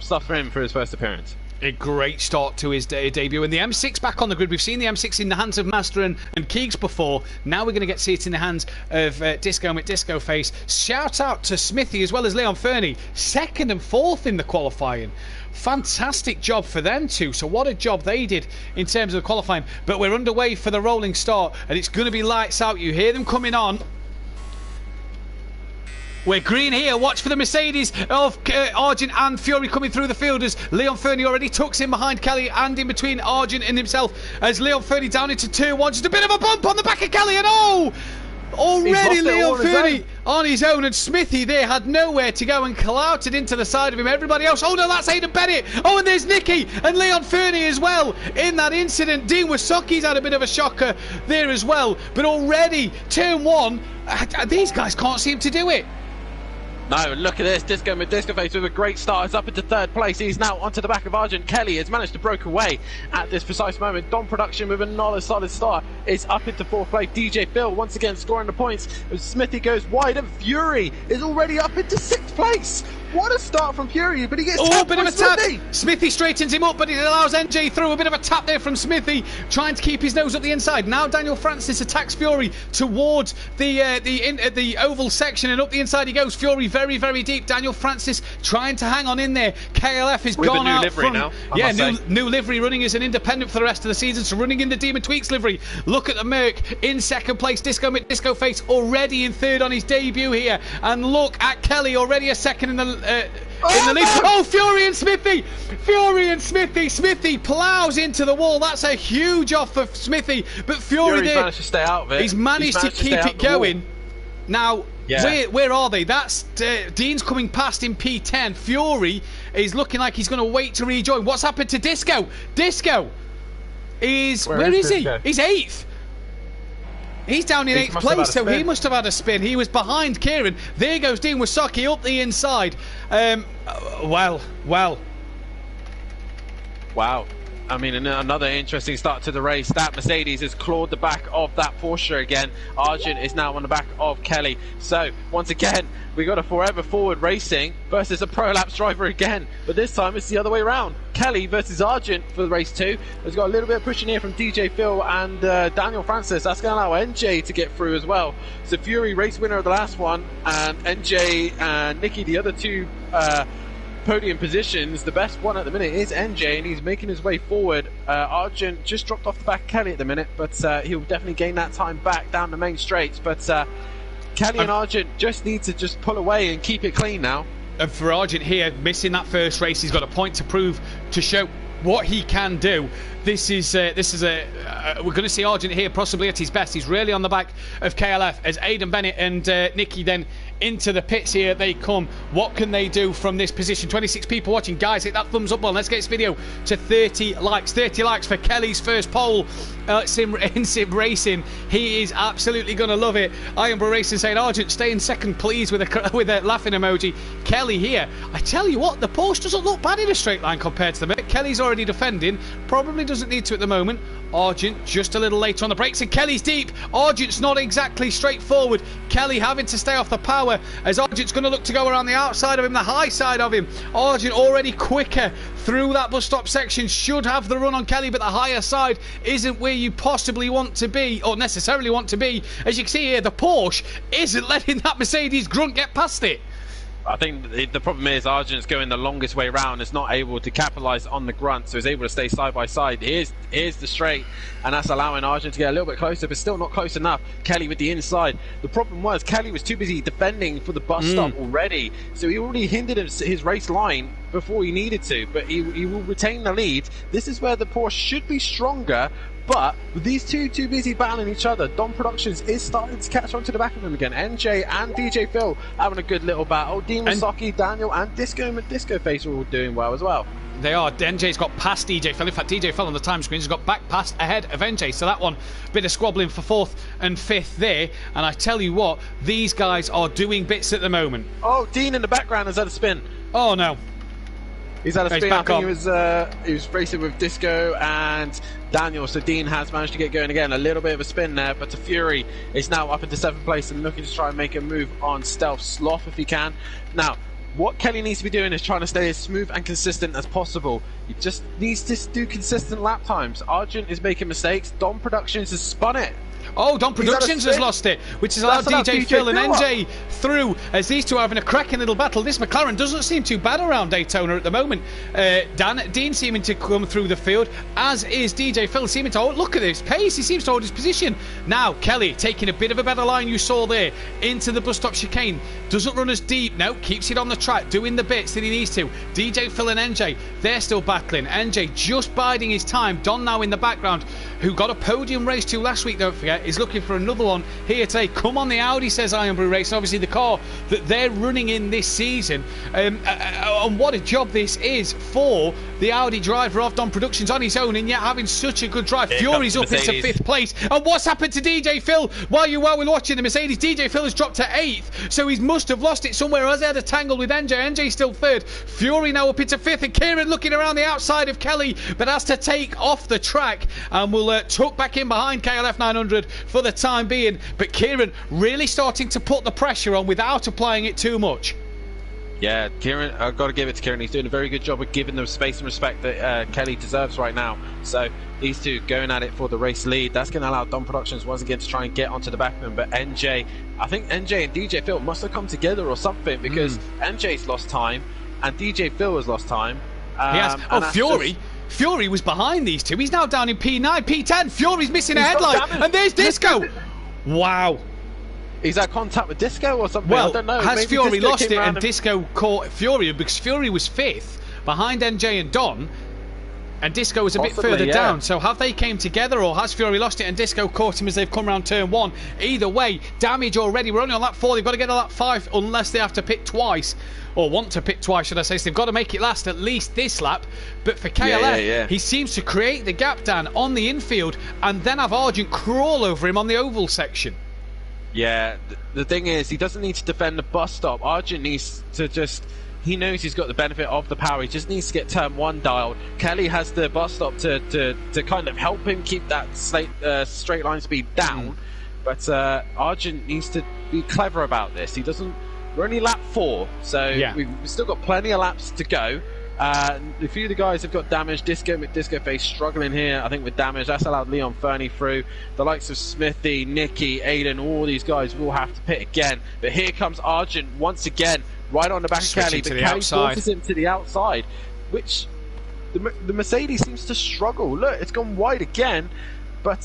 S6: stuff for him for his first appearance.
S5: A great start to his debut, and the M6 back on the grid. We've seen the M6 in the hands of Master and Keegs before. Now we're going to get to see it in the hands of Disco Face. Shout out to Smithy as well as Leon Fernie, 2nd and 4th in the qualifying. Fantastic job for them too. So what a job they did in terms of the qualifying. But we're underway for the rolling start, and it's going to be lights out. You hear them coming on. We're green here. Watch for the Mercedes of Argent and Fury coming through the field as Leon Fernie already tucks in behind Kelly and in between Argent and himself as Leon Fernie down into turn 1. Just a bit of a bump on the back of Kelly, and already Leon Fernie on his own, and Smithy there had nowhere to go and clouted into the side of him. Everybody else, oh no, that's Aiden Bennett. Oh, and there's Nicky and Leon Fernie as well in that incident. Dean Wasaki's had a bit of a shocker there as well, but already turn 1, these guys can't seem to do it.
S6: No, look at this. Disco Face with a great start. It's up into 3rd place. He's now onto the back of Argent. Kelly has managed to break away at this precise moment. Don Production with another solid start is up into 4th place. DJ Phil once again scoring the points. Smithy goes wide, and Fury is already up into 6th place. What a start from Fury, but he gets
S5: a bit of a tap.
S6: Smithy.
S5: Smithy straightens him up, but it allows NJ through. A bit of a tap there from Smithy, trying to keep his nose up the inside. Now Daniel Francis attacks Fury towards the oval section, and up the inside he goes. Fury very, very deep. Daniel Francis trying to hang on in there. KLF has gone out
S6: livery now.
S5: New livery, running as an independent for the rest of the season, so running in the Demon Tweaks livery. Look at the Merc in 2nd place. Disco Face already in 3rd on his debut here, and look at Kelly already a 2nd in the in the lead. Oh, Fury and Smithy! Fury and Smithy! Smithy ploughs into the wall. That's a huge off for Smithy, but Fury's
S6: managed to stay out of it.
S5: He's managed to keep it going. Now, where are they? That's Dean's coming past in P10. Fury is looking like he's going to wait to rejoin. What's happened to Disco? Disco is... Where is he? He's 8th. He's down in 8th place, so he must have had a spin. He was behind Kieran. There goes Dean Wasaki up the inside. Wow.
S6: I mean, another interesting start to the race. That Mercedes has clawed the back of that Porsche again. Argent is now on the back of Kelly. So, once again, we got a forever forward racing versus a Prolapse driver again. But this time, it's the other way around. Kelly versus Argent for race 2. There's got a little bit of pushing here from DJ Phil and Daniel Francis. That's going to allow NJ to get through as well. So, Fury, race winner of the last one, and NJ and Nicky, the other two podium positions. The best one at the minute is NJ, and he's making his way forward. Argent just dropped off the back of Kelly at the minute, but he'll definitely gain that time back down the main straights. But Kelly and Argent just need to just pull away and keep it clean now.
S5: And for Argent here, missing that first race, he's got a point to prove, to show what he can do. This is we're going to see Argent here possibly at his best. He's really on the back of KLF as Aiden Bennett and Nicky then into the pits. Here they come. What can they do from this position? 26 people watching. Guys, hit that thumbs up button. Let's get this video to 30 likes. 30 likes for Kelly's first pole in Sim Racing. He is absolutely going to love it. Ironborough Racing saying, Argent, stay in second, please, with a laughing emoji. Kelly here. I tell you what, the Porsche doesn't look bad in a straight line compared to the minute. Kelly's already defending. Probably doesn't need to at the moment. Argent just a little later on the brakes, and Kelly's deep. Argent's not exactly straightforward. Kelly having to stay off the power as Argent's going to look to go around the outside of him, the high side of him. Argent already quicker through that bus stop section, should have the run on Kelly, but the higher side isn't where you possibly want to be, or necessarily want to be. As you can see here, the Porsche isn't letting that Mercedes grunt get past it.
S6: I think the problem is Argent's going the longest way round. Is not able to capitalise on the grunt, so he's able to stay side by side. Here's the straight, and that's allowing Argent to get a little bit closer, but still not close enough. Kelly with the inside. The problem was Kelly was too busy defending for the bus stop already, so he already hindered his race line before he needed to, but he will retain the lead. This is where the Porsche should be stronger. But with these two too busy battling each other, Dom Productions is starting to catch on to the back of him again. NJ and DJ Phil having a good little battle. Dean Masaki, Daniel and Disco Face are all doing well as well.
S5: They are. NJ's got past DJ Phil. In fact, DJ Phil on the time screens has got back past ahead of NJ. So that one, bit of squabbling for 4th and 5th there. And I tell you what, these guys are doing bits at the moment.
S6: Oh, Dean in the background has had a spin.
S5: Oh no.
S6: He's had a spin. I think he was racing with Disco and Daniel, so Dean has managed to get going again. A little bit of a spin there, but the Fury is now up into 7th place and looking to try and make a move on Stealth Sloth if he can. Now, what Kelly needs to be doing is trying to stay as smooth and consistent as possible. He just needs to do consistent lap times. Argent is making mistakes. Dom Productions has spun it.
S5: Oh, Dom Productions has lost it, which has allowed DJ Phil and NJ through as these two are having a cracking little battle. This McLaren doesn't seem too bad around Daytona at the moment. Dean seeming to come through the field, as is DJ Phil seeming to look at this pace. He seems to hold his position. Now, Kelly taking a bit of a better line you saw there into the bus stop chicane. Doesn't run as deep, no, keeps it on the track, doing the bits that he needs to. DJ Phil and NJ, they're still battling. NJ just biding his time. Don now in the background, who got a podium race too last week, don't forget, is looking for another one here today. Come on the Audi, says Ironborough Racing. Obviously the car that they're running in this season. And what a job this is for the Audi driver of Dom Productions on his own, and yet having such a good drive. Fury's up into 5th place. And what's happened to DJ Phil? While we're watching the Mercedes, DJ Phil has dropped to 8th, so he must have lost it somewhere, as they had a tangle with NJ. NJ still 3rd. Fury now up into 5th, and Kieran looking around the outside of Kelly, but has to take off the track and will tuck back in behind KLF 900 for the time being. But Kieran really starting to put the pressure on without applying it too much.
S6: Yeah, Kieran, I've got to give it to Kieran. He's doing a very good job of giving them space and respect that Kelly deserves right now. So these two going at it for the race lead. That's going to allow Dom Productions once again to try and get onto the back of him. But NJ, I think NJ and DJ Phil must have come together or something, because NJ's lost time and DJ Phil has lost time.
S5: He has. Oh, Fury. Fury was behind these two. He's now down in P9, P10. Fury's missing a headlight. And there's Disco. Wow.
S6: He's had contact with Disco or something.
S5: Well,
S6: I don't know.
S5: has
S6: Maybe
S5: Fury
S6: Disco
S5: lost
S6: came
S5: it
S6: round
S5: and Disco caught Fury because Fury was 5th behind NJ and Don, and Disco was a bit
S6: Possibly,
S5: further
S6: yeah.
S5: down. So have they came together, or has Fury lost it and Disco caught him as they've come round turn 1? Either way, damage already. We're only on lap 4. They've got to get on lap 5 unless they have to pit twice, or want to pit twice, should I say. So they've got to make it last at least this lap. But for KLF, he seems to create the gap, Dan, on the infield and then have Argent crawl over him on the oval section.
S6: Yeah, the thing is, he doesn't need to defend the bus stop. Argent needs to just... He knows he's got the benefit of the power. He just needs to get turn 1 dialed. Kelly has the bus stop to kind of help him keep that straight line speed down. But Argent needs to be clever about this. He doesn't... We're only lap 4, so we've still got plenty of laps to go. A few of the guys have got damage. Disco Face struggling here, I think, with damage. That's allowed Leon Fernie through. The likes of Smithy, Nicky, Aiden, all these guys will have to pit again. But here comes Argent once again, right on the back of Kelly. But Kelly forces him to the outside, which the Mercedes seems to struggle. Look, it's gone wide again, but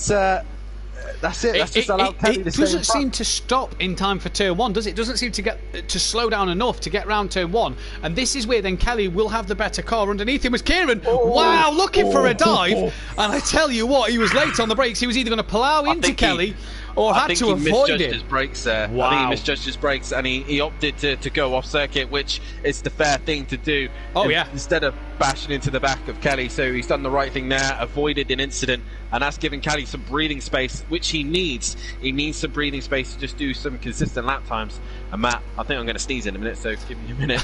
S6: that's it. That's just allowed Kelly to stay in front.
S5: It doesn't seem to stop in time for turn 1, does it? It doesn't seem to get to slow down enough to get round turn 1. And this is where then Kelly will have the better car. Underneath him was Kieran. Wow, looking for a dive. And I tell you what, he was late on the brakes. He was either going to plough into Kelly or had to avoid it.
S6: I think he misjudged his brakes there.
S5: Wow.
S6: I think he misjudged his brakes, and he opted to go off circuit, which is the fair thing to do. Instead of bashing into the back of Kelly. So he's done the right thing there, avoided an incident, and that's giving Kelly some breathing space, which he needs. He needs some breathing space to just do some consistent lap times. And Matt, I think I'm going to sneeze in a minute, so give me a minute.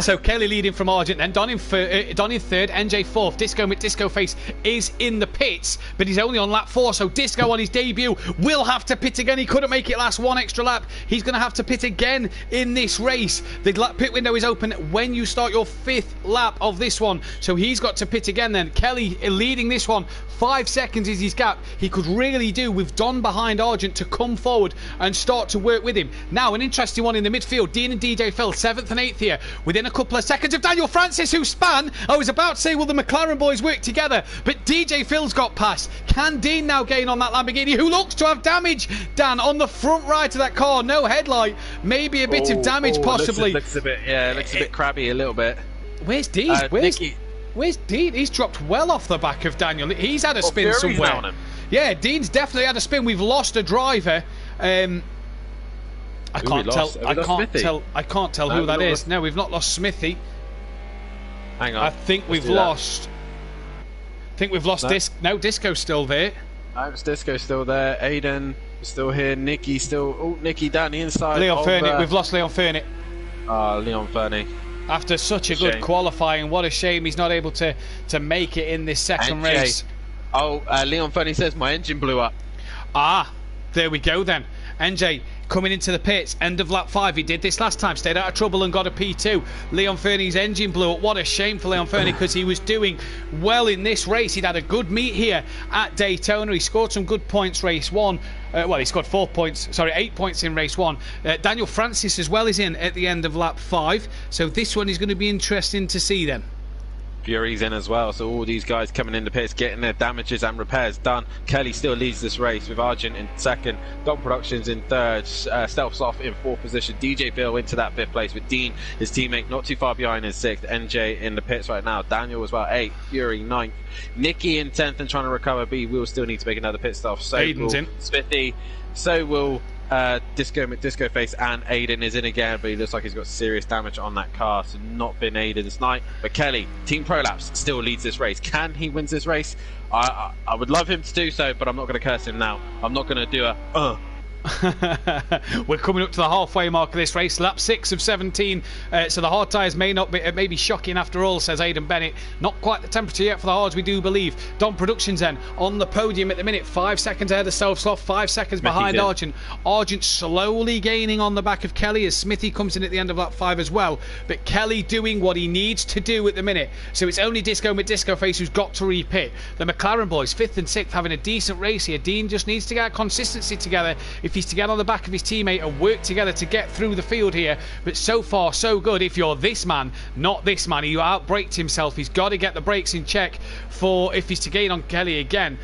S5: So Kelly leading from Argent, then Don in 3rd, NJ 4th. Disco with Disco Face is in the pits, but he's only on lap 4, so Disco on his debut will have to pit again. He couldn't make it last 1 extra lap. He's going to have to pit again in this race. The pit window is open when you start your 5th lap of this one, so he's got to pit again then. Kelly leading this one. 5 seconds is his gap. He could really do with Don behind Argent to come forward and start to work with him. Now, an interesting one in the midfield. Dean and DJ Phil, 7th and 8th here, within a couple of seconds of Daniel Francis, who span. I was about to say, will the McLaren boys work together? But DJ Phil's got past. Can Dean now gain on that Lamborghini, who looks to have damage, Dan, on the front right of that car? No headlight. Maybe a bit of damage, possibly.
S6: Looks a bit crabby a little bit.
S5: Where's Dean? Where's Dean? He's dropped well off the back of Daniel. He's had a spin somewhere.
S6: On him.
S5: Yeah, Dean's definitely had a spin. We've lost a driver. I can't tell who that is. No, we've not lost Smithy.
S6: Hang on.
S5: I think we've lost. No, Disco's still there.
S6: No, it's Disco still there. Aiden is still here. Nicky still. Oh, Nicky down the inside.
S5: Leon Fernie. We've lost Leon Fernie.
S6: Leon Fernie.
S5: After such a good qualifying, what a shame he's not able to make it in this second race.
S6: Leon Fernie says my engine blew up.
S5: There we go then. NJ coming into the pits, end of lap 5. He did this last time, stayed out of trouble and got a P2. Leon Fernie's engine blew up. What a shame for Leon Fernie, because he was doing well in this race. He'd had a good meet here at Daytona. He scored some good points race 1. He scored 8 points in race 1. Daniel Francis as well is in at the end of lap 5. So this one is going to be interesting to see then.
S6: Fury's in as well, so all these guys coming in the pits, getting their damages and repairs done. Kelly still leads this race with Argent in 2nd, Dom Productions in 3rd, Stealth's off in 4th position. DJ Phil into that 5th place with Dean, his teammate, not too far behind in 6th. NJ in the pits right now. Daniel as well, 8th. Fury 9th. Nicky in 10th and trying to recover. B will still need to make another pit stop. So
S5: Aiden's in.
S6: Smithy. So will Disco Face, and Aiden is in again, but he looks like he's got serious damage on that car, so not been Aiden's night. But Kelly, Team Prolapse, still leads this race. Can he win this race? I would love him to do so, but I'm not going to curse him now. I'm not going to do a
S5: We're coming up to the halfway mark of this race, lap 6 of 17, so the hard tyres may be shocking after all, says Aiden Bennett. Not quite the temperature yet for the hards, we do believe. Dom Productions then on the podium at the minute, 5 seconds ahead of Self-Sloth, 5 seconds behind Argent. Argent slowly gaining on the back of Kelly as Smithy comes in at the end of lap 5 as well, but Kelly doing what he needs to do at the minute, so it's only Disco with Disco Face who's got to repit. The McLaren boys 5th and 6th having a decent race here. Dean just needs to get consistency together if he's to get on the back of his teammate and work together to get through the field here. But so far so good. If you're this man, not this man, he outbraked himself. He's got to get the brakes in check for if he's to gain on Kelly again.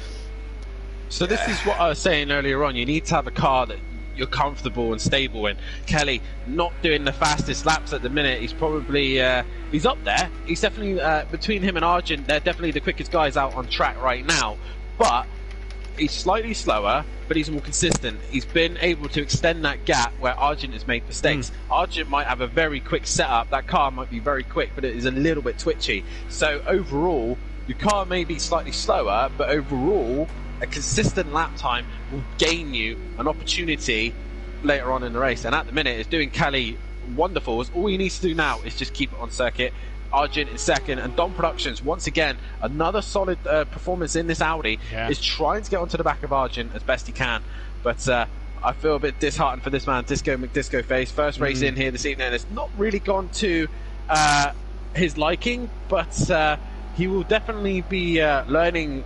S6: So this is what I was saying earlier on. You need to have a car that you're comfortable and stable in. Kelly not doing the fastest laps at the minute. He's probably he's up there. He's definitely between him and Argent, they're definitely the quickest guys out on track right now. But he's slightly slower, but he's more consistent. He's been able to extend that gap where Argent has made mistakes. Argent might have a very quick setup. That car might be very quick, but it is a little bit twitchy. So overall, your car may be slightly slower, but overall, a consistent lap time will gain you an opportunity later on in the race. And at the minute, it's doing Kelly wonderful. All he needs to do now is just keep it on circuit. Argent in second, and Dom Productions, once again, another solid performance in this Audi, is trying to get onto the back of Argent as best he can. But I feel a bit disheartened for this man, Disco McDisco Face. First race in here this evening, and it's not really gone to his liking, but he will definitely be learning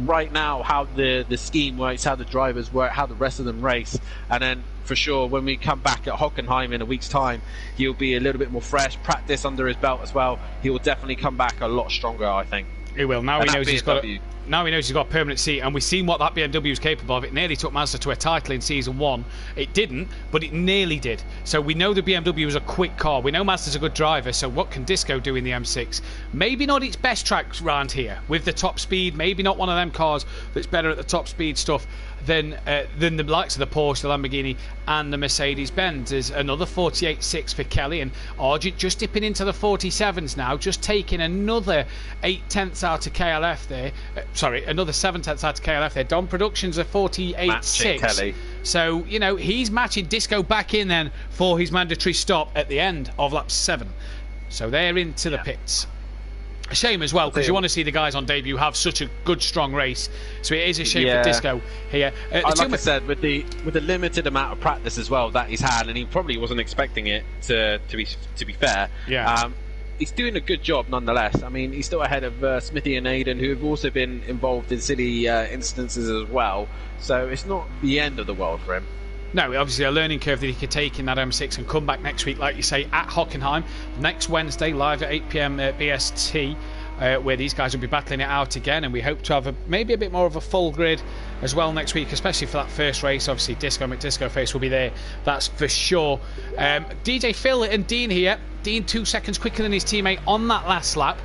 S6: right now how the scheme works, how the drivers work, how the rest of them race, and then for sure when we come back at Hockenheim in a week's time, he'll be a little bit more fresh, practice under his belt as well. He will definitely come back a lot stronger, I think.
S5: He will. Now he knows he's got a permanent seat, and we've seen what that BMW is capable of. It nearly took Mazda to a title in season 1. It didn't, but it nearly did. So we know the BMW is a quick car. We know Mazda's a good driver. So what can Disco do in the M6? Maybe not its best track round here with the top speed. Maybe not one of them cars that's better at the top speed stuff than the likes of the Porsche, the Lamborghini, and the Mercedes-Benz. There's another 48.6 for Kelly, and Argent just dipping into the 47s now, just taking another 8/10 out of KLF there. Another 7/10 out of KLF there. Dom Productions are 48.6. So, you know, he's matching Disco back in then for his mandatory stop at the end of lap 7. So they're into the pits. A shame as well, because you want to see the guys on debut have such a good, strong race. So it is a shame for Disco here.
S6: Like I said, with the limited amount of practice as well that he's had, and he probably wasn't expecting it to be fair. He's doing a good job nonetheless. I mean, he's still ahead of Smithy and Aiden, who have also been involved in silly instances as well. So it's not the end of the world for him.
S5: No, obviously a learning curve that he could take in that M6 and come back next week, like you say, at Hockenheim. Next Wednesday, live at 8 PM BST, where these guys will be battling it out again. And we hope to have maybe a bit more of a full grid as well next week, especially for that first race. Obviously, Disco McDisco Face will be there, that's for sure. DJ Phil and Dean here. Dean 2 seconds quicker than his teammate on that last lap.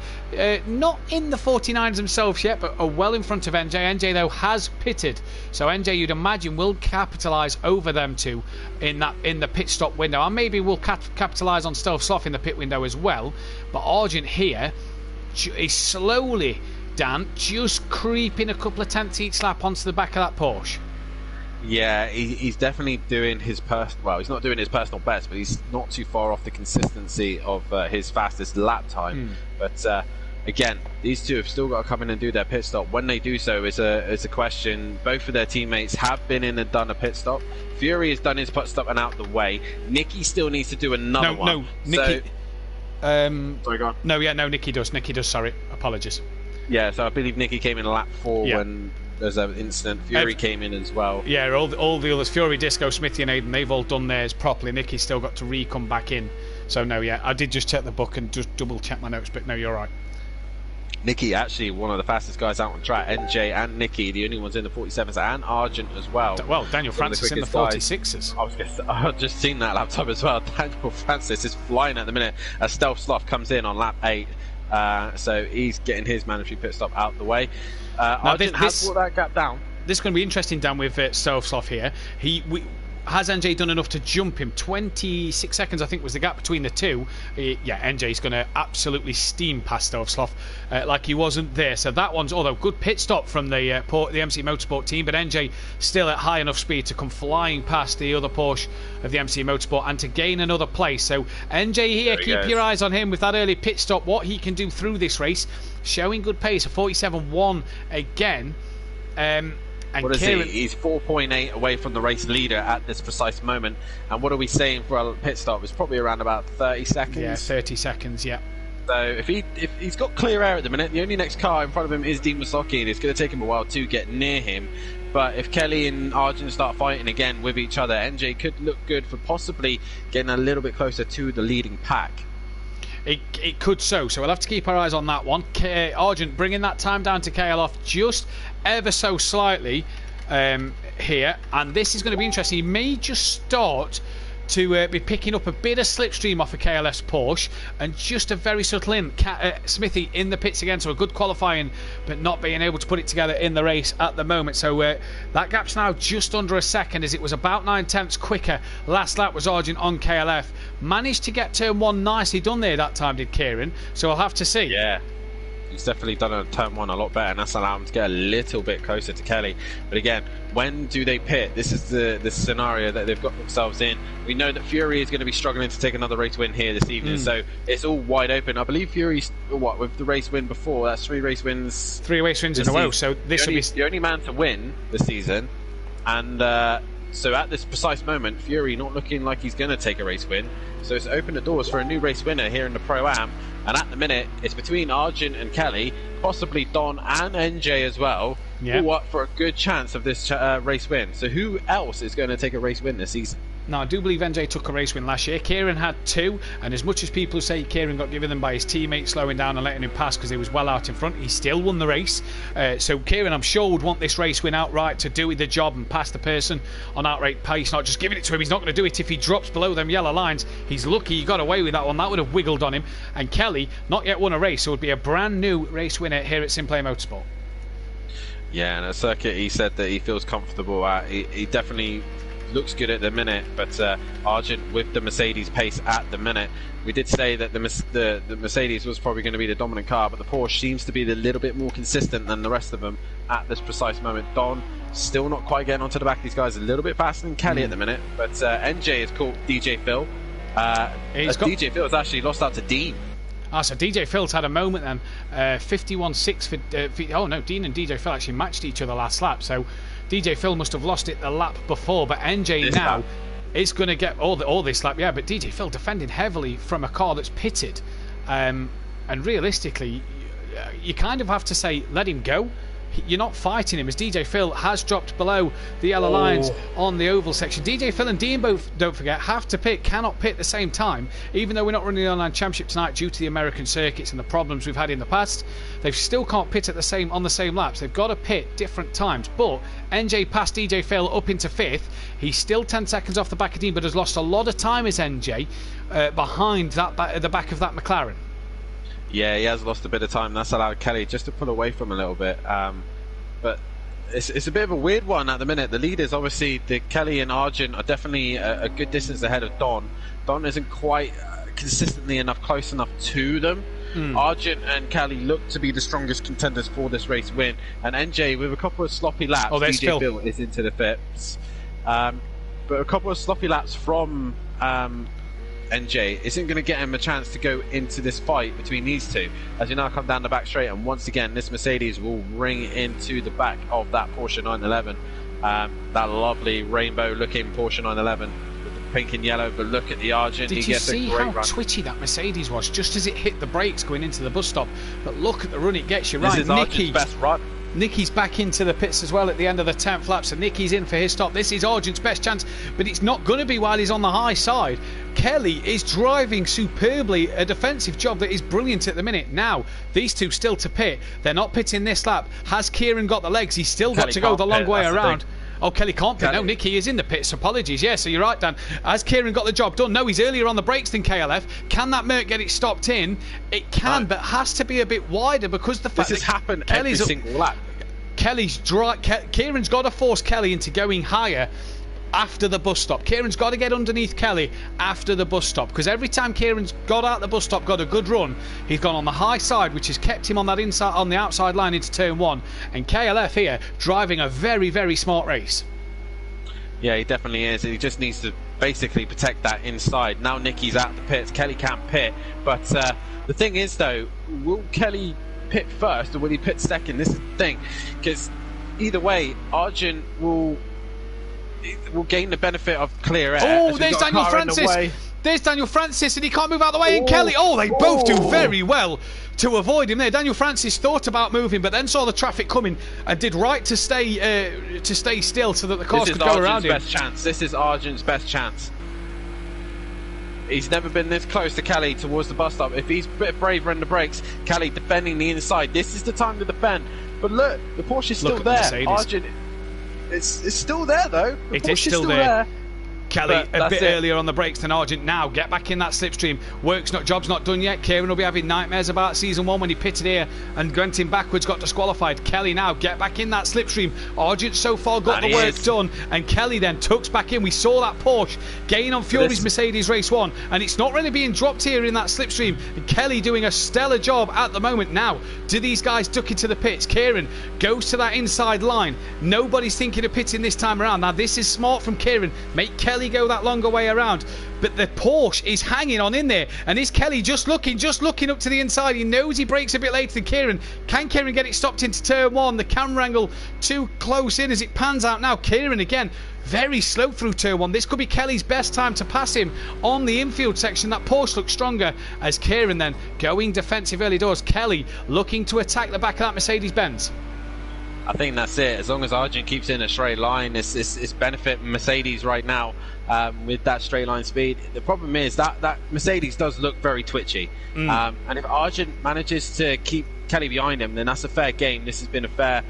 S5: Not in the 49s themselves yet, but are well in front of NJ. NJ, though, has pitted. So NJ, you'd imagine, will capitalise over them two in the pit stop window. And maybe will capitalise on Stealth Sloth in the pit window as well. But Argent here is slowly, Dan, just creeping a couple of tenths each lap onto the back of that Porsche.
S6: Yeah, he's definitely doing his well, he's not doing his personal best, but he's not too far off the consistency of his fastest lap time. But again, these two have still got to come in and do their pit stop. When they do so, it's a question. Both of their teammates have been in and done a pit stop. Fury has done his pit stop and out the way. Nicky still needs to do another one.
S5: No, Nicky.
S6: Sorry, go on.
S5: No, Nicky does. Sorry, apologies.
S6: Yeah, so I believe Nicky came in lap 4 when there's an incident. Fury came in as well.
S5: Yeah, all the others, Fury, Disco, Smithy and Aiden, they've all done theirs properly. Nicky's still got to come back in. So no, I did just check the book and just double check my notes, but no, you're right.
S6: Nicky actually one of the fastest guys out on track. NJ and Nicky, the only ones in the 47s, and Argent as well.
S5: Well, Daniel Francis in the 46s.
S6: I've just seen that laptop as well. Daniel Francis is flying at the minute as Stealth Sloth comes in on lap 8. So he's getting his mandatory pit stop out the way. Argent has brought that gap down.
S5: This is going to be interesting, Dan, with Stealth Sloth here. Has NJ done enough to jump him? 26 seconds, I think, was the gap between the two. NJ's going to absolutely steam past Stealth Sloth like he wasn't there. So that one's, although good pit stop from the MC Motorsport team, but NJ still at high enough speed to come flying past the other Porsche of the MC Motorsport and to gain another place. So NJ here, keep your eyes on him with that early pit stop, what he can do through this race. Showing good pace, a 47.1 again. And
S6: what is he? He's 4.8 away from the race leader at this precise moment. And what are we saying for a pit stop? It's probably around about 30 seconds.
S5: Yeah, 30 seconds, yeah.
S6: So if he's got clear air at the minute, the only next car in front of him is Dean Masocki, and it's going to take him a while to get near him. But if Kelly and Argent start fighting again with each other, NJ could look good for possibly getting a little bit closer to the leading pack.
S5: It could so we'll have to keep our eyes on that one. Argent bringing that time down to KL off just ever so slightly. here, and this is going to be interesting. He may just start to be picking up a bit of slipstream off of KLF's Porsche, and just a very subtle Smithy in the pits again, so a good qualifying, but not being able to put it together in the race at the moment. So that gap's now just under a second, as it was about 9/10 quicker. Last lap was Argent on KLF. Managed to get turn 1 nicely done there that time, did Kieran, so I'll have to see.
S6: Yeah. He's definitely done a turn 1 a lot better, and that's allowed him to get a little bit closer to Kelly. But again, when do they pit? This is the scenario that they've got themselves in. We know that Fury is going to be struggling to take another race win here this evening, so it's all wide open. I believe Fury's, with the race win before, that's 3 race wins.
S5: 3 race wins in a row, so this will be
S6: the only man to win this season. And so at this precise moment, Fury not looking like he's going to take a race win. So it's opened the doors for a new race winner here in the Pro-Am. And at the minute, it's between Argent and Kelly, possibly Don and NJ as well, all up for a good chance of this race win. So who else is going to take a race win this season?
S5: Now, I do believe NJ took a race win last year. Kieran had 2, and as much as people say Kieran got given them by his teammates slowing down and letting him pass because he was well out in front, he still won the race. So Kieran, I'm sure, would want this race win outright to do the job and pass the person on outright pace, not just giving it to him. He's not going to do it if he drops below them yellow lines. He's lucky he got away with that one. That would have wiggled on him. And Kelly, not yet won a race, so would be a brand new race winner here at Simplay Motorsport.
S6: Yeah, and at circuit, he said that he feels comfortable at. He definitely looks good at the minute, but Argent with the Mercedes pace at the minute. We did say that the Mercedes was probably going to be the dominant car, but the Porsche seems to be a little bit more consistent than the rest of them at this precise moment. Don still not quite getting onto the back of these guys, a little bit faster than Kelly at the minute, but NJ has caught DJ Phil. DJ Phil has actually lost out to Dean.
S5: So DJ Phil's had a moment then. 51.6 for... oh no, Dean and DJ Phil actually matched each other last lap, so DJ Phil must have lost it the lap before, but NJ this now lap is going to get all this lap, but DJ Phil defending heavily from a car that's pitted. And realistically, you kind of have to say, let him go. You're not fighting him, as DJ Phil has dropped below the yellow lines on the oval section. DJ Phil and Dean both, don't forget, have to pit, cannot pit at the same time. Even though we're not running the online championship tonight due to the American circuits and the problems we've had in the past, they still can't pit at on the same laps. They've got to pit different times. But NJ passed DJ Phil up into 5th. He's still 10 seconds off the back of Dean, but has lost a lot of time as NJ behind the back of that McLaren.
S6: Yeah, he has lost a bit of time. That's allowed Kelly just to pull away from a little bit. But it's a bit of a weird one at the minute. The leaders, obviously, Kelly and Argent are definitely a good distance ahead of Don. Don isn't quite consistently enough, close enough to them. Argent and Kelly look to be the strongest contenders for this race win. And NJ, with a couple of sloppy laps, DJ Phil is into the fifths. But a couple of sloppy laps from NJ isn't going to get him a chance to go into this fight between these two, as you now come down the back straight, and once again this Mercedes will ring into the back of that Porsche 911, that lovely rainbow looking Porsche 911 with the pink and yellow. But look at the Argent.
S5: Did you see how twitchy that Mercedes was just as it hit the brakes going into the bus stop? But look at the run it gets you.
S6: This
S5: right,
S6: is Argent's best run.
S5: Nicky's back into the pits as well at the end of the 10th lap, so Nicky's in for his stop. This is Argent's best chance, but it's not going to be while he's on the high side. Kelly is driving superbly, a defensive job that is brilliant at the minute. Now, these two still to pit. They're not pitting this lap. Has Kieran got the legs? He's still got to go the long way around. Oh, Kelly can't pit. No, Nicky is in the pits. Apologies. Yeah, so you're right, Dan. Has Kieran got the job done? No, he's earlier on the brakes than KLF. Can that Merc get it stopped in? It can, but has to be a bit wider because the fact
S6: this has happened every single lap.
S5: Kieran's got to force Kelly into going higher after the bus stop. Kieran's got to get underneath Kelly after the bus stop, because every time Kieran's got out the bus stop, got a good run, he's gone on the high side, which has kept him on that inside, on the outside line into turn 1. And KLF here driving a very, very smart race.
S6: Yeah, he definitely is. He just needs to basically protect that inside. Now Nicky's out the pits. Kelly can't pit, but the thing is though, will Kelly pit first or will he pit second? This is the thing, because either way Argent will gain the benefit of clear air.
S5: Oh, there's Daniel Francis. There's Daniel Francis, and he can't move out of the way. And Kelly, they both do very well to avoid him there. Daniel Francis thought about moving, but then saw the traffic coming and did right to stay still so that the cars could go around him.
S6: This is Argent's best chance. He's never been this close to Kelly towards the bus stop. If he's a bit braver in the brakes, Kelly defending the inside. This is the time to defend. But look, the Porsche is still there. Argent. It's still there though. The
S5: It is
S6: Porsche
S5: still there. Kelly
S6: But
S5: a bit
S6: that's it.
S5: earlier on the brakes than Argent. Now get back in that slipstream. Job's not done yet. Kieran will be having nightmares about season 1 when he pitted here and went in backwards, got disqualified. Kelly now get back in that slipstream. Argent so far got
S6: And
S5: the
S6: he
S5: work
S6: is.
S5: done, and Kelly then tucks back in. We saw that Porsche gain on Fury's Mercedes race 1, and it's not really being dropped here in that slipstream. And Kelly doing a stellar job at the moment. Now, do these guys duck into the pits? Kieran goes to that inside line. Nobody's thinking of pitting this time around. Now this is smart from Kieran. Make Kelly go that longer way around, but the Porsche is hanging on in there, and is Kelly just looking up to the inside? He knows he brakes a bit later than Kieran. Can Kieran get it stopped into turn 1? The camera angle too close in as it pans out now. Kieran again very slow through turn 1. This could be Kelly's best time to pass him on the infield section. That Porsche looks stronger as Kieran then going defensive early doors. Kelly looking to attack the back of that Mercedes-Benz.
S6: I think that's it. As long as Argent keeps in a straight line, it's benefit Mercedes right now with that straight line speed. The problem is that Mercedes does look very twitchy. And if Argent manages to keep Kelly behind him, then that's a fair game. This has been a fair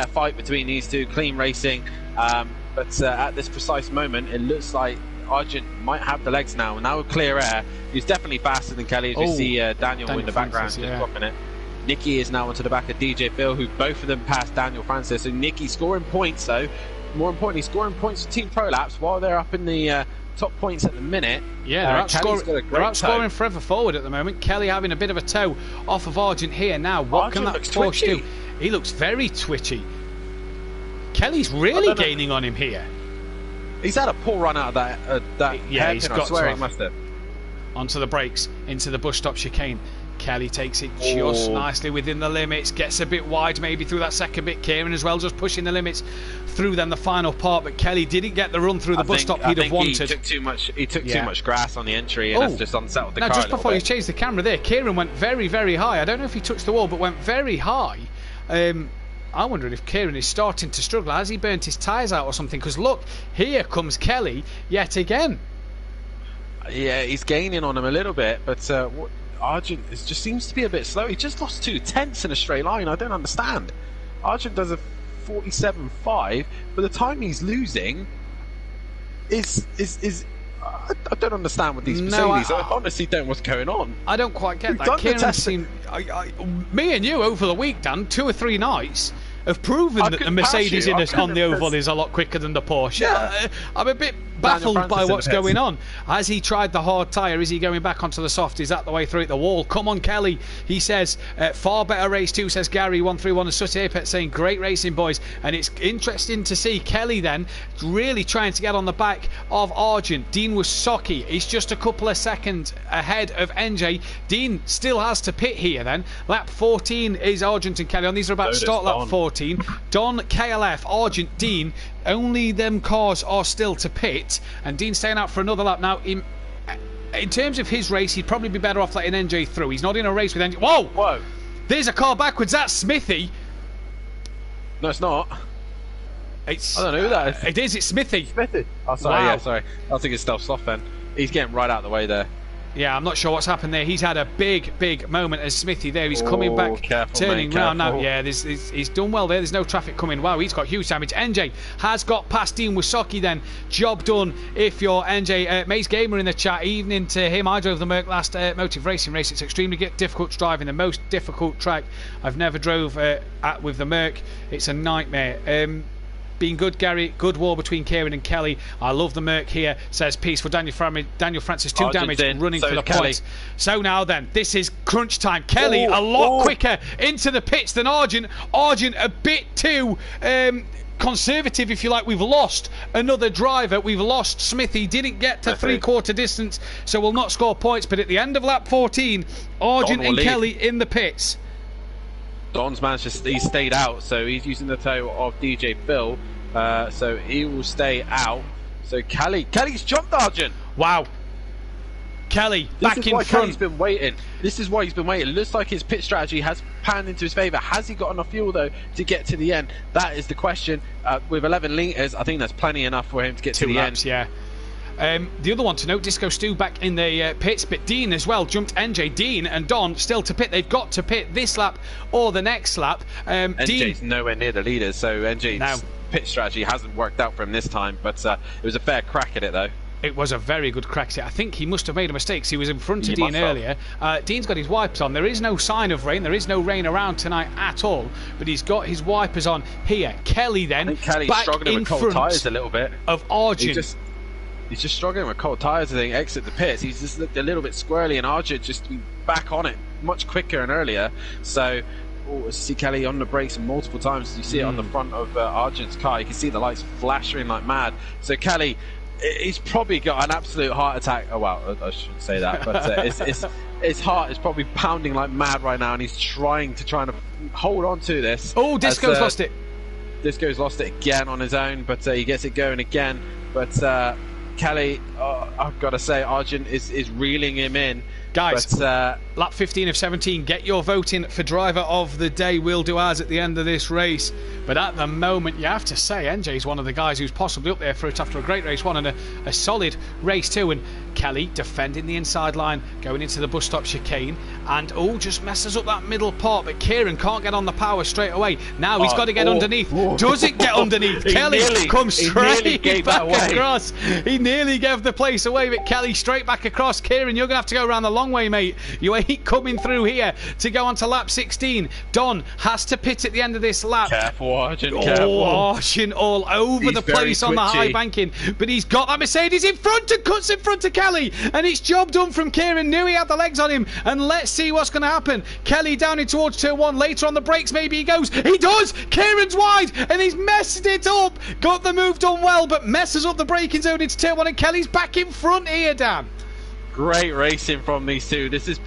S6: fight between these two, clean racing. But at this precise moment, it looks like Argent might have the legs now. And now with clear air, he's definitely faster than Kelly. As we see Daniel in the background just dropping it. Nicky is now onto the back of DJ Phil, who both of them passed Daniel Francis. So Nicky scoring points, though. More importantly, scoring points for Team Pro Laps while they're up in the top points at the minute.
S5: Yeah, they're outscoring forever forward at the moment. Kelly having a bit of a toe off of Argent here. Now, what can that Porsche do? He looks very twitchy. Kelly's really gaining on him here.
S6: He's had a poor run out of that
S5: yeah, he's got
S6: to. He must have.
S5: Onto the brakes, into the bush stop chicane. Kelly takes it just nicely within the limits, gets a bit wide maybe through that second bit. Kieran as well just pushing the limits through then the final part, but Kelly didn't get the run through the bus stop he'd have wanted.
S6: He took too much grass on the entry, and that's just unsettled the car.
S5: Now just before you changed the camera there, Kieran went very, very high. I don't know if he touched the wall, but went very high. I wonder if Kieran is starting to struggle. Has he burnt his tyres out or something? Because look, here comes Kelly yet again.
S6: Yeah, he's gaining on him a little bit, but Argent just seems to be a bit slow. He just lost 2 tenths in a straight line. I don't understand. Argent does a 47.5, but the time he's losing is I don't understand with these Mercedes. I honestly don't know what's going on.
S5: I don't quite get that. Kieran seemed, me and you over the week, Dan, 2 or 3 nights have proven that the Mercedes on the oval is a lot quicker than the Porsche. Yeah. I'm a bit baffled by what's going on. Has he tried the hard tyre? Is he going back onto the soft? Is that the way through at the wall? Come on, Kelly. He says, far better race too, says Gary 131 and Sutty Apex saying, great racing, boys. And it's interesting to see Kelly then really trying to get on the back of Argent. Dean Wasocki is just a couple of seconds ahead of NJ. Dean still has to pit here then. Lap 14 is Argent and Kelly on. These are about to start lap 14. Don, KLF, Argent, Dean, only them cars are still to pit, and Dean's staying out for another lap. Now, in terms of his race, he'd probably be better off letting NJ through. He's not in a race with NJ. Whoa! There's a car backwards. That's Smithy.
S6: No, it's not. I don't know who that is.
S5: It is. It's Smithy.
S6: Smithy. Oh, sorry. Wow. Yeah, sorry. I think it's stealth soft then. He's getting right out of the way there.
S5: Yeah, I'm not sure what's happened there. He's had a big moment as Smithy there. He's coming back, turning round now. Yeah, he's done well there. There's no traffic coming. Wow, he's got huge damage. NJ has got past Dean Wasocki then. Job done if you're NJ. Mace Gamer in the chat. Evening to him. I drove the Merc last Motive Racing race. It's extremely difficult to drive in the most difficult track I've never drove with the Merc. It's a nightmare. Been good, Gary. Good war between Kieran and Kelly. I love the Merc here, says Peace for Daniel Francis. 2 damage running for the points. So now then, this is crunch time. Kelly a lot quicker into the pits than Argent. Argent a bit too conservative, if you like. We've lost another driver. We've lost Smithy. Didn't get to 3/4 distance, so will not score points. But at the end of lap 14, Argent and Kelly in the pits.
S6: Don's managed to, he stayed out, so he's using the toe of DJ Phil, so he will stay out. So Kelly's jumped Argent.
S5: Wow. Kelly back in front.
S6: Kelly's been waiting. This is why he's been waiting. It looks like his pit strategy has panned into his favour. Has he got enough fuel though to get to the end? That is the question. With 11 litres, I think that's plenty enough for him to get to the end.
S5: Yeah. The other one to note, Disco Stu back in the pits, but Dean as well jumped NJ. Dean and Don still to pit. They've got to pit this lap or the next lap.
S6: NJ's nowhere near the leaders, so NJ's pit strategy hasn't worked out for him this time, but it was a fair crack at it though.
S5: It was a very good crack. I think he must have made a mistake. He was in front of Dean earlier. Dean's got his wipers on. There is no sign of rain. There is no rain around tonight at all. But he's got his wipers on here. Kelly then,
S6: I think Kelly's
S5: back
S6: struggling
S5: in
S6: with cold
S5: front
S6: tyres a little bit.
S5: of Arjun.
S6: He's just struggling with cold tyres, I think. Exit the pits. He's just looked a little bit squirrely, and Arjun just to be back on it much quicker and earlier. So, see Kelly on the brakes multiple times. You see it on the front of Arjun's car. You can see the lights flashing like mad. So Kelly, he's probably got an absolute heart attack. Oh wow, I shouldn't say that, but his heart is probably pounding like mad right now, and he's trying to hold on to this.
S5: Oh, Disco's lost it.
S6: Disco's lost it again on his own, but he gets it going again. But Kelly, I've got to say, Arjun is reeling him in.
S5: Guys,
S6: but,
S5: lap 15 of 17, get your voting for driver of the day. We'll do ours at the end of this race. But at the moment, you have to say, NJ's one of the guys who's possibly up there for it after a great race one and a solid race too. And Kelly defending the inside line, going into the bus stop chicane, and just messes up that middle part. But Kieran can't get on the power straight away. Now he's got to get underneath. Does it get underneath? Kelly comes straight back across. He nearly gave the place away, but Kelly straight back across. Kieran, you're going to have to go around the long way, mate. You ain't coming through here to go on to lap 16. Don has to pit at the end of this lap.
S6: Careful, Arjun, careful.
S5: Arjun all over the place on the high banking. But he's got that Mercedes in front and cuts in front of Kelly. And it's job done from Kieran. Knew he had the legs on him. And let's see what's going to happen. Kelly down in towards turn 1. Later on the brakes, maybe he goes. He does! Kieran's wide and he's messed it up. Got the move done well, but messes up the braking zone into turn 1. And Kelly's back in front here, Dan.
S6: Great racing from these two. They've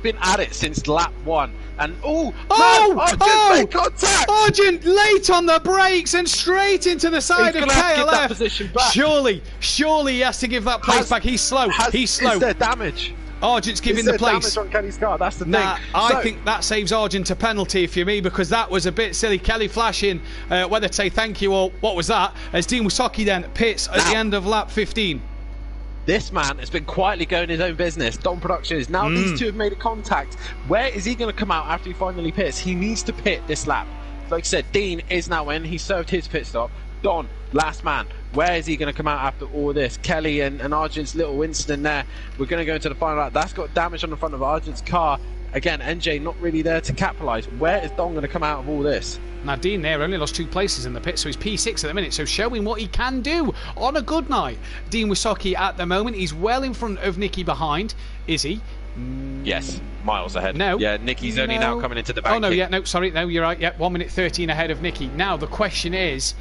S6: been at it since lap 1. And Arjun made contact.
S5: Arjun late on the brakes and straight into the side of KLF.
S6: Have to give that position back.
S5: Surely he has to give that place back. He's slow.
S6: Is there damage?
S5: Arjun's giving the place.
S6: Damage on Kelly's car? That's the thing.
S5: I think that saves Arjun to penalty for me, because that was a bit silly. Kelly flashing whether to say thank you or what was that, as Dean Wisocki then pits at the end of lap 15.
S6: This man has been quietly going his own business. Don Productions. Now these two have made a contact. Where is he going to come out after he finally pits? He needs to pit this lap. Like I said, Dean is now in. He served his pit stop. Don, last man. Where is he going to come out after all this? Kelly and Arjun's little incident there. We're going to go into the final lap. That's got damage on the front of Arjun's car. Again, NJ not really there to capitalise. Where is Don going to come out of all this?
S5: Now, Dean there only lost 2 places in the pit, so he's P6 at the minute, so showing what he can do on a good night. Dean Wisocki at the moment, he's well in front of Nicky behind, is he?
S6: Yes, miles ahead.
S5: No.
S6: Yeah, Nicky's only now coming into the back.
S5: Oh, no, sorry, you're right, 1 minute 13 ahead of Nicky. Now, the question is,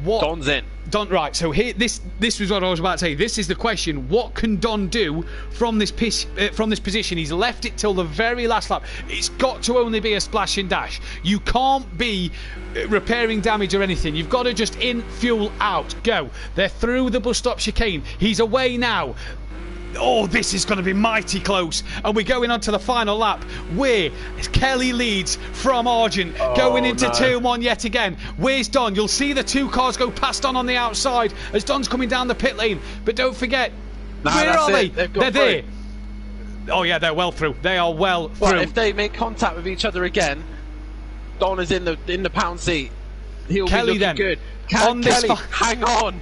S6: Don's in.
S5: Right, so here, this was what I was about to say. This is the question. What can Don do from this position? He's left it till the very last lap. It's got to only be a splash and dash. You can't be repairing damage or anything. You've got to just in, fuel, out, go. They're through the bus stop chicane. He's away now. Oh, this is going to be mighty close. And we're going on to the final lap, where Kelly leads from Arjun, going into turn 1 yet again. Where's Don? You'll see the 2 cars go past on the outside as Don's coming down the pit lane. But don't forget, where are they? They're there. Oh yeah, they're well through. They are well through.
S6: Well, if they make contact with each other again, Don is in the pound seat. He'll
S5: Kelly
S6: be looking good. Can Kelly hang on?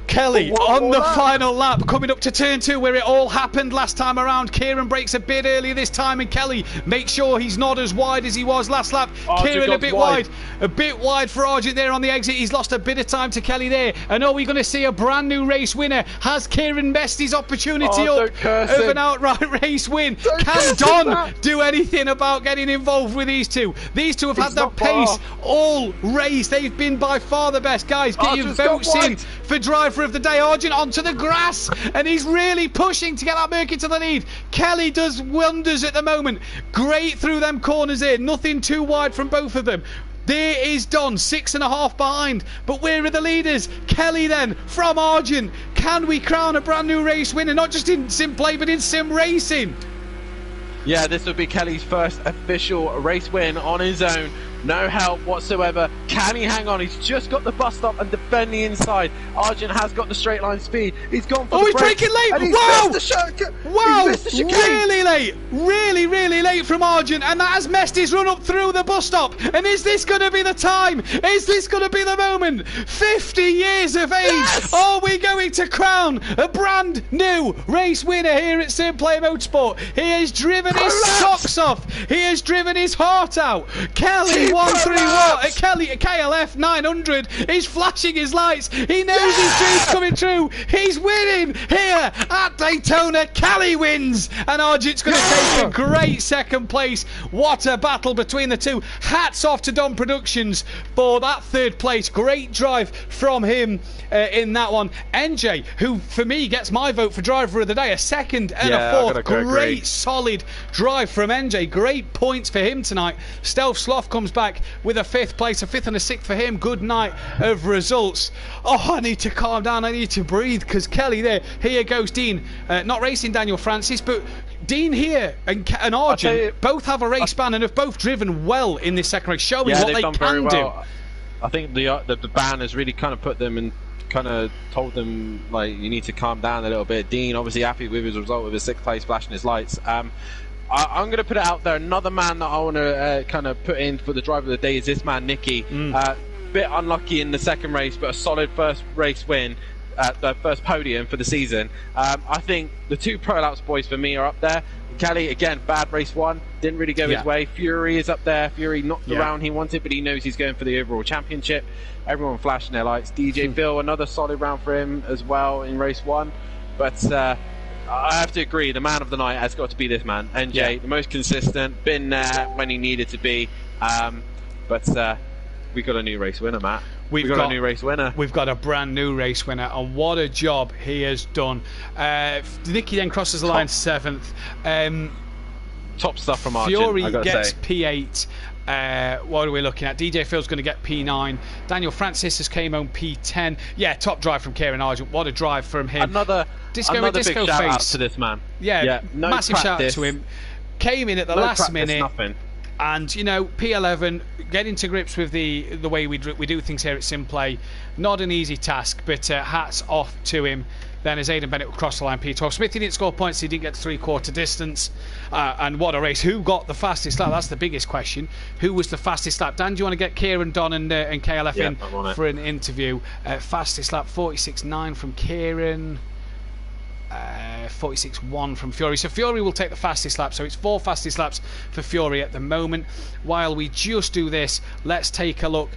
S5: Kelly on the final lap, coming up to turn 2 where it all happened last time around. Kieran breaks a bit earlier this time, and Kelly makes sure he's not as wide as he was last lap. Kieran a bit wide for Arjun there on the exit. He's lost a bit of time to Kelly there, and we're going to see a brand new race winner. Has Kieran messed his opportunity up of an outright race win? Can Don do anything about getting involved with these two? These two have had the pace all race. They've been by far the best. Guys, get your votes in for driver of the day. Arjun onto the grass, and he's really pushing to get that Merc into the lead. Kelly does wonders at the moment. Great through them corners here. Nothing too wide from both of them. There is Don, 6.5 behind. But where are the leaders? Kelly then from Arjun. Can we crown a brand new race winner? Not just in Simplay, but in sim racing.
S6: Yeah, this will be Kelly's first official race win on his own. No help whatsoever. Can he hang on? He's just got the bus stop and defend the inside. Argent has got the straight line speed. He's gone for the
S5: he's
S6: break,
S5: braking late!
S6: and he's
S5: Wow!
S6: missed the
S5: Wow!
S6: He's missed the chicane.
S5: Really late! Really late from Argent, and that has messed his run up through the bus stop. And is this going to be the time? Is this going to be the moment? 50 years of age!
S6: Yes!
S5: Are we going to crown a brand new race winner here at Simplay Motorsport? He has driven his socks off. He has driven his heart out. Kelly 131. Kelly KLF 900 is flashing his lights. He knows his dream's coming true. He's winning here at Daytona. Kelly wins, and Argent's going to take a great second place. What a battle between the two. Hats off to Don Productions for that third place. Great drive from him in that one. NJ, who for me gets my vote for driver of the day, a second and a fourth. Great solid drive from NJ. Great points for him tonight. Stealth Sloth comes back with a fifth place, a fifth and a sixth for him. Good night of results. Oh, I need to calm down. I need to breathe, because Kelly there. Here goes Dean. Not racing Daniel Francis, but Dean here and Argent both have a race ban and have both driven well in this second race, showing what they can do.
S6: I think the ban has really kind of put them and kind of told them, like, you need to calm down a little bit. Dean obviously happy with his result, with his sixth place, flashing his lights. I'm going to put it out there. Another man that I want to kind of put in for the driver of the day is this man, Nicky. Bit unlucky in the second race, but a solid first race win. The first podium for the season. I think the two Pro Laps boys for me are up there. Kelly, again, bad race one, didn't really go his way. Fury is up there. Fury not the round he wanted, but he knows he's going for the overall championship. Everyone flashing their lights. DJ Phil, another solid round for him as well in race one. But I have to agree, the man of the night has got to be this man, NJ, the most consistent, been there when he needed to be. But we got a new race winner, Matt. We've got a new race winner. We've
S5: got a brand new race winner, and what a job he has done. Nicky then crosses the line 7th.
S6: Top stuff from Argent.
S5: Fury gets P8. What are we looking at? DJ Phil's going to get P9. Daniel Francis has came home P10. Yeah, top drive from Kieran Argent. What a drive from him.
S6: Another big shout out to this man.
S5: Yeah, no massive shout out to him. Came in at the last minute.
S6: Nothing.
S5: And, you know, P11, getting to grips with the way we do things here at Simplay, not an easy task, but hats off to him. Then as Aiden Bennett will cross the line, P12. Smithy didn't score points, he didn't get three-quarter distance. And what a race. Who got the fastest lap? That's the biggest question. Who was the fastest lap? Dan, do you want to get Kieran, Don and KLF in for an interview? Fastest lap, 46.9 from Kieran. 46.1 from Fury. So Fury will take the fastest lap. So it's 4 fastest laps for Fury at the moment. While we just do this, let's take a look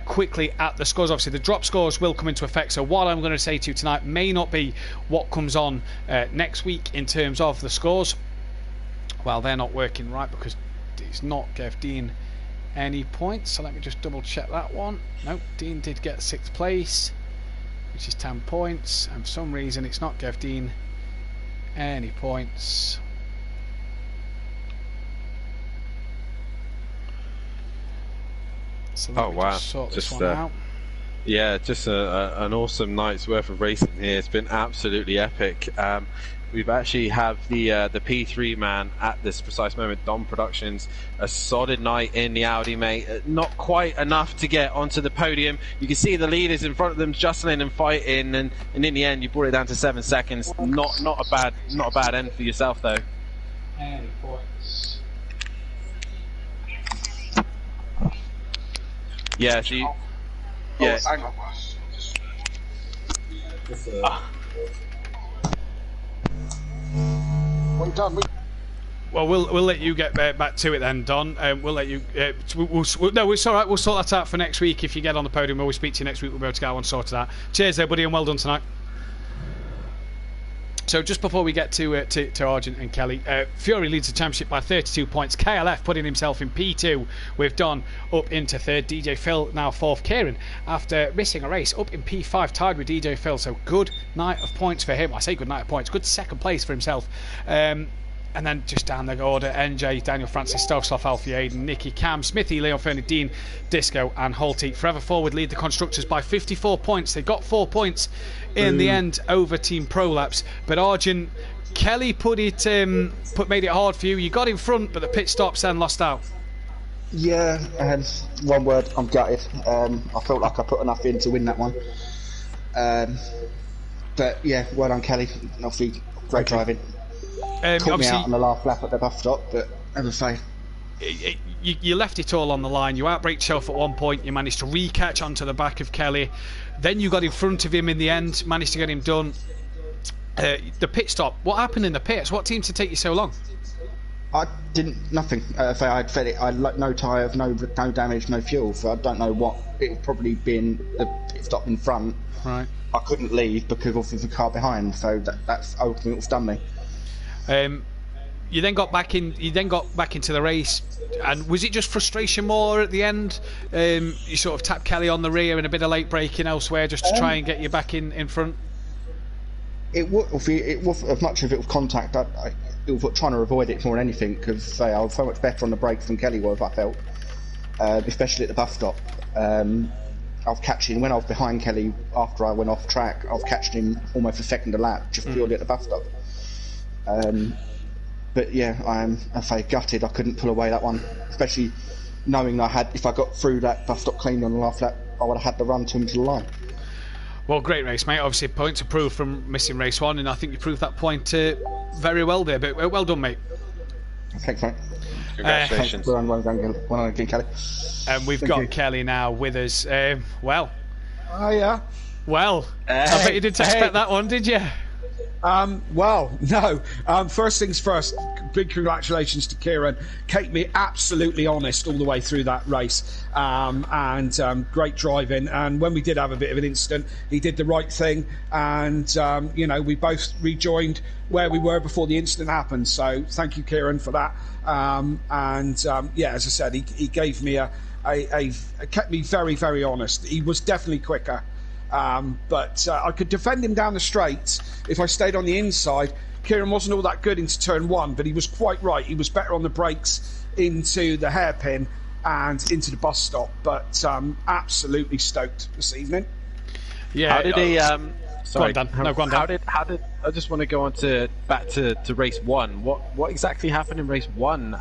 S5: quickly at the scores. Obviously the drop scores will come into effect, so what I'm going to say to you tonight may not be what comes on next week in terms of the scores. Well, they're not working right because it's not gave Dean any points, so let me just double check that one. Nope, Dean did get 6th place, which is 10 points, and for some reason it's not gave Dean any points. So
S6: oh wow!
S5: Sort this one out.
S6: Yeah, just an awesome night's worth of racing here. It's been absolutely epic. We've actually have the P3 man at this precise moment, Dom Productions. A solid night in the Audi, mate. Not quite enough to get onto the podium. You can see the leaders in front of them jostling and fighting, and in the end, you brought it down to 7 seconds. Not a bad end for yourself though.
S5: Any points?
S6: Yeah, so you, yeah.
S5: Well, we'll let you get back to it then, Don. We'll let you. No, it's all right. We'll sort that out for next week. If you get on the podium, we'll speak to you next week. We'll be able to get one sorted out. Cheers, there, buddy, and well done tonight. So just before we get to Argent and Kelly, Fury leads the championship by 32 points. KLF putting himself in P2 with Don up into 3rd. DJ Phil now 4th. Kieran, after missing a race, up in P5, tied with DJ Phil. So good night of points for him. I say good night of points. Good 2nd place for himself. And then just down the order, NJ, Daniel Francis, Stovesoft, Alfie, Aiden, Nicky, Cam, Smithy, Leon Fernie, Dean, Disco and Holty. Forever Forward lead the constructors by 54 points. They got 4 points in the end over Team Pro Laps. But Argent, Kelly made it hard for you. You got in front, but the pit stops then lost out.
S7: Yeah, one word, I'm gutted. I felt like I put enough in to win that one. But yeah, well done, Kelly. Obviously, great driving. Caught me out on the last lap at the buff stop, but as I say,
S5: you left it all on the line. You outbraked yourself at one point. You managed to re-catch onto the back of Kelly. Then you got in front of him in the end. Managed to get him done. The pit stop. What happened in the pits? What seemed to take you so long?
S7: I didn't. Nothing. I'd fed it. I had no tyres, no damage, no fuel. So I don't know what. It'd probably been the pit stop in front.
S5: Right.
S7: I couldn't leave because of the car behind. So that's ultimately what's done me.
S5: You then got back in. You then got back into the race, and was it just frustration more at the end? You sort of tapped Kelly on the rear and a bit of late braking elsewhere just to try and get you back in front. It
S7: was as much of it was contact. It was trying to avoid it more than anything because I was so much better on the brakes than Kelly was. I felt, especially at the bus stop. I was catching when I was behind Kelly after I went off track. I was catching him almost a second a lap just purely at the bus stop. But yeah, I say gutted I couldn't pull away that one, especially knowing if I got through that bus stop cleanly on the last lap, I would have had to run to him to the line.
S5: Well, great race, mate. Obviously, a point to prove from missing race one, and I think you proved that point very well there. But well done, mate.
S7: Thanks, mate.
S6: Congratulations.
S7: Well done again, Kelly.
S5: And we've got Kelly now with us.
S10: Oh yeah.
S5: Well, I bet you didn't expect that one, did you?
S10: Well, no. First things first, big congratulations to Kieran. Kept me absolutely honest all the way through that race. And great driving. And when we did have a bit of an incident, he did the right thing. And, we both rejoined where we were before the incident happened. So thank you, Kieran, for that. As I said, he gave me kept me very, very honest. He was definitely quicker. But I could defend him down the straight if I stayed on the inside. Kieran wasn't all that good into turn one, but he was quite right. He was better on the brakes into the hairpin and into the bus stop. But absolutely stoked this evening.
S5: Yeah.
S6: How did he? Sorry,
S5: go on, Dan. No, go on, Dan.
S6: How did? I just want to go on back to race one. What exactly happened in race one?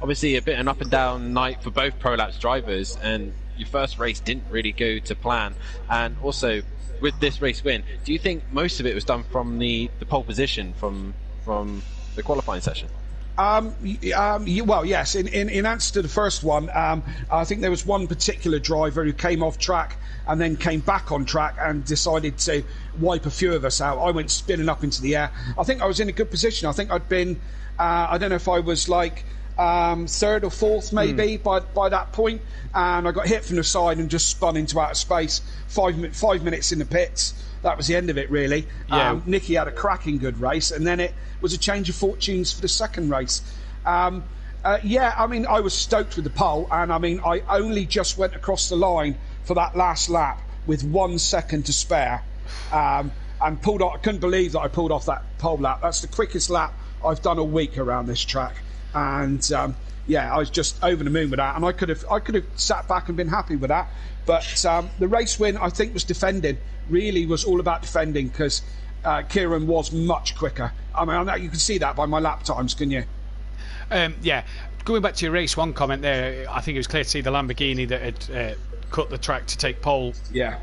S6: Obviously, a bit an up and down night for both Prolapse drivers, and your first race didn't really go to plan. And also, with this race win, do you think most of it was done from the pole position from the qualifying session?
S10: Well, yes. In answer to the first one, I think there was one particular driver who came off track and then came back on track and decided to wipe a few of us out. I went spinning up into the air. I think I was in a good position. I think I'd been, I don't know if I was like third or fourth maybe by that point, and I got hit from the side and just spun into outer space. 5 minutes in the pits. That was the end of it, really.
S5: Yeah.
S10: Nicky had a cracking good race, and then it was a change of fortunes for the second race. I was stoked with the pole, and I only just went across the line for that last lap with 1 second to spare, and pulled off. I couldn't believe that I pulled off that pole lap. That's the quickest lap I've done all week around this track, and I was just over the moon with that. And I could have sat back and been happy with that, but the race win, I think, was defending. Really was all about defending because Kieran was much quicker. You can see that by my lap times, can you?
S5: Going back to your race one comment there, I think it was clear to see the Lamborghini that had cut the track to take pole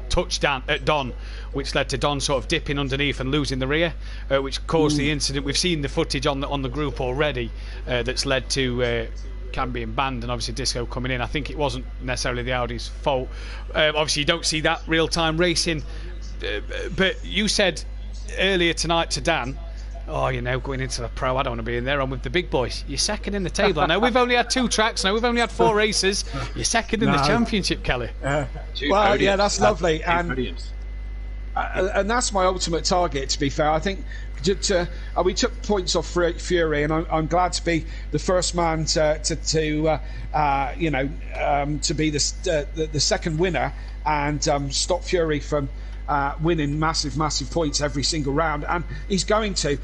S5: touched down at Don, which led to Don sort of dipping underneath and losing the rear, which caused the incident. We've seen the footage on the group already that's led to Cam being banned and obviously Disco coming in. I think it wasn't necessarily the Audi's fault. Obviously you don't see that real-time racing, but you said earlier tonight to Dan, going into the pro, I don't want to be in there. I'm with the big boys. You're second in the table. I know we've only had 2 tracks. Now we've only had 4 races. You're second in the championship, Kelly.
S10: That's lovely. And that's my ultimate target, to be fair. I think we took points off Fury, and I'm glad to be the first man to be the second winner and stop Fury from winning massive points every single round, and he's going to.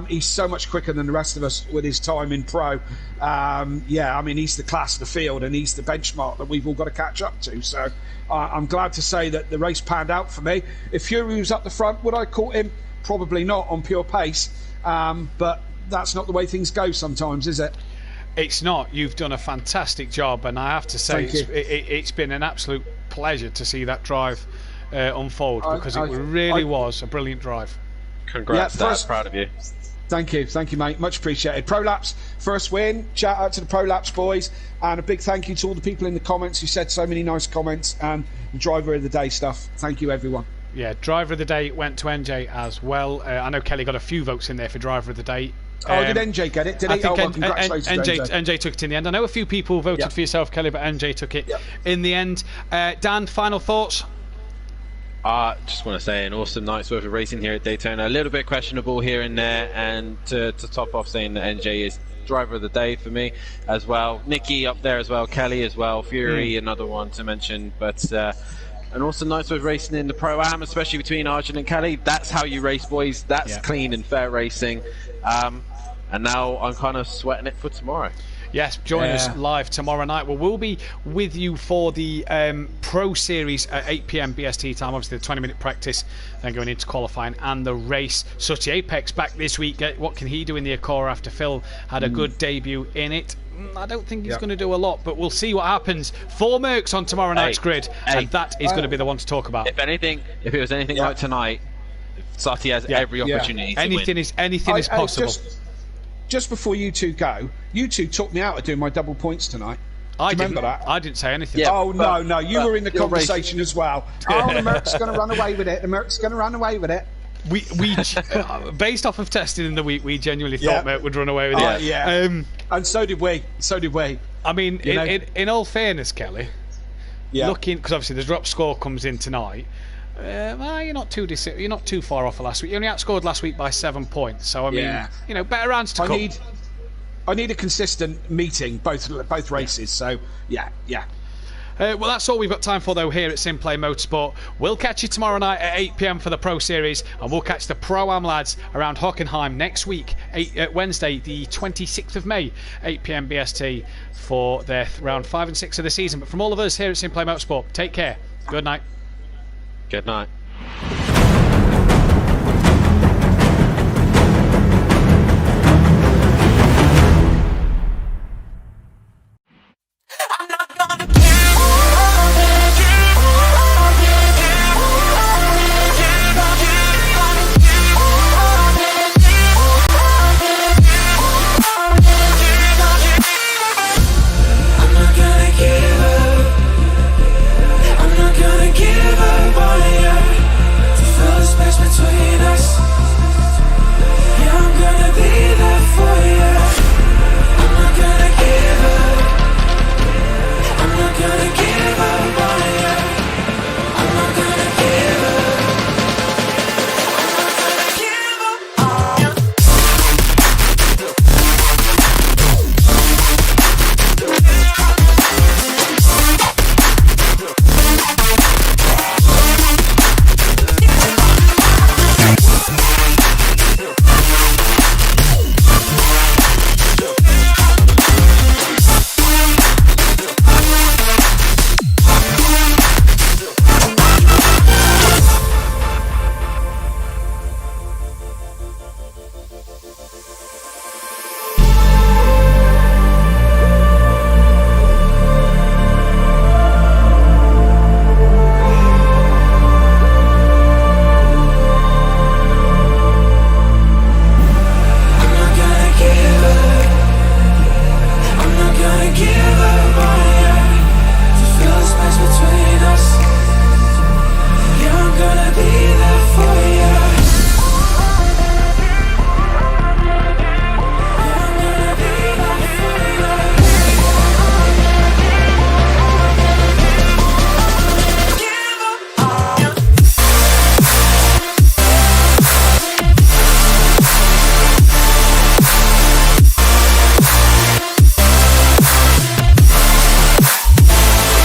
S10: He's so much quicker than the rest of us with his time in pro. He's the class of the field, and he's the benchmark that we've all got to catch up to. So I'm glad to say that the race panned out for me. If Fury was up the front, would I caught him? Probably not on pure pace, but that's not the way things go sometimes, is it?
S5: It's not. You've done a fantastic job, and I have to say it's been an absolute pleasure to see that drive unfold, because it really was a brilliant drive.
S6: Congrats, Dad. Proud of you.
S10: Thank you, mate. Much appreciated. Prolapse, first win. Shout out to the Prolapse boys, and a big thank you to all the people in the comments who said so many nice comments, and the driver of the day stuff. Thank you, everyone.
S5: Yeah, driver of the day went to NJ as well. I know Kelly got a few votes in there for driver of the day.
S10: Did NJ get it? Did he? Congratulations,
S5: NJ took it in the end. I know a few people voted for yourself, Kelly, but NJ took it in the end. Dan, final thoughts?
S6: Just want to say an awesome night's worth of racing here at Daytona. A little bit questionable here and there, and to top off, saying that NJ is driver of the day for me as well. Nicky up there as well, Kelly as well, Fury another one to mention, but an awesome night's worth of racing in the Pro-Am, especially between Arjun and Kelly. That's how you race, boys. That's clean and fair racing. And now I'm kind of sweating it for tomorrow.
S5: Yes, join us live tomorrow night. Well, we'll be with you for the Pro Series at 8 PM BST time. Obviously, the 20-minute practice, then going into qualifying and the race. Such Apex back this week. What can he do in the Acura after Phil had a good debut in it? I don't think he's going to do a lot, but we'll see what happens. 4 Mercs on tomorrow night's grid, and that is going to be the one to talk about.
S6: If it was anything like tonight, Sati has every opportunity to win.
S5: Anything is possible.
S10: Just before you two go, you two took me out of doing my double points tonight. Remember that?
S5: I didn't say anything.
S10: Yeah, no, you were in the conversation as well. Oh, the Merc's going to run away with it. The Merc's going to run away with it.
S5: We based off of testing in the week, we genuinely thought Mert would run away with it.
S10: Yeah. And so did we.
S5: I mean, in all fairness, Kelly, looking, because obviously the drop score comes in tonight. You're not too far off of last week. You only outscored last week by 7 points. So I mean, better rounds to come.
S10: I need a consistent meeting both races. So yeah.
S5: Well, that's all we've got time for, though, here at Simplay Motorsport. We'll catch you tomorrow night at 8 PM for the Pro Series, and we'll catch the Pro-Am lads around Hockenheim next week, Wednesday, the 26th of May, 8 PM BST, for their round 5 and 6 of the season. But from all of us here at Simplay Motorsport, take care. Good night.
S6: Good night.